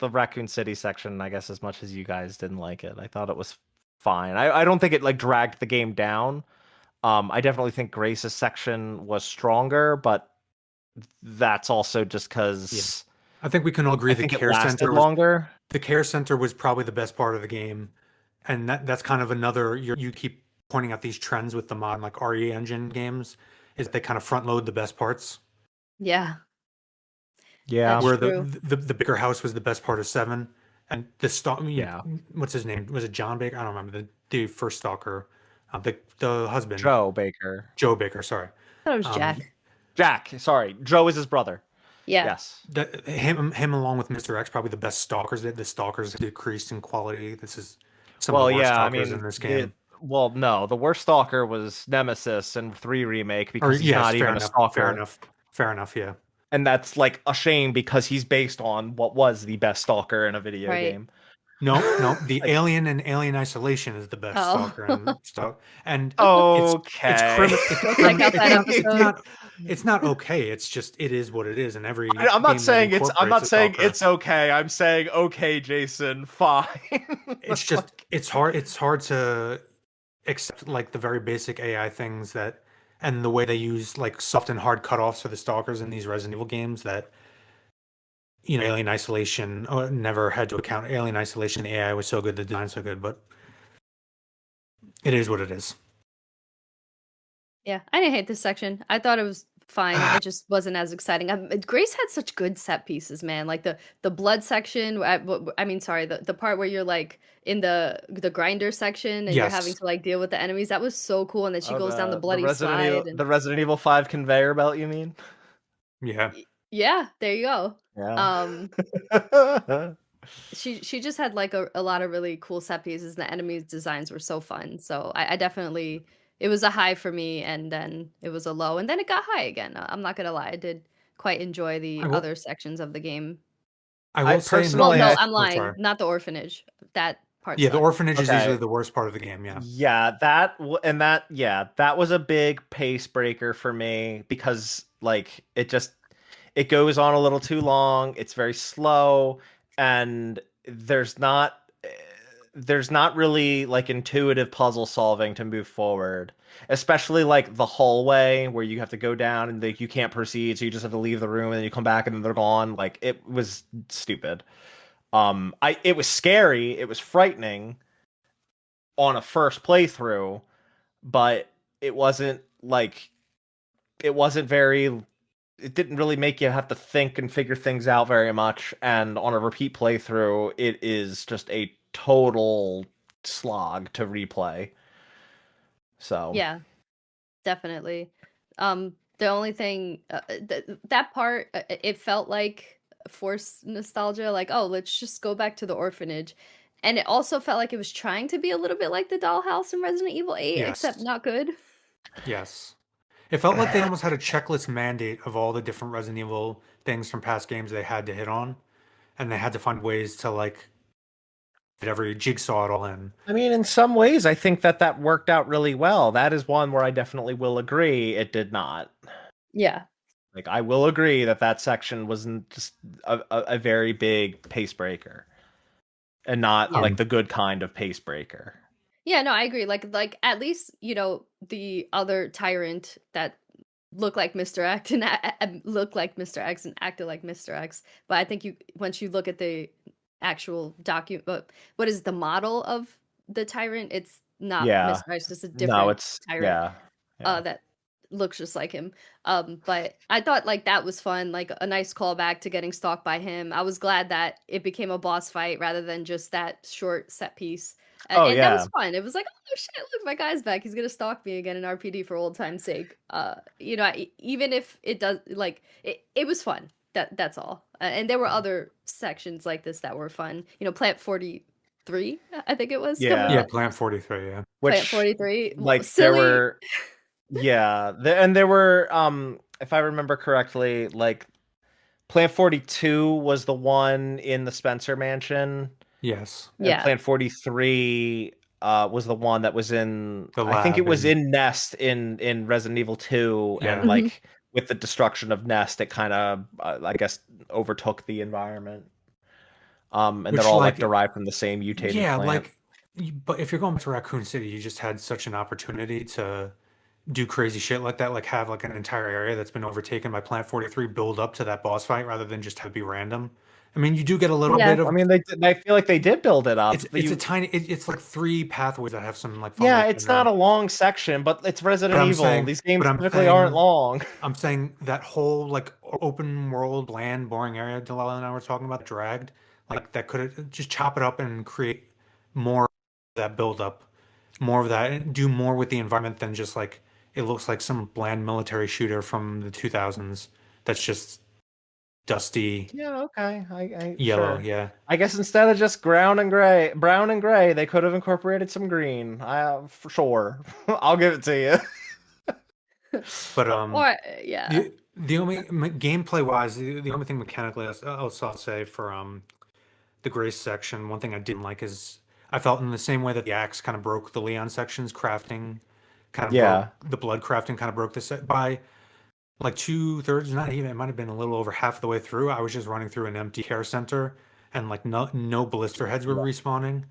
Raccoon City section, I guess, as much as you guys didn't like it. I thought it was fine. I don't think it like dragged the game down. I definitely think Grace's section was stronger, but that's also just Yeah. because I think we can all agree I think it lasted the longer. care center was probably the best part of the game, and that's kind of another, you keep pointing out these trends with the modern like RE engine games, is they kind of front load the best parts. Yeah, Yeah, that's Where true. the bigger house was the best part of 7, and the stalk. yeah. What's his name? Was it John Baker? I don't remember the first stalker, the husband, Joe Baker. Joe Baker. Sorry, I thought it was um, Jack. Jack, sorry. Joe is his brother. Yeah, Yes. him along with Mr. X, probably the best stalkers. The stalkers decreased in quality. This is some of Well, the worst yeah, I stalkers in mean, this game. well, no, the worst stalker was Nemesis in 3 remake Or because he's yes, not fair even a enough, fair stalker. enough, fair enough. Yeah. And that's like a shame because he's based on what was the best stalker in a video right. game. No, the Like, Alien and Alien Isolation is the best stalker and Oh, stuff. And it's okay. criminal. It's go check criminal. out that episode. It's not okay. It's just it is what it is. And every I'm not game that saying I'm incorporates not a saying stalker, it's okay. I'm saying okay, Jason, fine. it's just Like, it's hard to accept like the very basic AI things that, and the way they use like soft and hard cutoffs for the stalkers in these Resident Evil games, that Alien Isolation never had to account. Alien Isolation, the AI was so good, the design so good, but it is what it is. Yeah, I didn't hate this section. I thought it was fine. It just wasn't as exciting. Grace had such good set pieces, man. Like the blood section. I mean, sorry, the part where you're like in the grinder section and you're having Yes. to like deal with the enemies. That was so cool. And then she oh, goes down the the bloody slide. And The Resident Evil 5 conveyor belt, you mean? Yeah. yeah, there you go. Yeah. She just had like a lot of really cool set pieces. The enemies designs were so fun. So I definitely, it was a high for me, and then it was a low, and then it got high again. I'm not gonna lie, I did quite enjoy I the will other sections of the game. I I will say in the Well, personally, no, I I'm oh, lying. sorry. Not the orphanage. That part Yeah, the sucked. orphanage is okay. usually the worst part of the game, yeah. Yeah, that was a big pace breaker for me because like it goes on a little too long. It's very slow, and there's not really like intuitive puzzle solving to move forward, especially like the hallway where you have to go down and like you can't proceed, so you just have to leave the room and then you come back and then they're gone. Like, it was stupid. It was scary, it was frightening on a first playthrough, but it wasn't like it wasn't very it didn't really make you have to think and figure things out very much, and on a repeat playthrough it is just a total slog to replay. So Yeah, definitely. The only thing that part, it felt like forced nostalgia. Like, oh, let's just go back to the orphanage. And it also felt like it was trying to be a little bit like the dollhouse in Resident Evil 8, except Yes. not good. Yes. It felt like they almost had a checklist mandate of all the different Resident Evil things from past games they had to hit on, and they had to find ways to like fit every jigsaw it all in. I mean, in some ways I think that worked out really well. That is one where I definitely will agree it did not. Yeah. Like, I will agree that section wasn't just a very big pace breaker, and not Yeah. like the good kind of pace breaker. Yeah, no, I agree. Like at least, the other tyrant that looked like Mr. X and looked like Mr. X and acted like Mr. X. But I think once you look at the actual document, what is the model of the tyrant? It's not Yeah. Mr. Ice, just a No, different it's tyrant. yeah. Yeah. That looks just like him. But I thought like that was fun, like a nice callback to getting stalked by him. I was glad that it became a boss fight rather than just that short set piece. Oh And that yeah. was fun. It was like, oh shit, look, my guy's back. He's gonna stalk me again in RPD for old time's sake. Even if it does, like, it was fun. That's all. And there were other sections like this that were fun. Plant 43, I think it was coming Yeah. Yeah, up. Plant 43. Yeah. Plant Which 43, like there silly. were yeah, and there were if I remember correctly, like Plant 42 was the one in the Spencer Mansion, Yes. and Yeah. Plant 43 was the one that was in The I think it lab was and in Nest in Resident Evil 2, and yeah. Mhm. like with the destruction of Nest it kind of I guess overtook the environment. And they're Which all like like derived from the same mutated yeah, plant. like but if you're going back to Raccoon City, you just had such an opportunity to do crazy shit like that, like have like an entire area that's been overtaken by Plant 43 build up to that boss fight rather than just have it be random. I mean, you do get a little Yeah. bit I of mean, I feel like they did build it up. it's a tiny it's like three pathways that have some like Yeah, formation it's not there. a long section, but it's But Resident I'm Evil. saying These but games I'm typically aren't saying long. I'm saying that whole like open world, bland, boring area Delilah and I were talking about dragged, like that could just chop it up and create more of that build up, more of that, and do more with the environment than just like it looks like some bland military shooter from the 2000s that's just dusty Yeah, okay. I yellow. sure. Yeah, I guess instead of just brown and gray, they could have incorporated some green. For sure. I'll give it to you. but Or yeah. the only gameplay wise, the only thing mechanically I'll say for the Grace section, one thing I didn't like is I felt in the same way that the axe kind of broke the Leon sections, crafting kind of broke Yeah. the blood crafting kind of broke the set by like 2/3, not even, it might have been a little over half the way through. I was just running through an empty care center and like no blister heads were respawning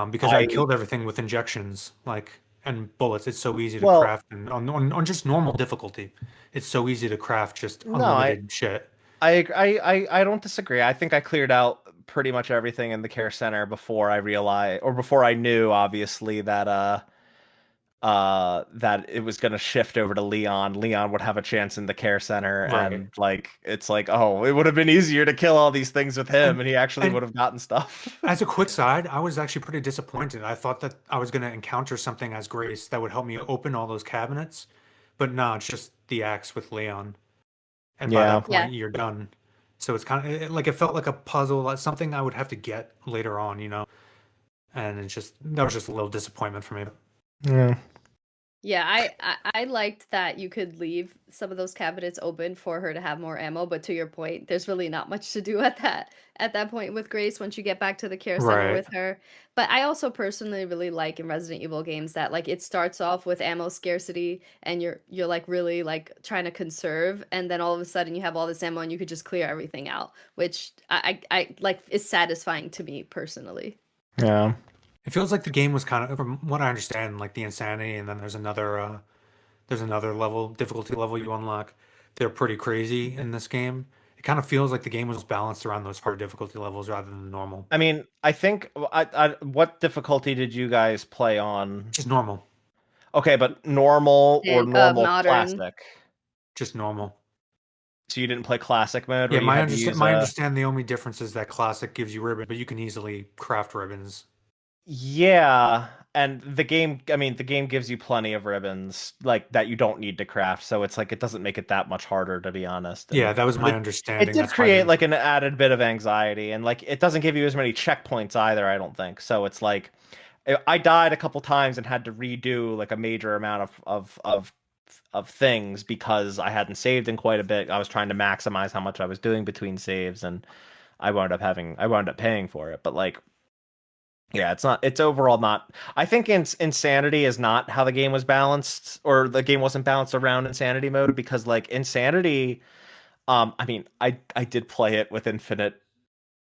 because I I killed everything with injections like and bullets. It's so easy to well, craft and on just normal difficulty. It's so easy to craft just no, unlimited shit. I don't disagree. I think I cleared out pretty much everything in the care center before I realized or before I knew obviously that it was going to shift over to Leon. Leon would have a chance in the care center, Right. and like it's like, oh, it would have been easier to kill all these things with him, And and he actually and would have gotten stuff. as a quick side, I was actually pretty disappointed. I thought that I was going to encounter something as Grace that would help me open all those cabinets, but no, it's just the axe with Leon. And by Yeah. that Yeah. point, you're done. So it's kind of like it felt like a puzzle, like something I would have to get later on, And it's just that was just a little disappointment for me. Yeah. Yeah, I liked that you could leave some of those cabinets open for her to have more ammo, but to your point, there's really not much to do at that point with Grace once you get back to the care center Right. with her. But I also personally really like in Resident Evil games that like it starts off with ammo scarcity and you're like really like trying to conserve, and then all of a sudden you have all this ammo and you could just clear everything out, which I like is satisfying to me personally. Yeah. It feels like the game was kind of, from what I understand, like the insanity, and then there's another level, difficulty level you unlock. They're pretty crazy in this game. It kind of feels like the game was balanced around those hard difficulty levels rather than normal. I mean, I think what difficulty did you guys play on? Just normal. Okay, but normal or And normal modern. classic? Just normal. So you didn't play classic mode Yeah, where you had to use my a understand the only difference is that classic gives you ribbon, but you can easily craft ribbons. Yeah, and the game gives you plenty of ribbons like that you don't need to craft, so it's like it doesn't make it that much harder to be honest. Yeah, And that was but my it understanding. did That's why I create didn't. like an added bit of anxiety, and like it doesn't give you as many checkpoints either, I don't think. So it's like I died a couple times and had to redo like a major amount of things because I hadn't saved in quite a bit. I was trying to maximize how much I was doing between saves, and I wound up paying for it. But like yeah, it's overall not. I think Insanity is not how the game was balanced, or the game wasn't balanced around Insanity mode, because like Insanity, I mean, I did play it with infinite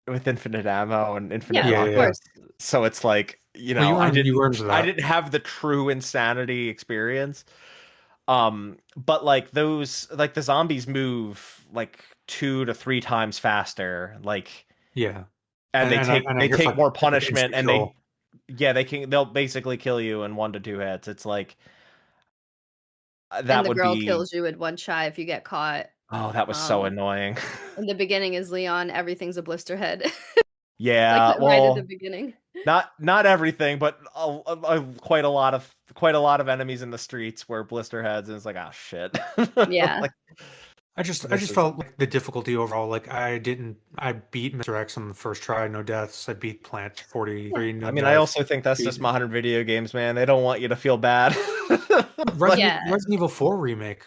ammo and infinite Yeah, Yeah, of yeah. rockets, course. so it's like, Well, you earned I that. didn't have the true Insanity experience. But like the zombies move like 2 to 3 times faster, like, Yeah, and and I they hear take more fucking punishment, and control. Yeah, they'll basically kill you in 1 to 2 hits. It's like And that the would girl be kills you in one shot if you get caught. oh, that was so annoying. In the beginning is Leon, everything's a blister head. Like, Yeah, right at the well, beginning. not everything, but quite a lot of enemies in the streets were blister heads, and it's like, oh shit. Yeah. Like I this just is felt like the difficulty overall. Like I beat Mr. X on the first try, no deaths. I beat Plant 43, no I mean, I deaths. also think that's Beat just modern video games, man. They don't want you to feel bad. Like, Yeah. Resident Evil 4 remake.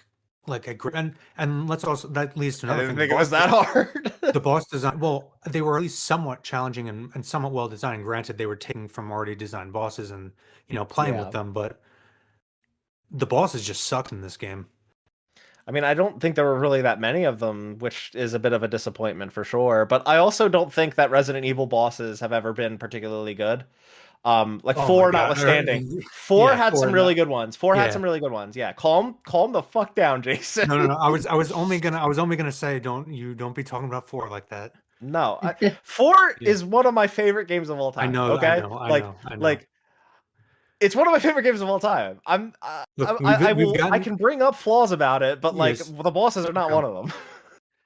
Like and let's also that leads to I another didn't thing. think it was that hard. The boss design, well, they were at least somewhat challenging and somewhat well designed. Granted, they were taking from already designed bosses and playing with Yeah. them, but the bosses just sucked in this game. I mean, I don't think there were really that many of them, which is a bit of a disappointment for sure. But I also don't think that Resident Evil bosses have ever been particularly good. Like Oh my 4 god! notwithstanding. 4 Yeah, had some really good ones. 4 had yeah. some really good ones. Yeah, calm the fuck down, Jason. No. I was only gonna say don't be talking about 4 like that. No, 4 Yeah. is one of my favorite games of all I time. know, Okay, like it's one of my favorite games of all time. Look, I can bring up flaws about it, but like yes. the bosses are not one of them.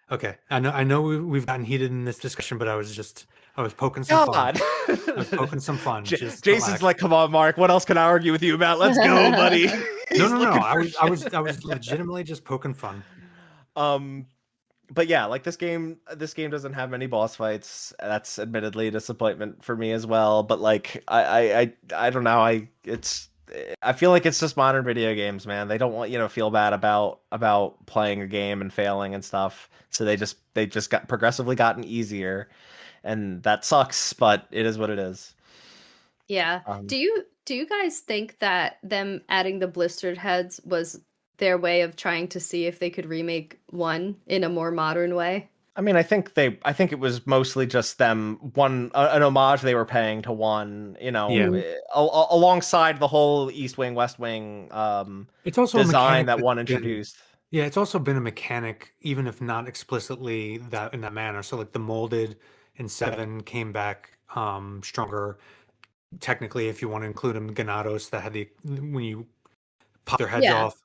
Okay, I know we've gotten heated in this discussion, but I was poking some fun. God, I was poking some fun. Just Jason's relax. like, come on, Mark. What else can I argue with you about? Let's go, buddy. No. He's looking for I was shit. legitimately just poking fun. But yeah, like this game doesn't have many boss fights. That's admittedly a disappointment for me as well. But like, I don't know. I feel like it's just modern video games, man. They don't want you to feel bad about playing a game and failing and stuff. So they just got progressively gotten easier, and that sucks. But it is what it is. Yeah. Do you guys think that them adding the blistered heads was their way of trying to see if they could remake 1 in a more modern way? I mean, I think it was mostly just them an homage they were paying to 1, alongside the whole East Wing, West Wing It's also design a mechanic that 1 that's been, introduced. yeah, it's also been a mechanic, even if not explicitly that in that manner. So like the molded in 7 came back stronger. Technically, if you want to include them, Ganados that had when you pop their heads Yeah. off,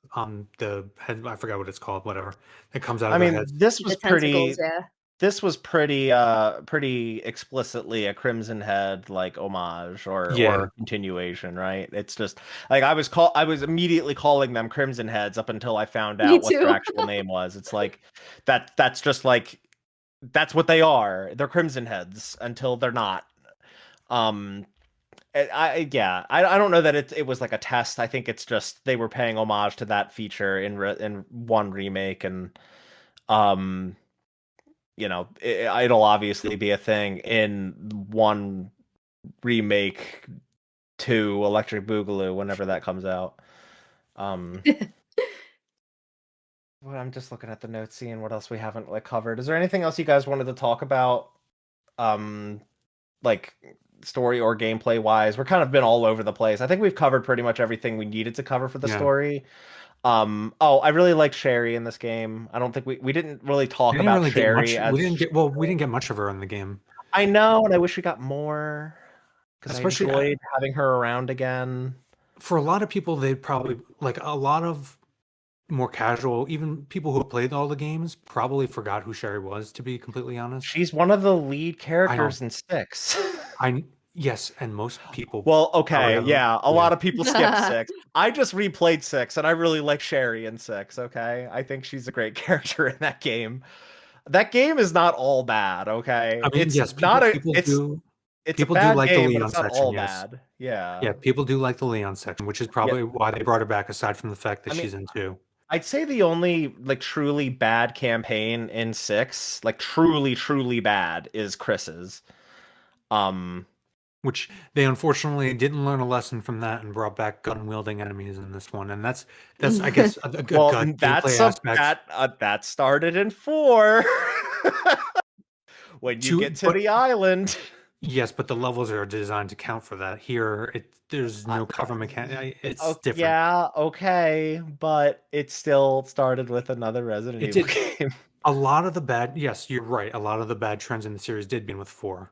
the head, I forgot what it's called, whatever, it comes out I of their mean, heads. this was The tentacles, pretty explicitly a Crimson Head like homage or Yeah. continuation, right? It's just like I was immediately calling them Crimson Heads up until I found Me out what their too. actual name was. It's like that's just like that's what they are. They're Crimson Heads until they're not. I don't know that it was like a test. I think it's just they were paying homage to that feature in 1 remake, and it'll obviously be a thing in 1 remake to Electric Boogaloo whenever that comes out. Well, I'm just looking at the notes, seeing what else we haven't like covered. Is there anything else you guys wanted to talk about? Like story or gameplay wise, we're kind of been all over the place. I think we've covered pretty much everything we needed to cover for the story. I really like Sherry in this game. I don't think we didn't really talk about Sherry as we didn't get much of her in the game. I know, and I wish we got more because I Especially enjoyed having her around again. For a lot of people, they'd probably like a lot of more casual, even people who played all the games probably forgot who Sherry was, to be completely honest. She's one of the lead characters in 6. Yes, and most people. Well, okay, yeah, a lot of people skipped 6. I just replayed 6, and I really like Sherry in 6. Okay, I think she's a great character in that game. That game is not all bad. Okay, I mean, it's yes, not a people it's do. it's People a do bad like the game, but Leon it's not section. all Yes. bad. Yeah. Yeah, people do like the Leon section, which is probably why they brought it back. Aside from the fact that she's in 2. I'd say the only like truly bad campaign in 6, like truly bad, is Chris's. Which they unfortunately didn't learn a lesson from that and brought back gun-wielding enemies in this one, and that's I guess a good gameplay aspect. That started in 4 when you get to the island. Yes, but the levels are designed to count for that. Here, there's no cover mechanic. It's different. Yeah, okay, but it still started with another Resident Evil game. A lot of the bad, yes, you're right. A lot of the bad trends in the series did begin with 4.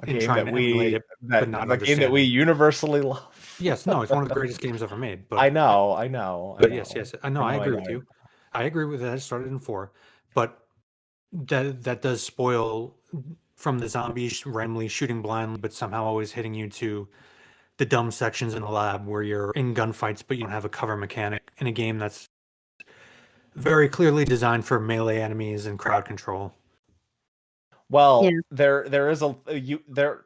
A in game trying that to emulate we it, but that not a game that we understanding. universally love. Yes, no, it's one of the greatest games ever made. I know, I know, I But yes, know. yes, I know, I I know, I agree know. with you. I agree with that. It started in four, but that does spoil from the zombies randomly shooting blindly, but somehow always hitting you to the dumb sections in the lab where you're in gunfights, but you don't have a cover mechanic in a game that's very clearly designed for melee enemies and crowd control. Well, Yeah. there is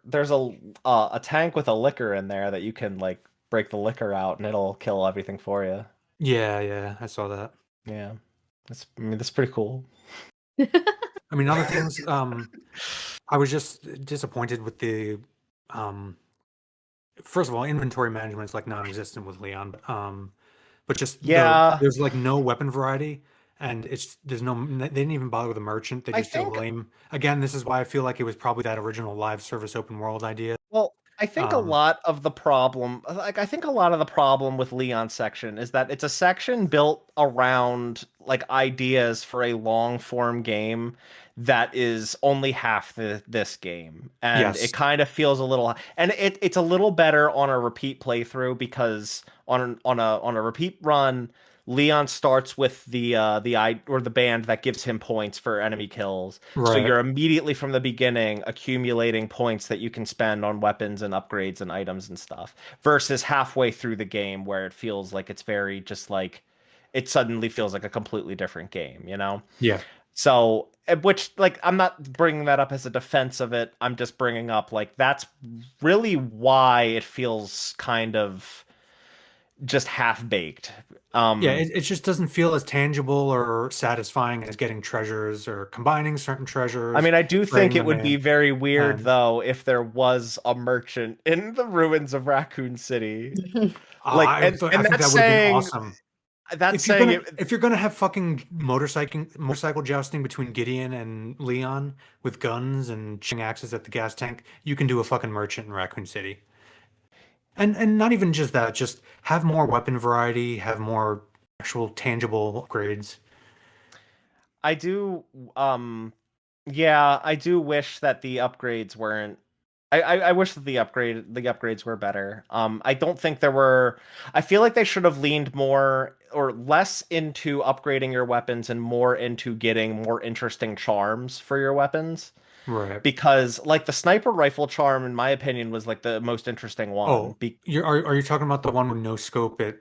there's a tank with a liquor in there that you can like break the liquor out and it'll kill everything for you. Yeah, yeah, I saw that. Yeah. I mean that's pretty cool. I mean, other things, I was just disappointed with the, um, first of all, inventory management is like non-existent with Leon. But just Yeah, there's like no weapon variety, and there's no they didn't even bother with a merchant. They I just did a think lame. Again, this is why I feel like it was probably that original live service open world idea. well, I think a Um, lot of the problem, like I think a lot of the problem with Leon's section is that it's a section built around like ideas for a long form game that is only half this game, and it yes, kind of feels a little, and it's a little better on a repeat playthrough because on a repeat run, Leon starts with the I or the band that gives him points for enemy kills. So right, you're immediately from the beginning accumulating points that you can spend on weapons and upgrades and items and stuff. Versus halfway through the game where it feels like it's very just like it suddenly feels like a completely different game, you know? yeah, So, which like I'm not bringing that up as a defense of it. I'm just bringing up like that's really why it feels kind of just half baked. yeah. Um It just doesn't feel as tangible or satisfying as getting treasures or combining certain I treasures, mean, I do think trading it them would be in, very weird and though if there was a merchant in the ruins of Raccoon City. Like I and think that would have been awesome. that's saying it If you're gonna have fucking motorcycle jousting between Gideon and Leon with guns and shooting axes at the gas tank, you can do a fucking merchant in Raccoon City. And not even just that, just have more weapon variety, have more actual tangible upgrades. I do yeah, I do wish that the upgrades weren't I wish that the upgrades were better. I don't think there were I feel like they should have leaned more or less into upgrading your weapons and more into getting more interesting charms for your weapons. Right. Because like the sniper rifle charm in my opinion was like the most interesting one. Oh, are you talking about the one with no scope? It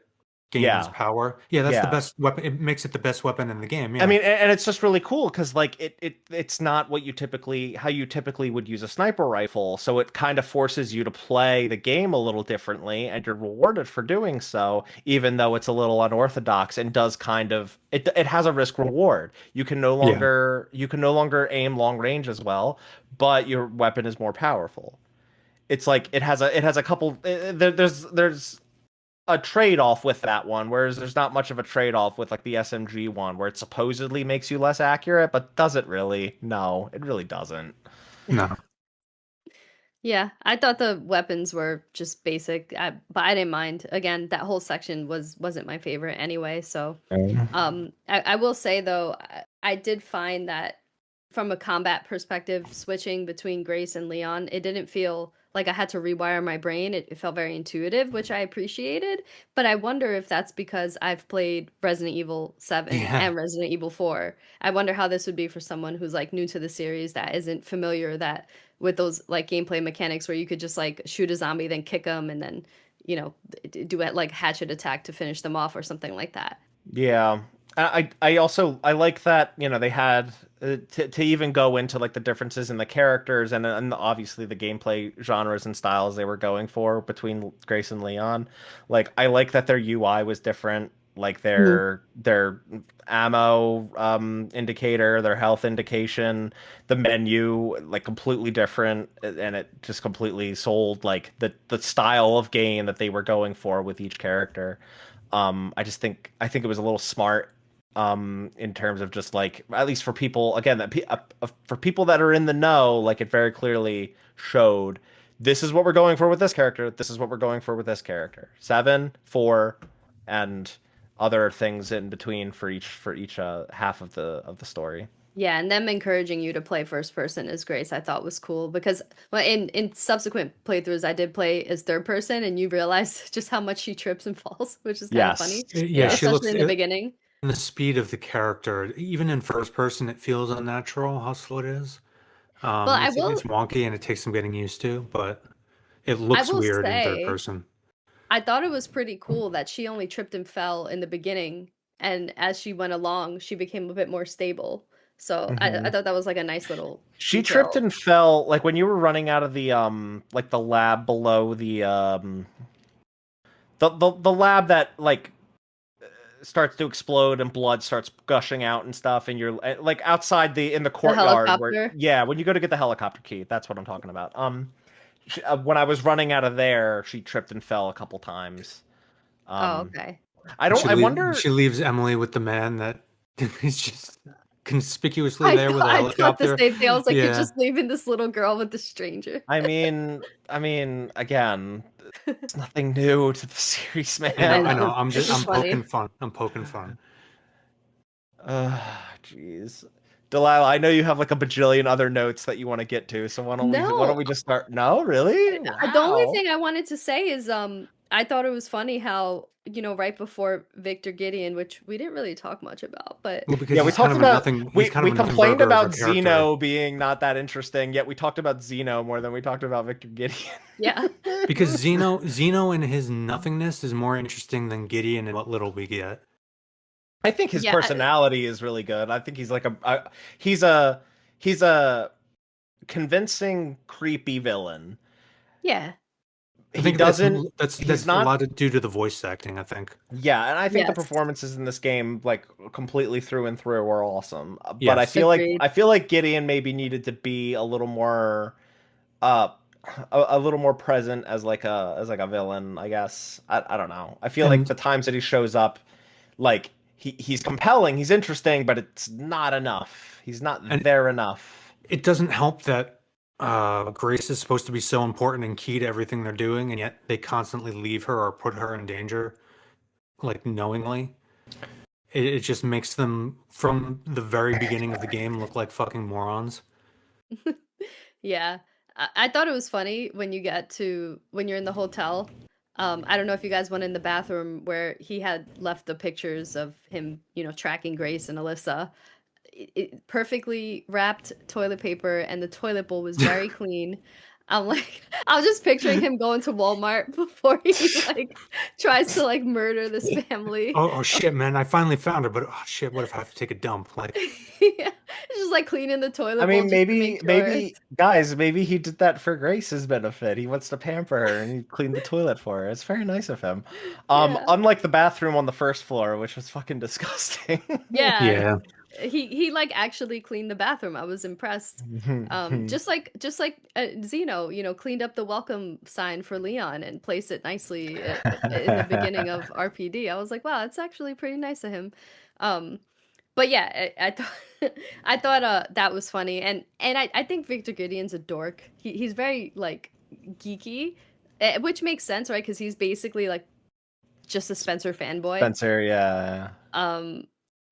gains Yeah. power. Yeah, that's the Yeah. best weapon. It makes it the best weapon in the game. I Yeah. mean, and it's just really cool because like it's not what you typically how you typically would use a sniper rifle, so it kind of forces you to play the game a little differently, and you're rewarded for doing so, even though it's a little unorthodox and does kind of it has a risk reward. Yeah. You can no longer aim long range as well, but your weapon is more powerful. It's like it has a couple there's a trade-off with that one, whereas there's not much of a trade-off with like the SMG one, where it supposedly makes you less accurate, but does it really? No, it really doesn't. No. Yeah, I thought the weapons were just basic, but I didn't mind. Again, that whole section wasn't my favorite anyway. So, I will say though, I did find that from a combat perspective, switching between Grace and Leon, it didn't feel like I had to rewire my brain. It felt very intuitive, which I appreciated. But I wonder if that's because I've played Resident Evil 7 Yeah. and Resident Evil 4. I wonder how this would be for someone who's like new to the series that isn't familiar that with those like gameplay mechanics where you could just like shoot a zombie, then kick them, and then do it like hatchet attack to finish them off or something like that. Yeah. I also I like that, you know, they had to even go into like the differences in the characters and obviously the gameplay genres and styles they were going for between Grace and Leon. Like I like that their UI was different, like Mhm. their ammo indicator, their health indication, the menu like completely different and it just completely sold like the style of game that they were going for with each character. I think it was a little smart in terms of just like at least for people again for people that are in the know, like it very clearly showed this is what we're going for with this character. This is what we're going for with this character. 7, 4, and other things in between for each half of the story. Yeah, and them encouraging you to play first person as Grace, I thought was cool because well, in subsequent playthroughs, I did play as third person, and you realize just how much she trips and falls, which is kind of Yes. funny, Yeah, she Yes. especially looks in the beginning. and the speed of the character, even in first person, it feels unnatural how slow it is. Well, I It's will, wonky and it takes some getting used to, but it I looks will weird in third say, person. I thought it was pretty cool that she only tripped and fell in the beginning, and as she went along, she became a bit more stable. So I Mhm. thought that was like a nice little She tripped detail. and fell like when you were running out of the like the lab below the lab that like starts to explode and blood starts gushing out and stuff, and you're like outside in the The courtyard where helicopter. yeah, when you go to get the helicopter key, that's what I'm talking about. When I was running out of there, she tripped and fell a couple times. Oh, Um, okay. I wonder. She leaves Emily with the man that is just conspicuously I there thought, with a I thought the helicopter. same thing. I was like, you're Yeah. just leaving this little girl with the stranger. Again, it's nothing new to the series, I I man. know. know. It's just I'm funny. poking fun. I'm poking fun. Jeez. Delilah, I know you have like a bajillion other notes that you want to get to, so why don't No, we just start? No, really? the only Wow. thing I wanted to say is I thought it was funny how, right before Victor Gideon, which we didn't really talk much about, but Well, because Yeah, we talked about he's kind we of a nothing complained burger of a about character. Zeno being not that interesting, yet we talked about Zeno more than we talked about Victor Gideon. yeah. Because Zeno and his nothingness is more interesting than Gideon and what little we get. I think his Yeah, personality is really good. I think he's like he's a he's a convincing creepy villain. yeah. I He think doesn't he's that's a not lot of due to the voice acting, I think. Yeah, and I think the Yes. performances in this game, like completely through and through, were awesome. But Yes. Agreed. I feel like Gideon maybe needed to be a little more, uh, a little more present as like a villain. I guess I don't know. I feel like And the times that he shows up, like he's compelling, he's interesting, but it's not enough. He's not and there enough. it doesn't help that Grace is supposed to be so important and key to everything they're doing, and yet they constantly leave her or put her in danger, like knowingly. It just makes them, from the very beginning of the game, look like fucking morons. Yeah. I thought it was funny when when you're in the hotel. I don't know if you guys went in the bathroom where he had left the pictures of him, tracking Grace and Alyssa. Perfectly wrapped toilet paper, and the toilet bowl was very clean. I'm like, I was just picturing him going to Walmart before he like tries to like murder this family. Oh shit, man! I finally found her, but oh shit, what if I have to take a dump? Like, Yeah, it's just like cleaning the I toilet bowl mean, just to make sure. maybe he did that for Grace's benefit. He wants to pamper her and he cleaned the toilet for her. It's very nice of him. Yeah. Unlike the bathroom on the first floor, which was fucking disgusting. Yeah, yeah, he like actually cleaned the bathroom. I was impressed. Just like Zeno, cleaned up the welcome sign for Leon and placed it nicely in the beginning of RPD. I was like, wow, that's actually pretty nice of him. Um, but yeah, I thought I thought that was funny, and I think Victor Gideon's a dork. He's very like geeky, which makes sense, right? Because he's basically like just a Spencer fanboy. Spencer, yeah. Um,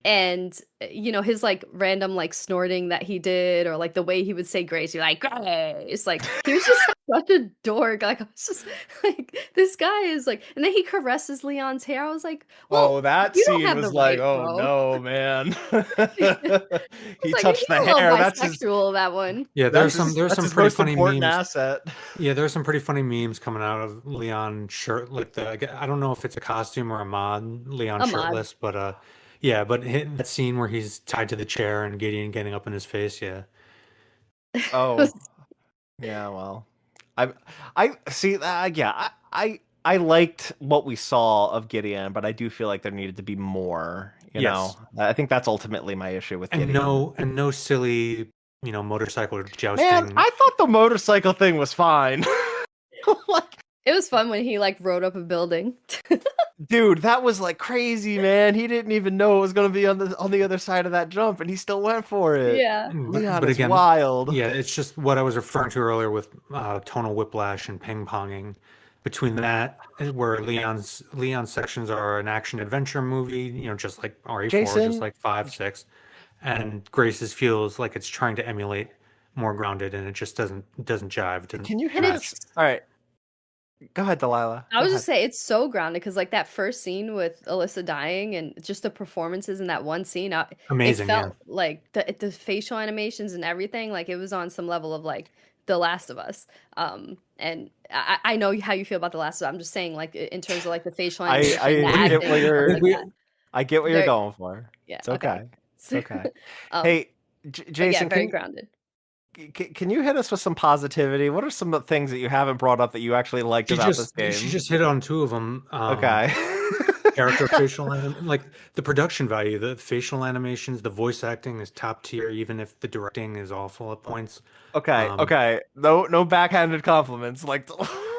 and his like random like snorting that he did, or like the way he would say Grace, you're like Grace, like he was just such a dork. Like I was just like, this guy is like, and then he caresses Leon's hair. I was like, well, Oh, that you don't scene have the was like, right, oh bro. no, man. I was He like, touched he's the a little hair. bisexual, that one. yeah. There's That's some his pretty most funny important memes. asset. Yeah, there's some pretty funny memes coming out of Leon shirt, like I don't know if it's a costume or a mod, Leon A mod. shirtless, but yeah, but that scene where he's tied to the chair and Gideon getting up in his face, yeah. Oh, yeah, well. I I see yeah, I liked what we saw of Gideon, but I do feel like there needed to be more, you know. Yes. I think that's ultimately my issue with And Gideon. no silly, motorcycle Man, jousting. I thought the motorcycle thing was fine. Like, It was fun when he like rode up a building. dude, that was like crazy, man. He didn't even know it was going to be on the other side of that jump and he still went for it. Yeah. Leon But is again, wild. yeah, it's just what I was referring to earlier with tonal whiplash and ping ponging. Between that, where Leon's sections are an action adventure movie, just like RE4, just Jason, like 5, 6. and Grace's feels like it's trying to emulate more grounded, and it just doesn't jive. It doesn't Can you hit And match. us? All right, go ahead, Delilah. I Go was ahead. just say it's so grounded because like that first scene with Alyssa dying and just the performances in that one scene, it Amazing, yeah. felt like the facial animations and everything, like it was on some level of like The Last of Us. And I know how you feel about The Last of Us. I'm just saying like in terms of like the facial animation, the I get acting, what and stuff I you're think like we that. I get what you're Very, going for. yeah, It's okay. okay. It's okay. Um, Hey, but yeah, Jason, very grounded. can you hit us with some positivity? What are some of the things that you haven't brought up that you actually liked about this she game? just hit on two of them. Okay. Character facial like the production value, the facial animations, the voice acting is top tier, even if the directing is awful at points. Okay, Um, okay. No backhanded compliments. Like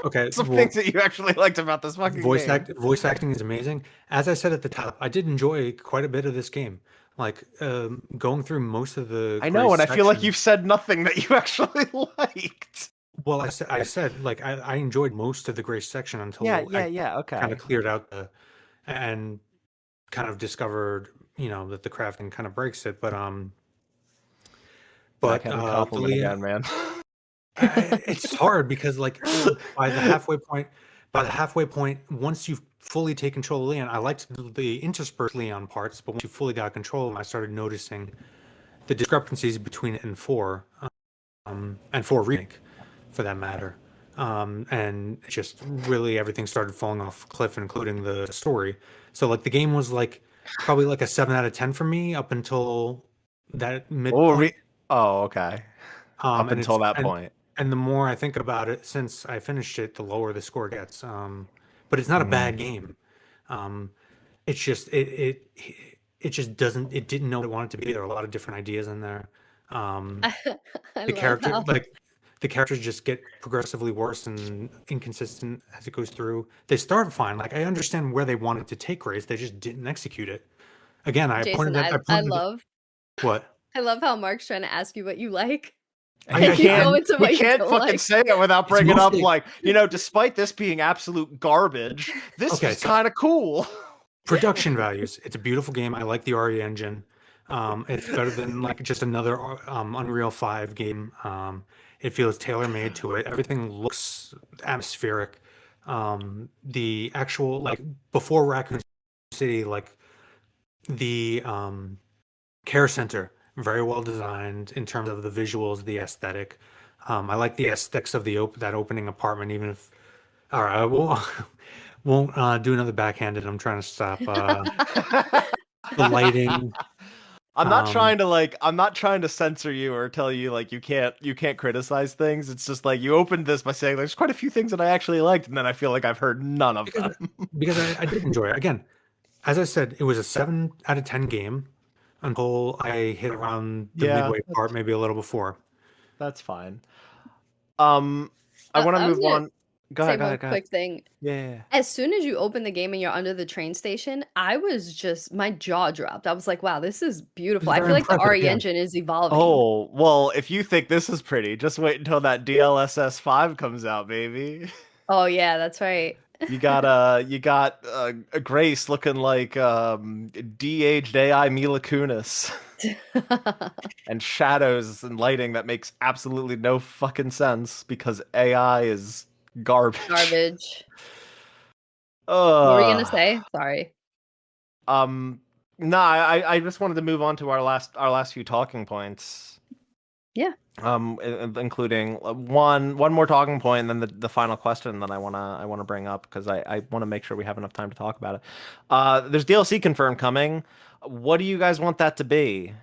okay, some well, things that you actually liked about this fucking game. voice acting is amazing. As I said at the top, I did enjoy quite a bit of this game. Like going through most of the I know, Grace and I feel like section. you've said nothing that you actually liked. Well, I said like I enjoyed most of the Grace section Yeah, until yeah, I yeah. kind of Okay. cleared out the and kind of discovered, that the crafting kind of breaks it. But Backhanded the compliment again, man. it's hard because like by the halfway point, once you've fully taken control of Leon, I liked the interspersed Leon parts, but once you fully got control of him, I started noticing the discrepancies between it and four remake, for that matter. And just really everything started falling off a cliff, including the story. So like the game was like probably like a 7 out of 10 for me up until that Oh, midpoint. oh, okay. Up And it's until that point. and the more I think about it since I finished it, the lower the score gets. But it's not a Mm. bad game. Um, it's just it just doesn't it didn't know what it wanted to be. There are a lot of different ideas in there. Um, I the love character how like the characters just get progressively worse and inconsistent as it goes through. They start fine. Like I understand where they wanted to take Grace, they just didn't execute it. Again, Jason, I I pointed love what I love how Mark's trying to ask you what you like, You and you go can't into you what you can't don't fucking like. say it without it's bringing up mostly like, despite this being absolute garbage, this okay. was So kind of cool. production values. It's a beautiful game. I like the RE engine. It's better than like just another Unreal 5 game. It feels tailor made to it. Everything looks atmospheric. The actual like before Raccoon City, like the care center, very well designed in terms of the visuals, the aesthetic. I like the aesthetics of that opening apartment, even if. All right, I won't do another backhanded. I'm trying to stop the lighting. Um, I'm not trying to censor you or tell you like you can't criticize things. It's just like you opened this by saying there's quite a few things that I actually liked, and then I feel like I've heard none of because them. I did enjoy it. Again, as I said, it was a 7 out of 10 game until I hit around the Yeah, midway part, maybe a little before. that's fine. Um, I want to I was move gonna on. Go say ahead, go one ahead, go ahead. quick thing. Yeah, yeah, yeah. As soon as you open the game and you're under the train station, I was just my jaw dropped. I was like, "Wow, this is It beautiful." was I very feel like the impressive. RE Yeah. engine is evolving. Oh, well, if you think this is pretty, just wait until that DLSS 5 comes out, baby. Oh yeah, that's right. You got a Grace looking like de-aged AI Mila Kunis and shadows and lighting that makes absolutely no fucking sense because AI is garbage. Garbage. What were you gonna Uh say? Sorry. um no, I just wanted to move on to our last few talking points. Yeah. Including one more talking point and then the final question that I wanna bring up because I want to make sure we have enough time to talk about it. There's DLC confirmed coming. What do you guys want that to be?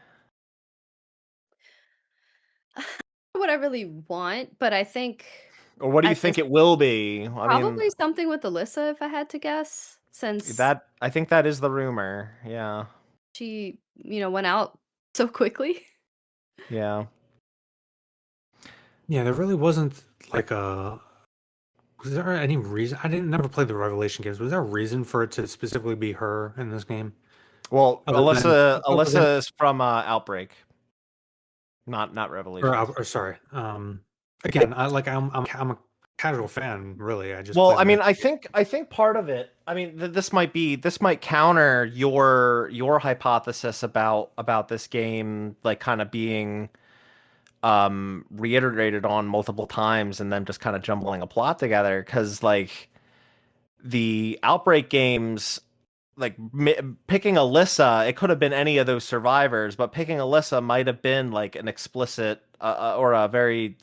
What I really want, but I think Or what do you at think this it will be? I mean, probably something with Alyssa if I had to guess, since I think that is the rumor. Yeah. she, went out so quickly. Yeah. Yeah, there really wasn't like a. Was there any reason? I didn't never play the Revelation games. Was there a reason for it to specifically be her in this game? Well, Other than Alyssa is from Outbreak, not Revelations. or sorry. Again, I'm casual fan, really. I just Well, play I the mean, main. I think part of it. I mean, this might counter your hypothesis about this game, like kind of being reiterated on multiple times and then just kind of jumbling a plot together. Because like the Outbreak games, like picking Alyssa, it could have been any of those survivors, but picking Alyssa might have been like an explicit or a very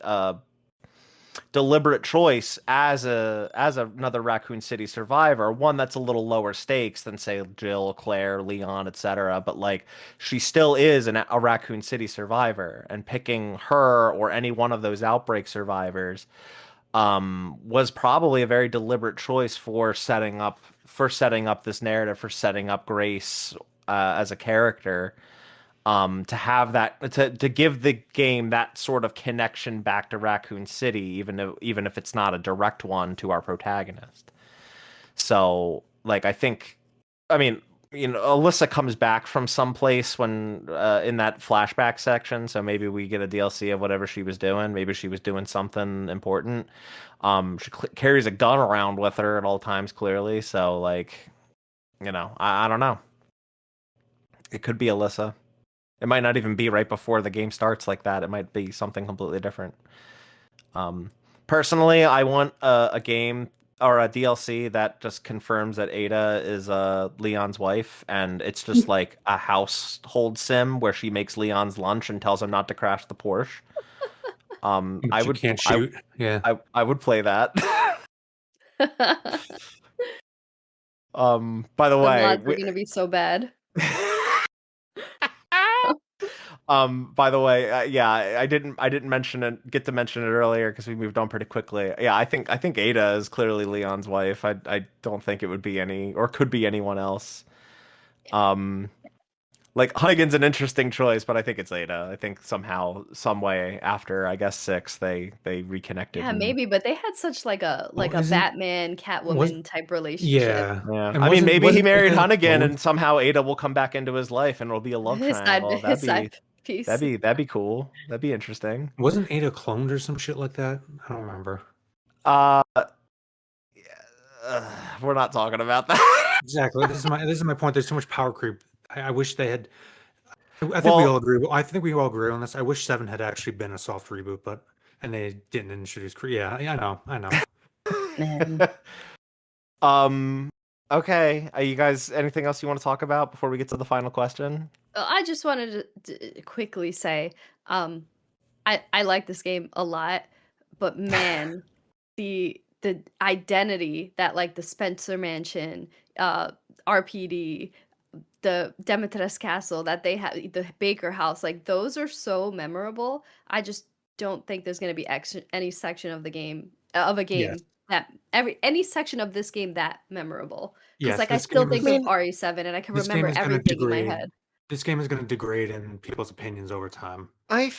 deliberate choice as another Raccoon City survivor, one that's a little lower stakes than say Jill, Claire, Leon, etc. But like she still is a Raccoon City survivor, and picking her or any one of those Outbreak survivors was probably a very deliberate choice for setting up this narrative, for setting up Grace as a character, to have that to give the game that sort of connection back to Raccoon City, even if it's not a direct one to our protagonist. So, like, I mean, Alyssa comes back from someplace when in that flashback section, so maybe we get a DLC of whatever she was doing. Maybe she was doing something important. She carries a gun around with her at all times, clearly. So, like, I don't know. It could be Alyssa. It might not even be right before the game starts like that. It might be something completely different. Um, Personally, I want a game or a DLC that just confirms that Ada is Leon's wife, and it's just like a household sim where she makes Leon's lunch and tells him not to crash the Porsche. I But you would can't shoot. Yeah. I would play that. By the The way, mods are gonna be so bad. By the way, yeah, I didn't get to mention it earlier because we moved on pretty quickly. Yeah, I think Ada is clearly Leon's wife. I don't think it would be any or could be anyone else. Um, like Huygen's an interesting choice, but I think it's Ada. I think somehow, some way after I guess 6, they reconnected Yeah, and maybe, but they had such like a Well, isn't Batman was Catwoman type relationship. yeah, yeah. and I mean, maybe he wasn't married Ada Hunnigan cloned? and somehow Ada will come back into his life and it'll be a love triangle. His side piece. That'd be cool. That'd be interesting. Wasn't Ada cloned or some shit like that? I don't remember. Uh, we're not talking about that. Exactly. This is my point. There's so much power creep. I wish they had. I think we all Well, agree. I think we all agree on this. I wish 7 had actually been a soft reboot, but and they didn't introduce. Yeah, I know. I know. Man. um, okay. Are you guys anything else you want to talk about before we get to the final question? I just wanted to quickly say, I like this game a lot, but man, the identity that like the Spencer Mansion, RPD, the Demetres Castle that they have, the Baker House, like those are so memorable. I just don't think there's going to be any section of the game of a Yes. game that any section of this game that memorable because Yes. like I This still game think is. of mean, RE7 and I can This game remember is going to everything in my degrade. head. This game is going to degrade in people's opinions over time. I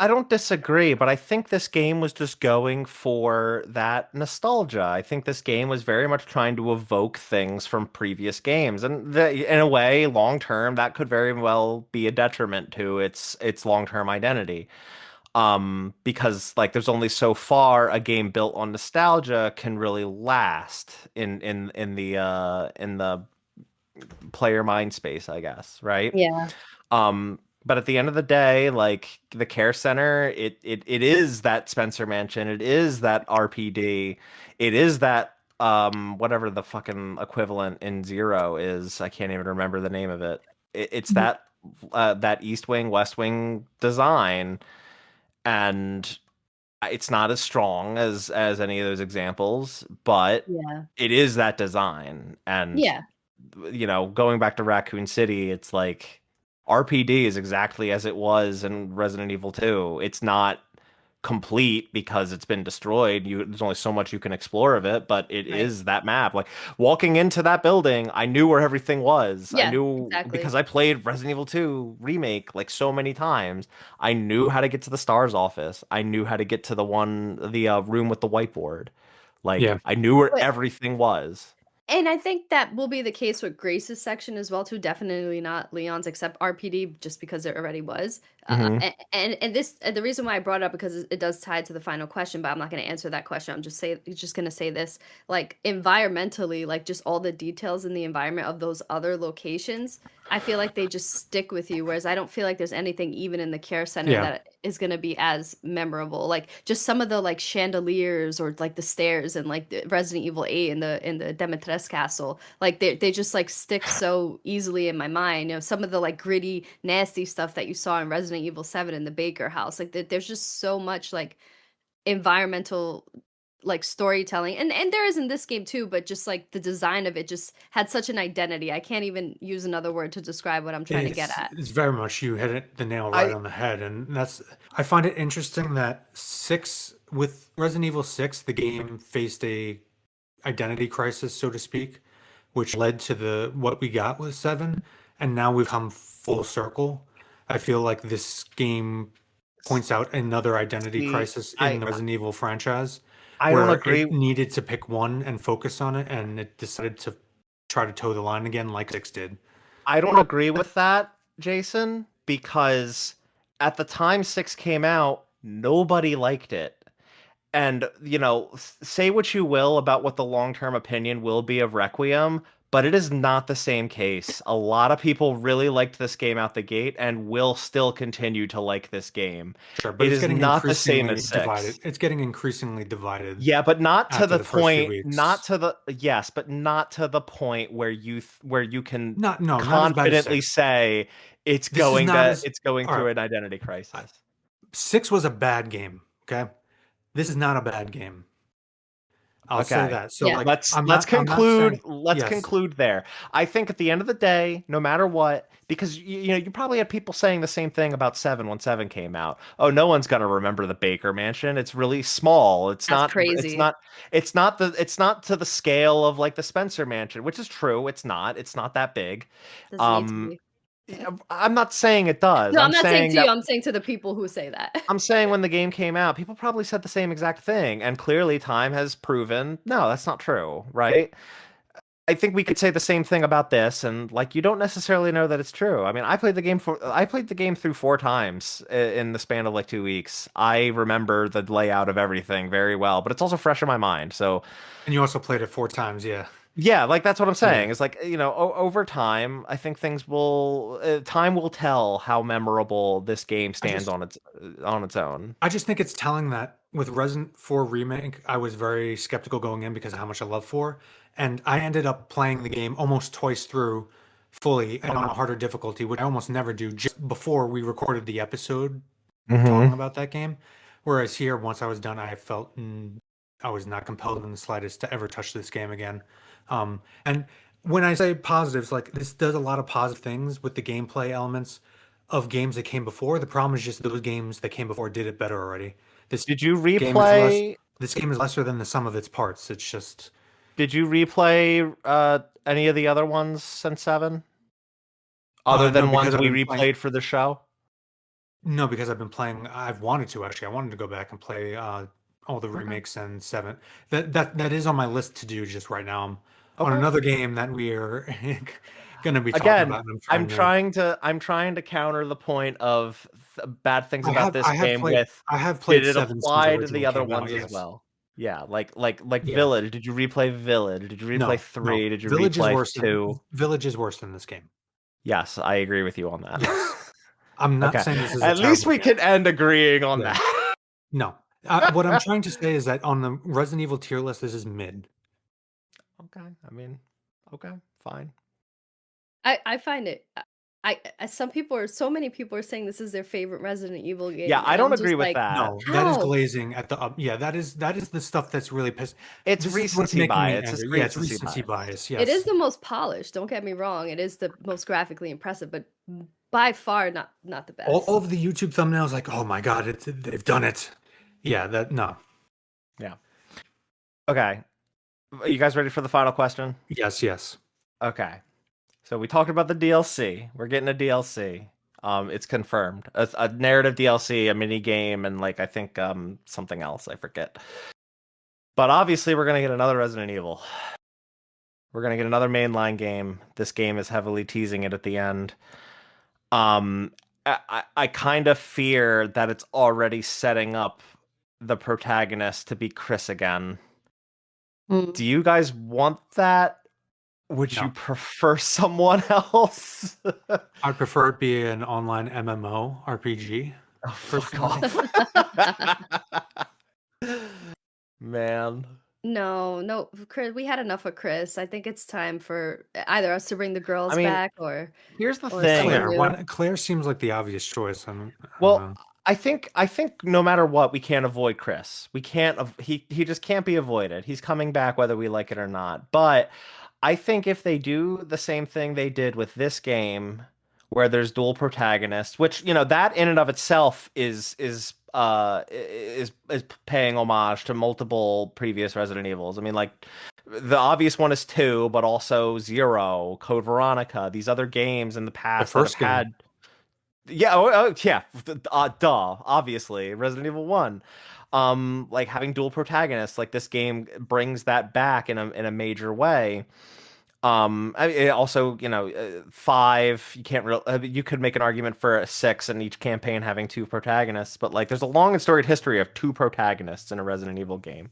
don't disagree, but I think this game was just going for that nostalgia. I think this game was very much trying to evoke things from previous games, and in a way, long term, that could very well be a detriment to its long term identity. Because like there's only so far a game built on nostalgia can really last in the player mind space, I guess, right? Yeah. But at the end of the day, like the care center, it is that Spencer Mansion, it is that RPD, it is that whatever the fucking equivalent in Zero is. I can't even remember the name of it. It's that East Wing, West Wing design, and it's not as strong as any of those examples, but Yeah. it is that design. And Yeah. going back to Raccoon City, it's like RPD is exactly as it was in Resident Evil 2. It's not complete because it's been destroyed. There's only so much you can explore of it, but it Right. is that map. Like walking into that building, I knew where everything was. I Yeah, knew exactly. because I played Resident Evil 2 remake like so many times. I knew how to get to the STARS office. I knew how to get to the room with the whiteboard. Like Yeah. I knew where But everything was. and I think that will be the case with Grace's section as well too. Definitely not Leon's, except RPD, just because there already was. Mhm. And this the reason why I brought it up because it does tie to the final question, but I'm not going to answer that question. I'm just going to say this, like environmentally, like just all the details in the environment of those other locations, I feel like they just stick with you. Whereas I don't feel like there's anything even in the care center Yeah. that is going to be as memorable. Like just some of the like chandeliers or like the stairs and like the Resident Evil 8 in the Demetres castle, like they just like stick so easily in my mind. You know, some of the like gritty, nasty stuff that you saw in Resident Evil 7 in the Baker house, like there's just so much like environmental like storytelling, and there is in this game too, but just like the design of it just had such an identity. I can't even use another word to describe what I'm trying to get at. It's very much, you hit the nail right I on the head, and that's, I find it interesting that with Resident Evil 6, the game faced a identity crisis, so to speak, which led to the what we got with 7, and now we've come full circle. I feel like this game points out another identity see. crisis in I the Resident Evil franchise, I don't where it agree. needed to pick one and focus on it, and it decided to try to toe the line again like 6 did. I don't agree with that, Jason, because at the time 6 came out, nobody liked it. And, say what you will about what the long-term opinion will be of Requiem, but it is not the same case. A lot of people really liked this game out the gate and will still continue to like this game. Sure, but It it's is getting not the same increasingly as 6. divided. It's getting increasingly divided Yeah, but not to after the the first few point, not weeks. to the yes, but not to the point where where you can Not no, not as bad as confidently 6. say This is not as it's going all right. through an identity crisis. 6 was a bad game, okay? This is not a bad game. I'll say Okay. that. So Yeah. like I'm not Conclude. saying Let's yes. conclude there. I think at the end of the day, no matter what, because you probably had people saying the same thing about 7 when 7 came out. Oh, no one's gonna remember the Baker Mansion. It's really small. It's That's not. It's crazy. not. It's not the. It's not to the scale of like the Spencer Mansion, which is true. It's not. It's not that big. Doesn't need to Um, be. I'm not saying it does. No, I'm not saying to you, I'm saying to the people who say that. I'm saying when the game came out, people probably said the same exact thing, and clearly time has proven no, that's not true, right? I think we could say the same thing about this, and like you don't necessarily know that it's true. I mean, I played the game through 4 times in the span of like 2 weeks. I remember the layout of everything very well, but it's also fresh in my mind. So And you also played it 4 times, yeah. yeah, like that's what I'm Yeah. saying. It's like, over time, I think time will tell how memorable this game I stands just on its own. I just think it's telling that with Resident 4 Remake, I was very skeptical going in because of how much I love 4, and I ended up playing the game almost twice through fully and on a harder difficulty, which I almost never do, just before we recorded the episode talking Hmm. about that game. Whereas here, once I was done, I felt I was not compelled in the slightest to ever touch this game again. And when I say positives, like this does a lot of positive things with the gameplay elements of games that came before. The problem is just those games that came before did it better already. This Did you game is less. replay This game is lesser than the sum of its parts. It's just Did you replay any of the other ones since 7? Other no, than because ones I've we been playing. replayed for the show? No, because I've been playing. I've wanted to actually. I wanted to go back and play all the Okay. remakes and 7. That is on my list to do just right now. I'm on Okay. another game that we are going to be talking Again, about, and I'm trying to. I'm trying to counter the point of bad things about this I have game played with I have did played it 7 since it apply to the originally other came out. ones as Yes. well? Yeah, like Yeah. Village. Did you replay Village? Did you replay No. No. 3? Did you replay 2? Village is worse than this game. Yes, I agree with you on that. Yes. I'm not Okay. saying this is a At least terrible we game. can end agreeing on Yeah. that. No. What I'm trying to say is that on the Resident Evil tier list, this is mid. Okay. I mean, okay, fine. I find it. So many people are saying this is their favorite Resident Evil Yeah, game, I and don't I'm agree just with like, that. No, that is how? glazing at the up. Yeah, that is the stuff that's really pissed. It's This is what's recency making me bias. It's angry. Yeah, it's recency recency bias. bias. It is Yes. the most polished. Don't get me wrong. It is the most graphically impressive, but by far not the All best. of the YouTube thumbnails, like, oh my god, they've done it. Yeah, that no. Yeah. Okay. Are you guys ready for the final question? Yes, yes. Okay. So we talked about the DLC. We're getting a DLC. It's confirmed. A narrative DLC, a mini game, and like I think something else. I forget. But obviously, we're gonna get another Resident Evil. We're gonna get another mainline game. This game is heavily teasing it at the end. Um, I kind of fear that it's already setting up the protagonist to be Chris again. Mm. Do you guys want that? Would you No. prefer someone else? I'd prefer it be an online MMO RPG. Oh, fuck Personally. off. Man. No, Chris, we had enough of Chris. I think it's time for either us to bring the I girls mean, back or here's the someone thing. Claire. new. Claire seems like the obvious choice. I don't Well, know. I think no matter what, we can't avoid Chris. We can't. He just can't be avoided. He's coming back whether we like it or not. But I think if they do the same thing they did with this game, where there's dual protagonists, which that in and of itself is paying homage to multiple previous Resident Evils. I mean, like the obvious one is 2, but also 0, Code Veronica, these other games in the The past that have first game. had. Yeah, yeah, duh, obviously, Resident Evil 1. Like having dual protagonists, like this game brings that back in a major way. I mean, it also, 5, you can't real you could make an argument for a 6 and each campaign having 2 protagonists, but like there's a long and storied history of 2 protagonists in a Resident Evil game.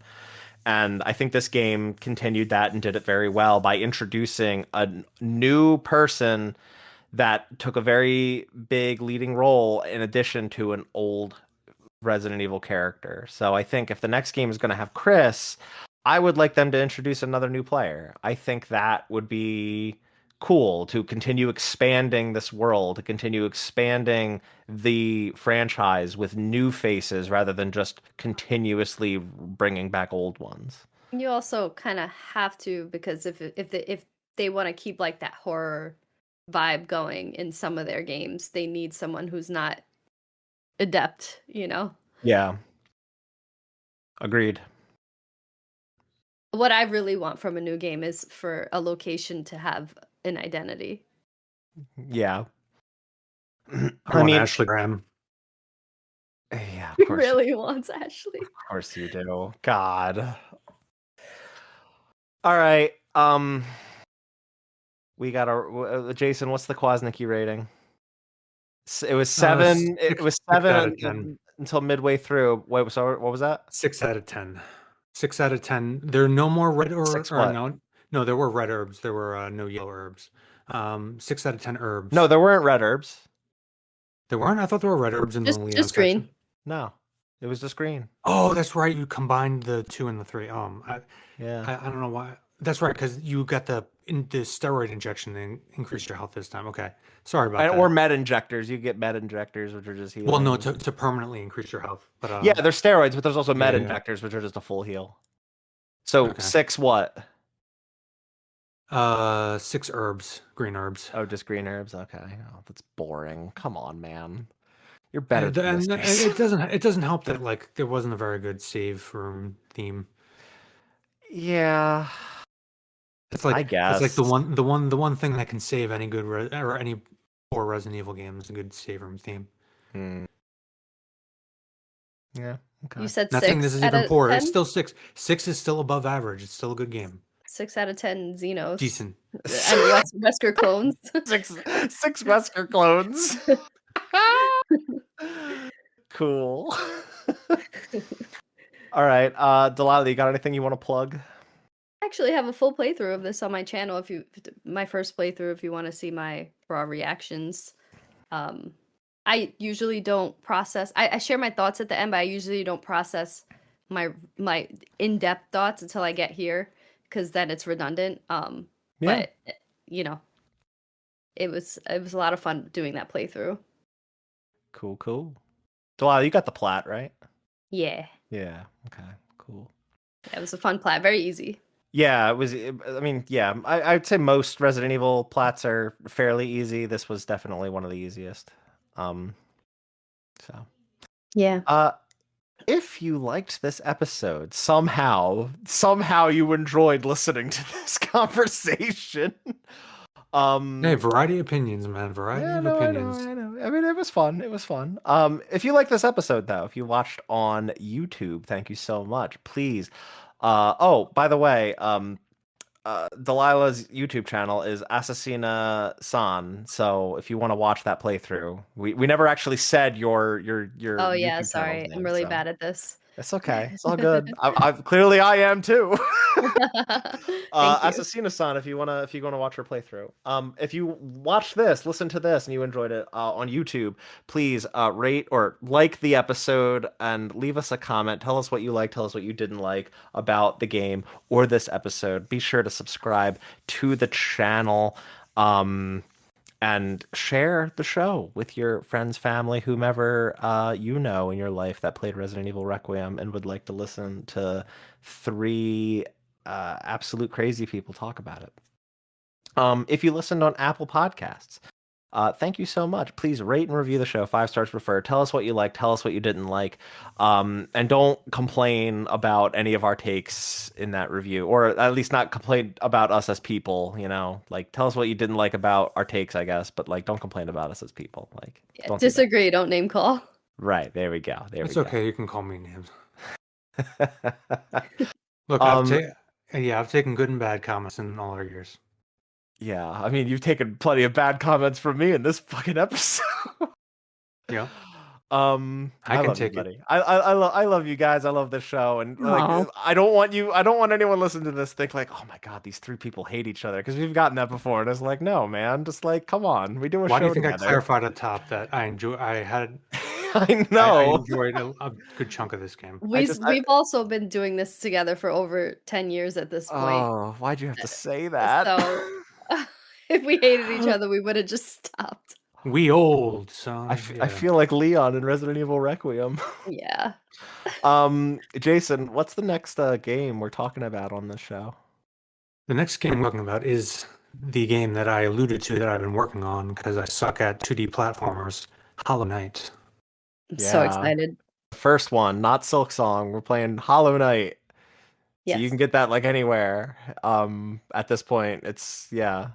And I think this game continued that and did it very well by introducing a new person that took a very big leading role in addition to an old Resident Evil character. So I think if the next game is going to have Chris, I would like them to introduce another new player. I think that would be cool to continue expanding this world, to continue expanding the franchise with new faces rather than just continuously bringing back old ones. You also kind of have to, because if they want to keep like that horror vibe going in some of their games, they need someone who's not adept, Yeah. Agreed. What I really want from a new game is for a location to have an identity. Yeah. I I want mean, Ashley Graham. yeah, of He course. really wants Ashley. Of course you do. God. All right. We got Jason, what's the Kwasnicky rating? It was 7. It was 6 out 7 of 10. until midway through. Wait, sorry, what was that? 6 out of 10. 6 out of 10. There are no more red Six or what? no, there were red herbs. There were no yellow herbs. 6 out of 10 herbs. No, there weren't red herbs. There weren't? I thought there were red herbs in the Leon Just green. section. No, it was just green. Oh, that's right. You combined the 2 and the 3. Yeah. I don't know why. That's right, because you got the steroid injection and increased your health this time. Okay, sorry about that. Or med injectors. You get med injectors, which are just healing. Well, no, to permanently increase your health. But yeah, there's steroids, but there's also med yeah. injectors, which are just a full heal. So Okay. 6 what? 6 herbs, green herbs. Oh, just green herbs. Okay, oh, that's boring. Come on, man. You're better than And this. it doesn't help that like there wasn't a very good save room theme. Yeah. It's like I guess it's like the one thing that can save any good or any poor Resident Evil game is a good save room theme. Yeah. Okay. You said Nothing. 6 This is out even of poor. 10? It's still 6. 6 is still above average. It's still a good game. 6 out of 10 Xenos. Decent. And Wesker clones. six Wesker clones. Cool. All right, Delilah, you got anything you want to plug? I actually have a full playthrough of this on my channel. My first playthrough, if you want to see my raw reactions. I usually don't process. I share my thoughts at the end, but I usually don't process my in-depth thoughts until I get here, because then it's redundant. But it was a lot of fun doing that playthrough. Cool. Delilah, you got the plat, right? Yeah. Yeah. Okay. Cool. It was a fun plat, very easy. Yeah, it was. I mean, yeah, I'd say most Resident Evil plats are fairly easy. This was definitely one of the easiest. So yeah. If you liked this episode, somehow you enjoyed listening to this conversation. Hey, variety of opinions, man. Variety of opinions. I know. I mean, it was fun. If you like this episode, though, if you watched on YouTube, thank you so much. Please. Oh, by the way, Delilah's YouTube channel is Assassina San. So if you want to watch that playthrough, we never actually said your Oh yeah, YouTube channel's sorry. I'm name, really so bad at this. it's okay. It's all good. Clearly I am too. Thank you. Assassina-san, if you wanna watch her playthrough. If you watch this, listen to this, and you enjoyed it on YouTube, please rate or like the episode and leave us a comment. Tell us what you like, tell us what you didn't like about the game or this episode. Be sure to subscribe to the channel. And share the show with your friends, family, whomever you know in your life that played Resident Evil Requiem and would like to listen to three absolute crazy people talk about it. If you listened on Apple Podcasts, thank you so much. Please rate and review the show. 5 stars preferred. Tell us what you like. Tell us what you didn't like. And don't complain about any of our takes in that review, or at least not complain about us as people, Like, tell us what you didn't like about our takes, I guess, but, like, don't complain about us as people. Like, Yeah, don't do that. disagree, don't name call. Right. There we go. It's okay. You can call me names. go. Look, Um, I've taken good and bad comments in all our years. yeah, I mean, you've taken plenty of bad comments from me in this fucking episode. Yeah. I can love you, take it. buddy. I love you guys. I love this show, and like, Aw. I don't want anyone listening to this think like, oh my god, these three people hate each other, because we've gotten that before, and it's like, no, man, just like, come on, we do a Why do show you think I together. clarified at the top that I I I know. enjoyed a good chunk of this game? We've also been doing this together for over 10 years at this point. Oh, why'd you have to say that? So if we hated each other, we would have just stopped. We old son. I feel like Leon in Resident Evil Requiem. Yeah. Jason, what's the next game we're talking about on this show? The next game I'm talking about is the game that I alluded to that I've been working on because I suck at 2D platformers, Hollow Knight. I'm so Yeah. excited. The first one, not Silk Song. We're playing Hollow Knight. So you Yes. can get that like anywhere. At this point, it's you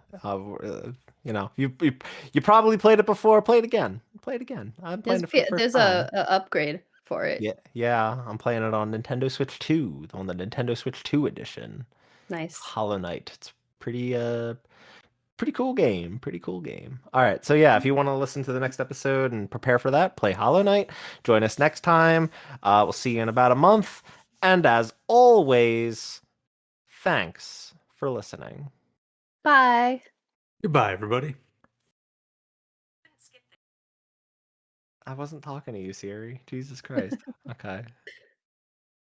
probably played it before. Play it again. Play it again. I'm playing it for the first There's time. a upgrade for it. Yeah. I'm playing it on Nintendo Switch 2, on the Nintendo Switch 2 edition. Nice. Hollow Knight. It's pretty cool game. Pretty cool game. All right. So yeah, if you want to listen to the next episode and prepare for that, play Hollow Knight. Join us next time. We'll see you in about a month. And as always, thanks for listening. Bye. Goodbye, everybody. I wasn't talking to you, Siri. Jesus Christ. Okay.